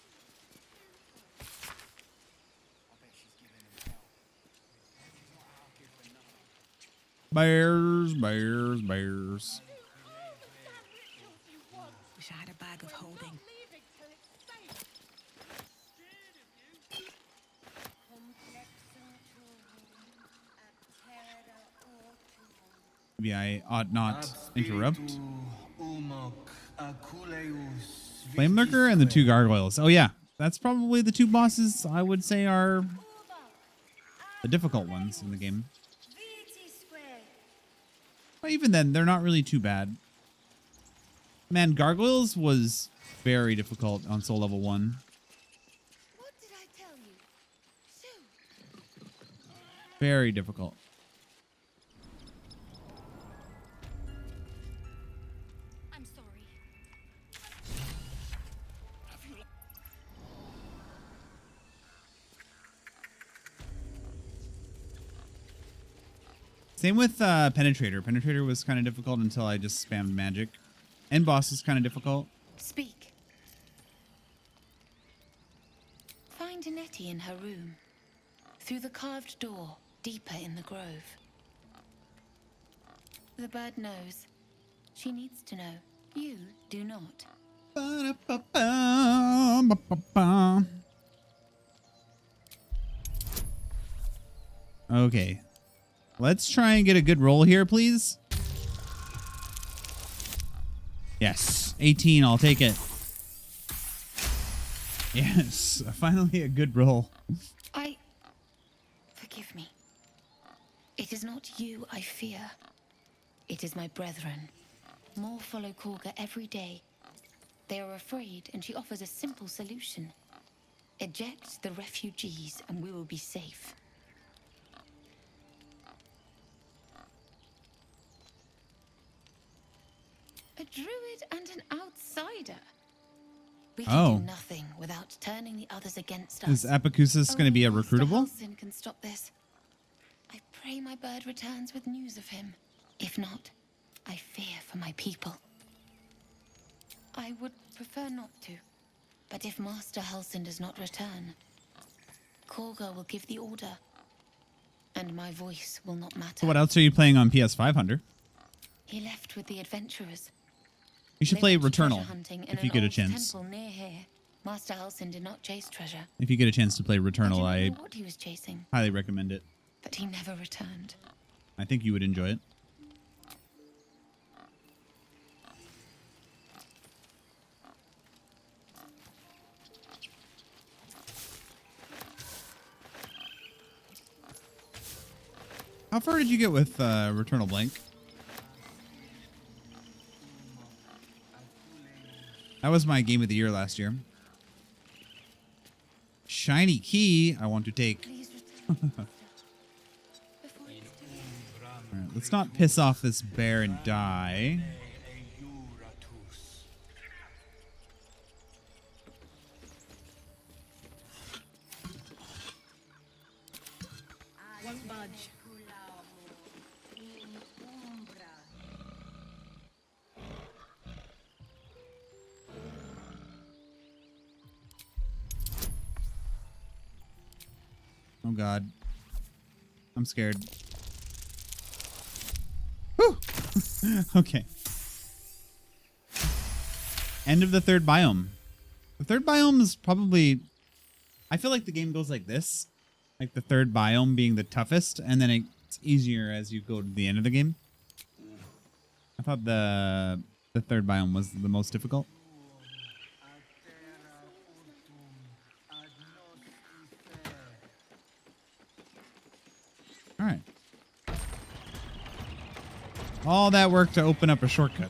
Bears, bears, bears. Wish I had a bag of holding. Maybe I ought not interrupt. Flamelurker and the 2 gargoyles. Oh yeah, that's probably the 2 bosses I would say are the difficult ones in the game. But even then, they're not really too bad. Man, gargoyles was very difficult on Soul Level 1. What did I tell you? Very difficult. I'm sorry. Same with Penetrator. Penetrator was kind of difficult until I just spammed magic. End boss is kind of difficult. Speak. Find Nettie in her room. Through the carved door, deeper in the grove. The bird knows. She needs to know. You do not. Okay. Let's try and get a good roll here, please. Yes. 18, I'll take it. Yes. Finally a good roll. Forgive me. It is not you I fear. It is my brethren. More follow Korga every day. They are afraid, and she offers a simple solution. Eject the refugees, and we will be safe. A druid and an outsider. We can do nothing without turning the others against us. Is Apicusis going to be a recruitable? Halsin can stop this. I pray my bird returns with news of him. If not, I fear for my people. I would prefer not to, but if Master Halsin does not return, Korga will give the order, and my voice will not matter. So what else are you playing on PS5, Hunter? He left with the adventurers. You should They play went treasure Returnal hunting in if an you get a old chance. temple near here. Master Halsin did not chase treasure. If you get a chance to play Returnal, I I do not know what he was chasing, highly recommend it. but he never returned. I think you would enjoy it. How far did you get with Returnal Blank? That was my game of the year last year. Shiny key I want to take. Alright, let's not piss off this bear and die. Won't budge. Oh god. I'm scared. Whew. Okay. End of the third biome. The third biome is probably... I feel like the game goes like this. Like the third biome being the toughest, and then it's easier as you go to the end of the game. I thought the third biome was the most difficult. All right. All that work to open up a shortcut.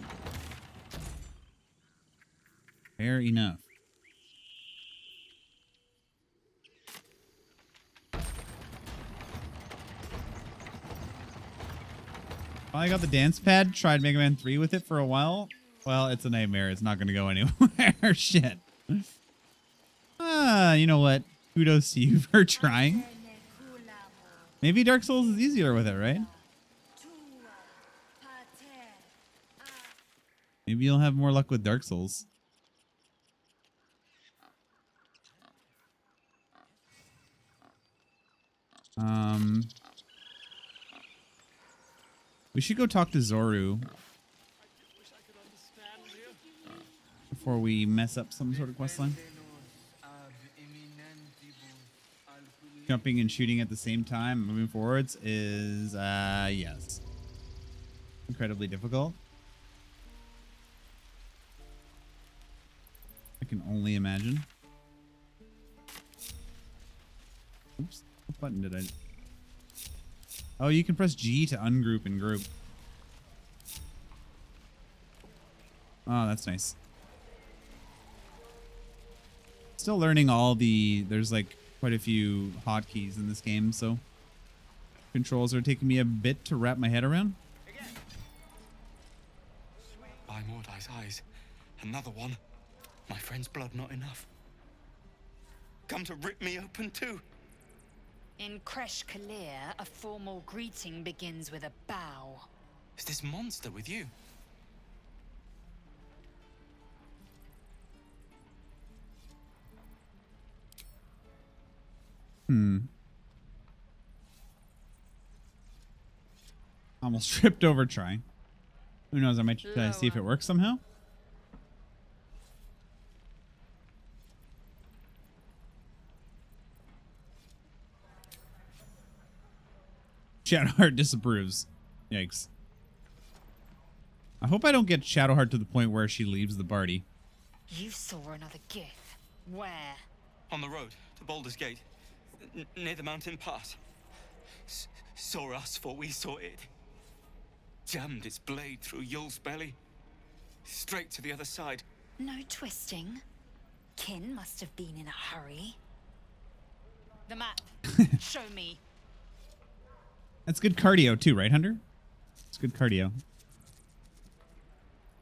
Fair enough. I got the dance pad. Tried Mega Man 3 with it for a while. Well, it's a nightmare. It's not going to go anywhere. Shit. You know what? Kudos to you for trying. Maybe Dark Souls is easier with it, right? Maybe you'll have more luck with Dark Souls. We should go talk to Zoru before we mess up some sort of questline. Jumping and shooting at the same time, moving forwards is, yes. Incredibly difficult. I can only imagine. Oops, what button did I... Oh, you can press G to ungroup and group. Oh, that's nice. Still learning all the... There's like quite a few hotkeys in this game, so controls are taking me a bit to wrap my head around. By Mordai's eyes, another one. My friend's blood not enough. Come to rip me open too. In Kresh Kalir, a formal greeting begins with a bow. Is this monster with you? Almost tripped over trying. Who knows? I might see if it works somehow. Shadowheart disapproves. Yikes. I hope I don't get Shadowheart to the point where she leaves the party. You saw another gift. Where? On the road to Baldurs Gate, near the mountain pass. Saw us before we saw it. Jammed its blade through Yul's belly. Straight to the other side. No twisting. Kin must have been in a hurry. The map. Show me. That's good cardio too, right, Hunter? It's good cardio.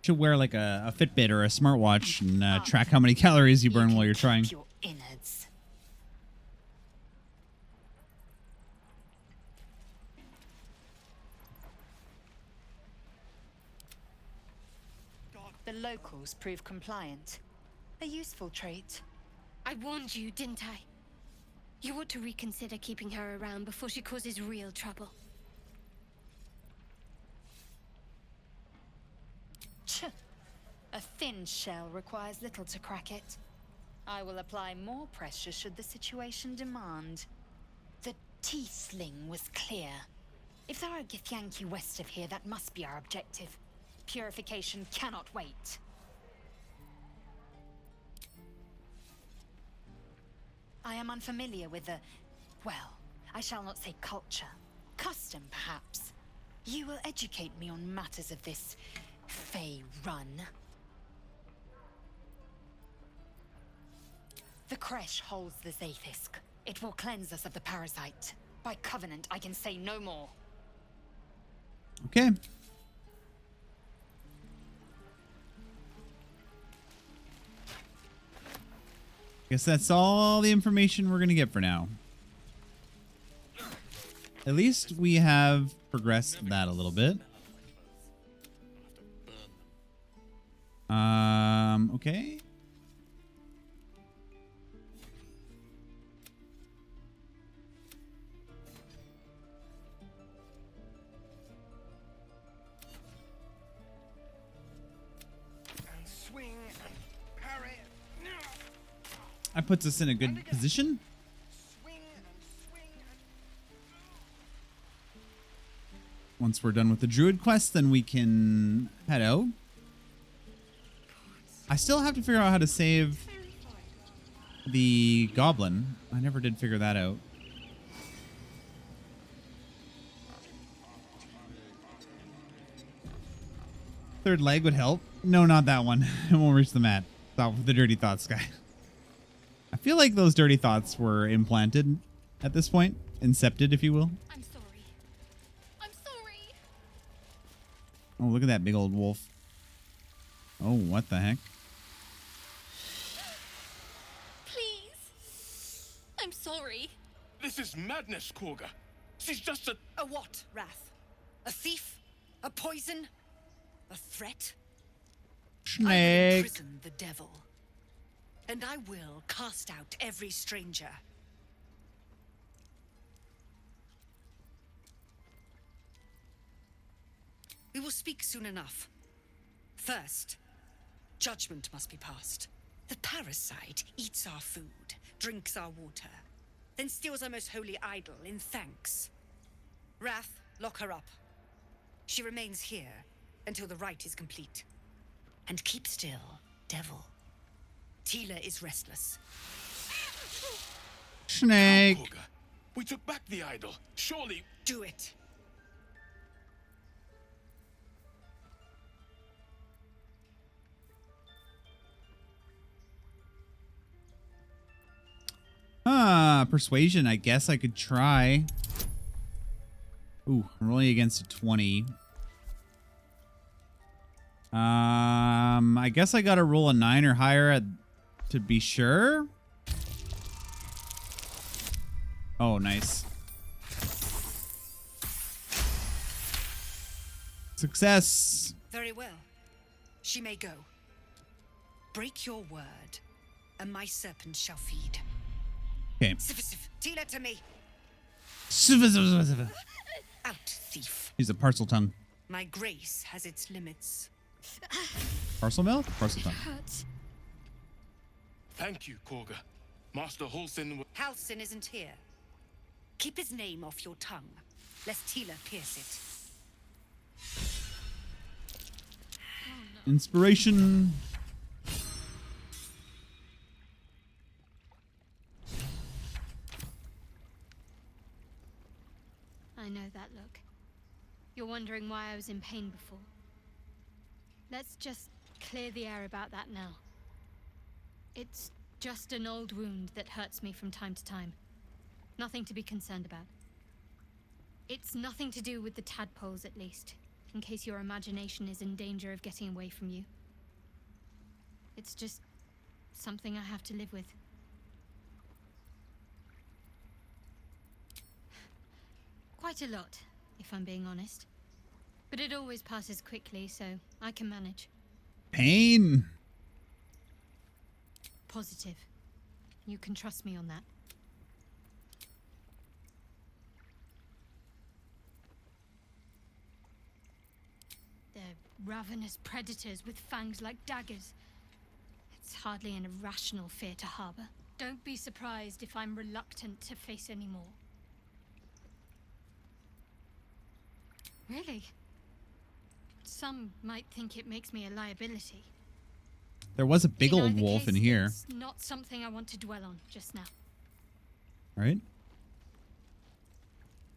Should wear like a Fitbit or a smartwatch and track how many calories you burn while you're trying. Your innards. The locals prove compliant. A useful trait. I warned you, didn't I? You ought to reconsider keeping her around before she causes real trouble. A thin shell requires little to crack it. I will apply more pressure should the situation demand. The Tiefling was clear. If there are Githyanki west of here, that must be our objective. Purification cannot wait. I am unfamiliar with the, well, I shall not say culture. Custom, perhaps. You will educate me on matters of this Fey run. The Kresh holds the Zaithisk. It will cleanse us of the parasite. By covenant, I can say no more. Okay. Guess that's all the information we're going to get for now. At least we have progressed that a little bit. Okay. Swing and parry. That puts us in a good position. Once we're done with the Druid quest, then we can head out. I still have to figure out how to save the goblin. I never did figure that out. Third leg would help. No, not that one. It won't reach the mat. Stop with the dirty thoughts, guy. I feel like those dirty thoughts were implanted at this point. Incepted, if you will. I'm sorry. I'm sorry. Oh, look at that big old wolf. Oh, what the heck? Please. I'm sorry. This is madness, Korga. She's just a... A what, Wrath? A thief? A poison? A threat? I will Snake. imprison the devil. And I will cast out every stranger. We will speak soon enough. First, judgment must be passed. The parasite eats our food, drinks our water, then steals our most holy idol in thanks. Wrath, lock her up. She remains here until the rite is complete. And keep still, devil. Tila is restless. Snake. Korga, we took back the idol. Surely... Do it. Persuasion. I guess I could try. Ooh, I'm rolling against a 20. I guess I gotta roll a 9 or higher to be sure. Oh, nice. Success. Very well. She may go. Break your word, and my serpent shall feed. Okay. Tila to me. Out, thief. He's a parcel tongue. My grace has its limits. Parcel mouth? Parcel tongue. Hurts. Thank you, Korga. Master Halsin. Halsin isn't here. Keep his name off your tongue, lest Tila pierce it. Inspiration. I know that look. You're wondering why I was in pain before. Let's just clear the air about that now. It's just an old wound that hurts me from time to time. Nothing to be concerned about. It's nothing to do with the tadpoles, at least, in case your imagination is in danger of getting away from you. It's just something I have to live with. Quite a lot, if I'm being honest. But it always passes quickly, so I can manage. Pain. Positive. You can trust me on that. They're ravenous predators with fangs like daggers. It's hardly an irrational fear to harbor. Don't be surprised if I'm reluctant to face any more. Really? Some might think it makes me a liability. There was a big In old either wolf in case, here. It's not something I want to dwell on just now. Right?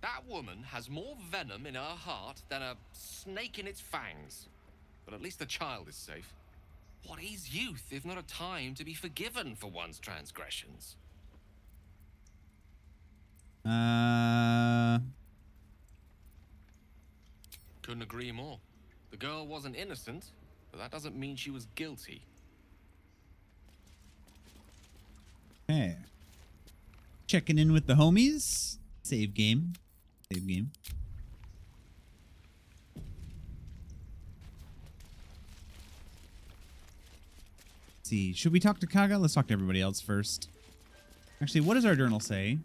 That woman has more venom in her heart than a snake in its fangs. But at least the child is safe. What is youth if not a time to be forgiven for one's transgressions? Couldn't agree more. The girl wasn't innocent, but that doesn't mean she was guilty. Okay. Checking in with the homies. Save game. Save game. Let's see. Should we talk to Kaga? Let's talk to everybody else first. Actually, what does our journal say?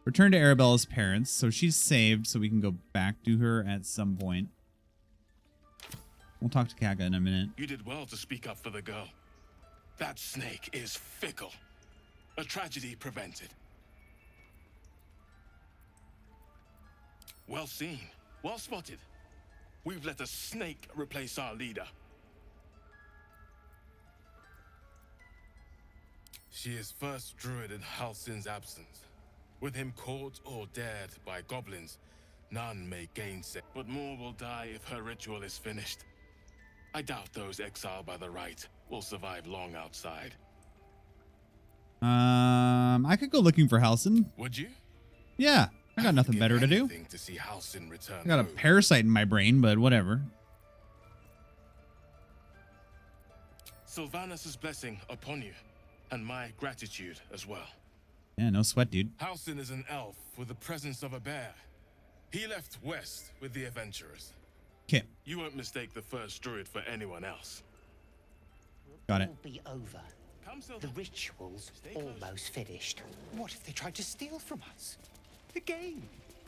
Return to Arabella's parents. So she's saved, so we can go back to her at some point. We'll talk to Kaga in a minute. You did well to speak up for the girl. That snake is fickle. A tragedy prevented. Well seen. Well spotted. We've let a snake replace our leader. She is first druid in Halsin's absence. With him caught or dared by goblins, none may gainsay. But more will die if her ritual is finished. I doubt those exiled by the right will survive long outside. I could go looking for Halsin. Would you? Yeah, I got nothing better to do. To see Halsin return I got a home. parasite in my brain, but whatever. Sylvanus' blessing upon you, and my gratitude as well. Yeah, no sweat, dude. Halsin is an elf with the presence of a bear. He left west with the adventurers. Okay. You won't mistake the first druid for anyone else. Got it. Will be over. The ritual's almost finished. What if they tried to steal from us? Again?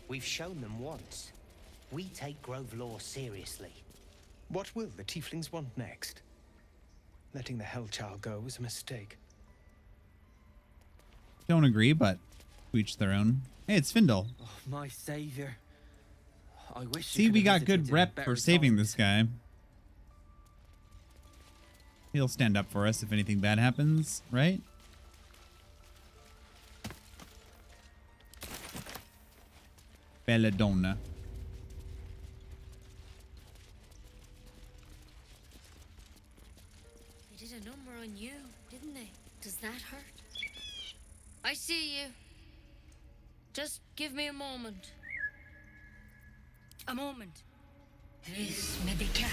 We've shown them once. We take Grove law seriously. What will the tieflings want next? Letting the Hellchild go was a mistake. Don't agree, but to each their own. Hey, it's Findle. Oh, my savior. I wish. See, we got good rep for saving this guy. He'll stand up for us if anything bad happens, right? Belladonna. They did a number on you, didn't they? Does that hurt? I see you. Just give me a moment. A moment. This may be cat.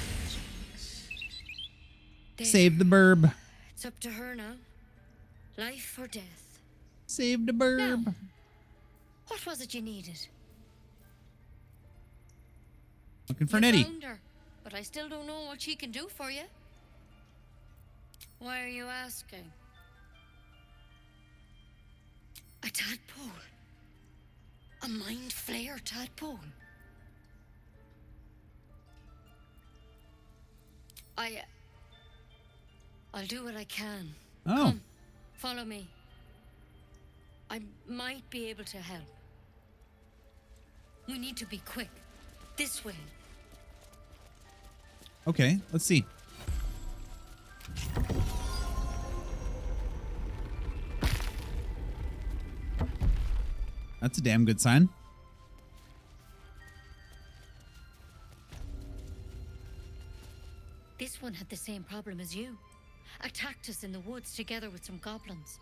Save the burb. It's up to her now. Life or death. Save the burb. Now, what was it you needed? Looking for You Nettie. found her, but I still don't know what she can do for you. Why are you asking? A tadpole. A mind flayer tadpole. I'll do what I can. Oh. Come, follow me. I might be able to help. We need to be quick. This way. Okay, let's see. That's a damn good sign. This one had the same problem as you. Attacked us in the woods together with some goblins.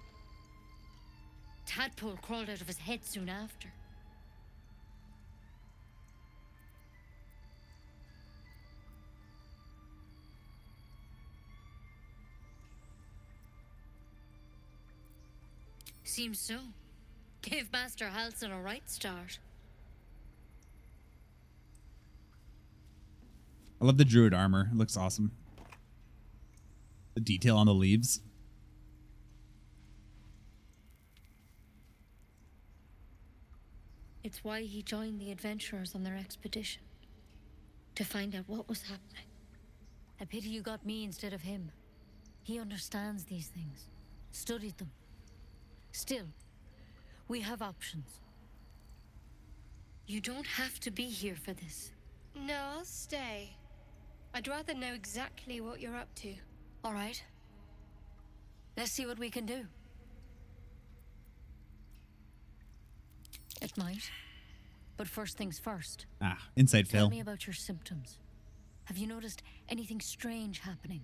Tadpole crawled out of his head soon after. Seems so. Gave Master Halsin a right start. I love the druid armor. It looks awesome. The detail on the leaves. It's why he joined the adventurers on their expedition. To find out what was happening. A pity you got me instead of him. He understands these things. Studied them. Still, we have options. You don't have to be here for this. No, I'll stay. I'd rather know exactly what you're up to. All right. Let's see what we can do. It might. But first things first. Ah, insight Tell fail. me about your symptoms. Have you noticed anything strange happening?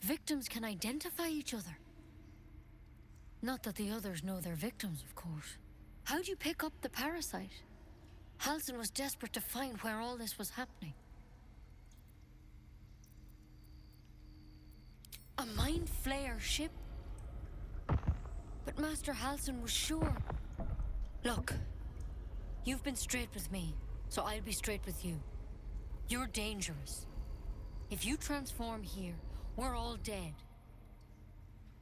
Victims can identify each other. Not that the others know they're victims, of course. How'd you pick up the parasite? Halsin was desperate to find where all this was happening. A mind flayer ship? But Master Halsin was sure. Look, you've been straight with me, so I'll be straight with you. You're dangerous. If you transform here, we're all dead.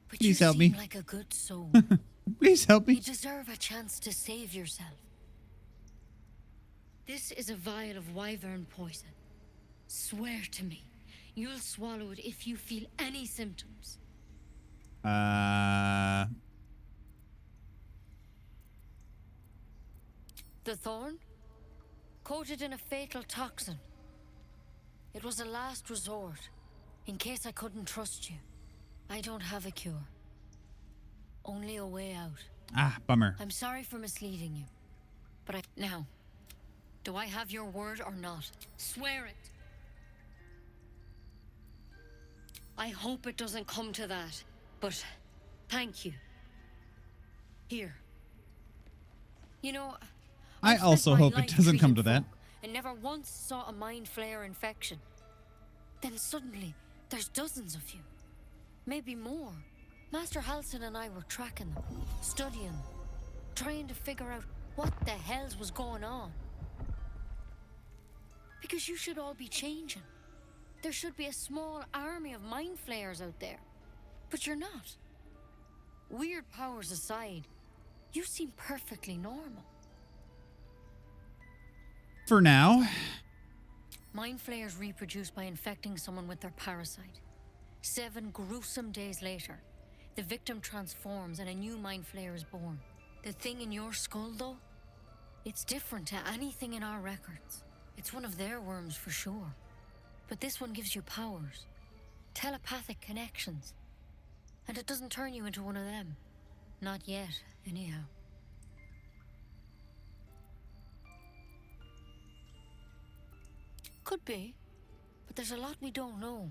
But Please you help seem me. like a good soul. Please help me. You deserve a chance to save yourself. This is a vial of wyvern poison. Swear to me, you'll swallow it if you feel any symptoms. Uh, The thorn? Coated in a fatal toxin. It was a last resort, in case I couldn't trust you. I don't have a cure. Only a way out. Ah, bummer. I'm sorry for misleading you. But now, do I have your word or not? Swear it. I hope it doesn't come to that, but thank you. Here. You know, I I've spent also my hope it life doesn't come treating to that. folk and never once saw a mind flayer infection. Then suddenly, there's dozens of you. Maybe more. Master Halsin and I were tracking them, studying them, trying to figure out what the hells was going on. Because you should all be changing. There should be a small army of mind flayers out there. But you're not. Weird powers aside, you seem perfectly normal. For now. Mind flayers reproduce by infecting someone with their parasite. 7 gruesome days later, the victim transforms and a new mind flayer is born. The thing in your skull, though, it's different to anything in our records. It's one of their worms for sure. But this one gives you powers, telepathic connections. And it doesn't turn you into one of them. Not yet, anyhow. Could be, but there's a lot we don't know.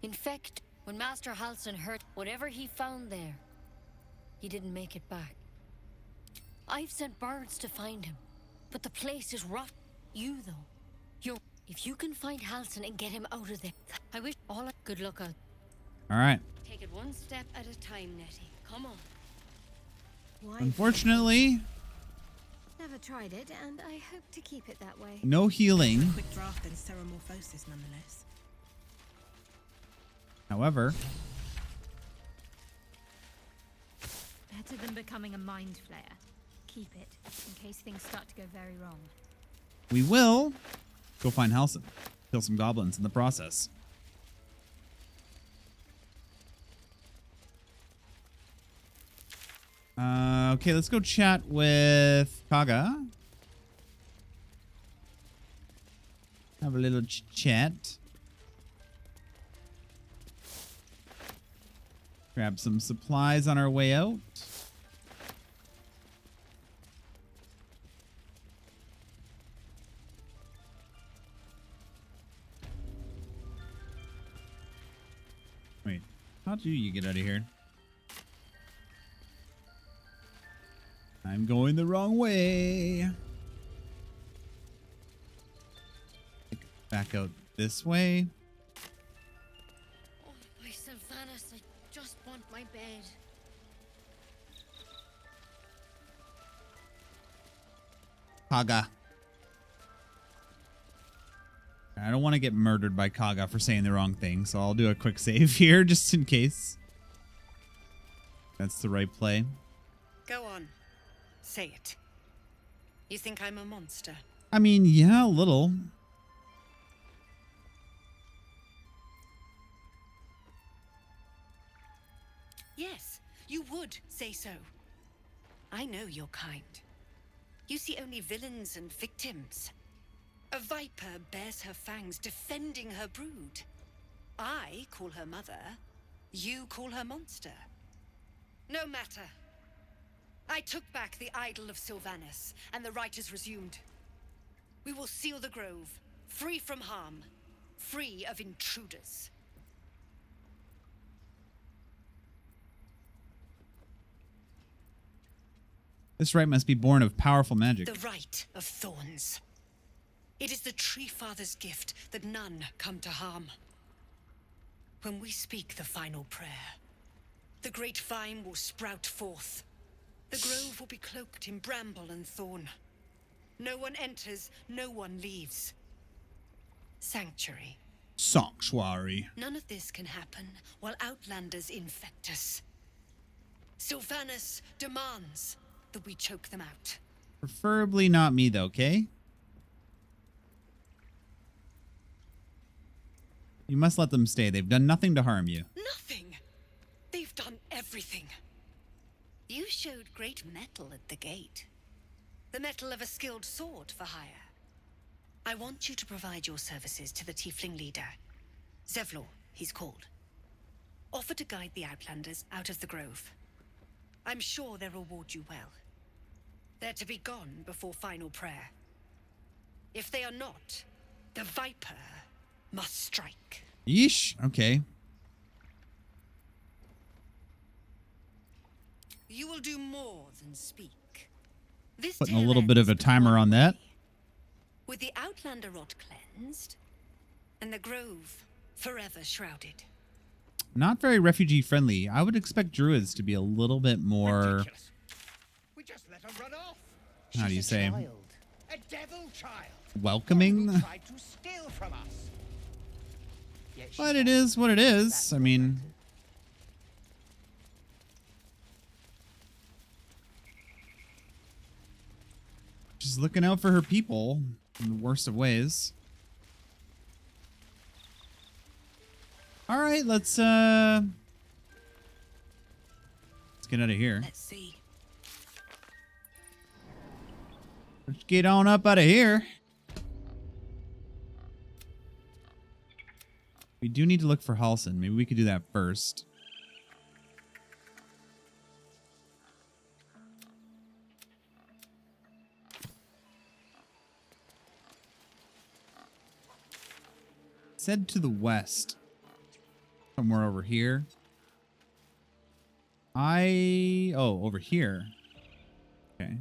In fact, when Master Halsin heard whatever he found there, he didn't make it back. I've sent birds to find him, but the place is rotten. You, though, If you can find Halson and get him out of there, I wish all good luck out. All right. Take it one step at a time, Nettie. Come on. Unfortunately, Never tried it, and I hope to keep it that way. no healing. Quick draft and ceremorphosis, nonetheless. However, Better than becoming a mind flayer. Keep it, in case things start to go very wrong. we will go find Halson. Kill some goblins in the process. Okay, let's go chat with Kaga. Have a little chat. Grab some supplies on our way out. Wait, how do you get out of here? I'm going the wrong way. Back out this way. Oh, my Sylvanas, I just want my bed. Kaga. I don't want to get murdered by Kaga for saying the wrong thing, so I'll do a quick save here just in case. That's the right play. Go on. Say it. You think I'm a monster? I mean, yeah, a little. Yes, you would say so. I know your kind. You see only villains and victims. A viper bears her fangs defending her brood. I call her mother. You call her monster. No matter. I took back the idol of Sylvanas, and the rite is resumed. We will seal the grove, free from harm, free of intruders. This rite must be born of powerful magic. The rite of thorns. It is the Tree Father's gift that none come to harm. When we speak the final prayer, the great vine will sprout forth. The grove will be cloaked in bramble and thorn. No one enters, no one leaves. Sanctuary. Sanctuary. None of this can happen while Outlanders infect us. Sylvanas demands that we choke them out. Preferably not me, though, okay? You must let them stay. They've done nothing to harm you. Nothing! They've done everything. You showed great mettle at the gate. The mettle of a skilled sword for hire. I want you to provide your services to the tiefling leader. Zevlor, he's called. Offer to guide the Outlanders out of the grove. I'm sure they'll reward you well. They're to be gone before final prayer. If they are not, the Viper must strike. Yeesh. Okay. You will do more than speak. This Putting a tale little bit of a timer on that. with the Outlander rot cleansed, and the grove forever shrouded. Not very refugee friendly. I would expect druids to be a little bit more. We just let her run off. How do you say? A devil child. Welcoming. Who tried to steal from us. Yet But it is what it is. I mean, she's looking out for her people in the worst of ways. All right, let's get out of here. Let's see. Let's get on up out of here. We do need to look for Halson. Maybe we could do that first. Head to the west. Somewhere over here. Oh, over here. Okay.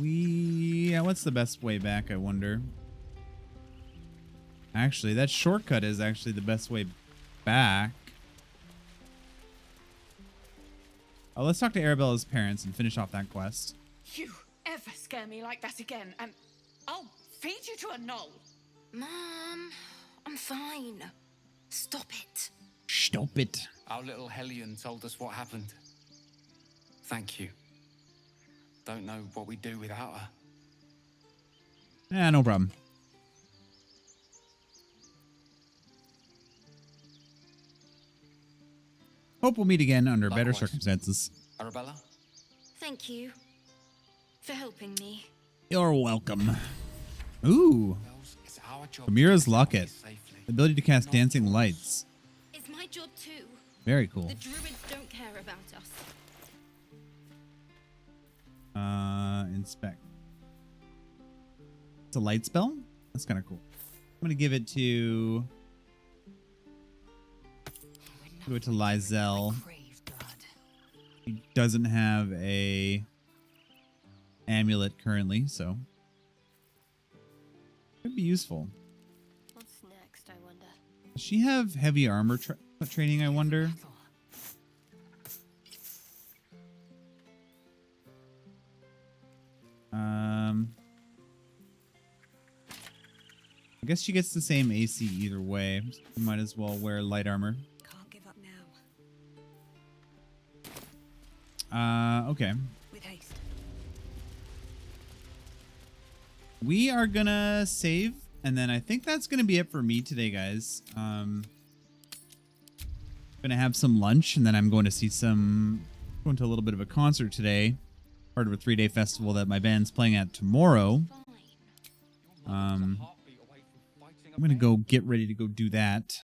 Yeah, what's the best way back, I wonder? Actually, that shortcut is actually the best way back. Oh, let's talk to Arabella's parents and finish off that quest. You ever scare me like that again, and I'll feed you to a knoll. Mom, I'm fine. Stop it. Stop it. Our little Hellion told us what happened. Thank you. Don't know what we'd do without her. Yeah, no problem. Hope we'll meet again under better Likewise. circumstances. Arabella? Thank you for helping me. You're welcome. Ooh. Amira's Locket. The ability to cast dancing lights. It's my job too. Very cool. The druids don't care about us. Inspect. It's a light spell? That's kind of cool. I'm going to give it to... Give it to Lizelle. He doesn't have a amulet currently, so could be useful. What's next, I wonder? Does she have heavy armor training, I wonder? I guess she gets the same AC either way. You might as well wear light armor. Can't give up now. Okay. With haste. We are gonna save, and then I think that's gonna be it for me today, guys. Gonna have some lunch, and then I'm going to see going to a little bit of a concert today, part of a 3-day festival that my band's playing at tomorrow. I'm gonna go get ready to go do that.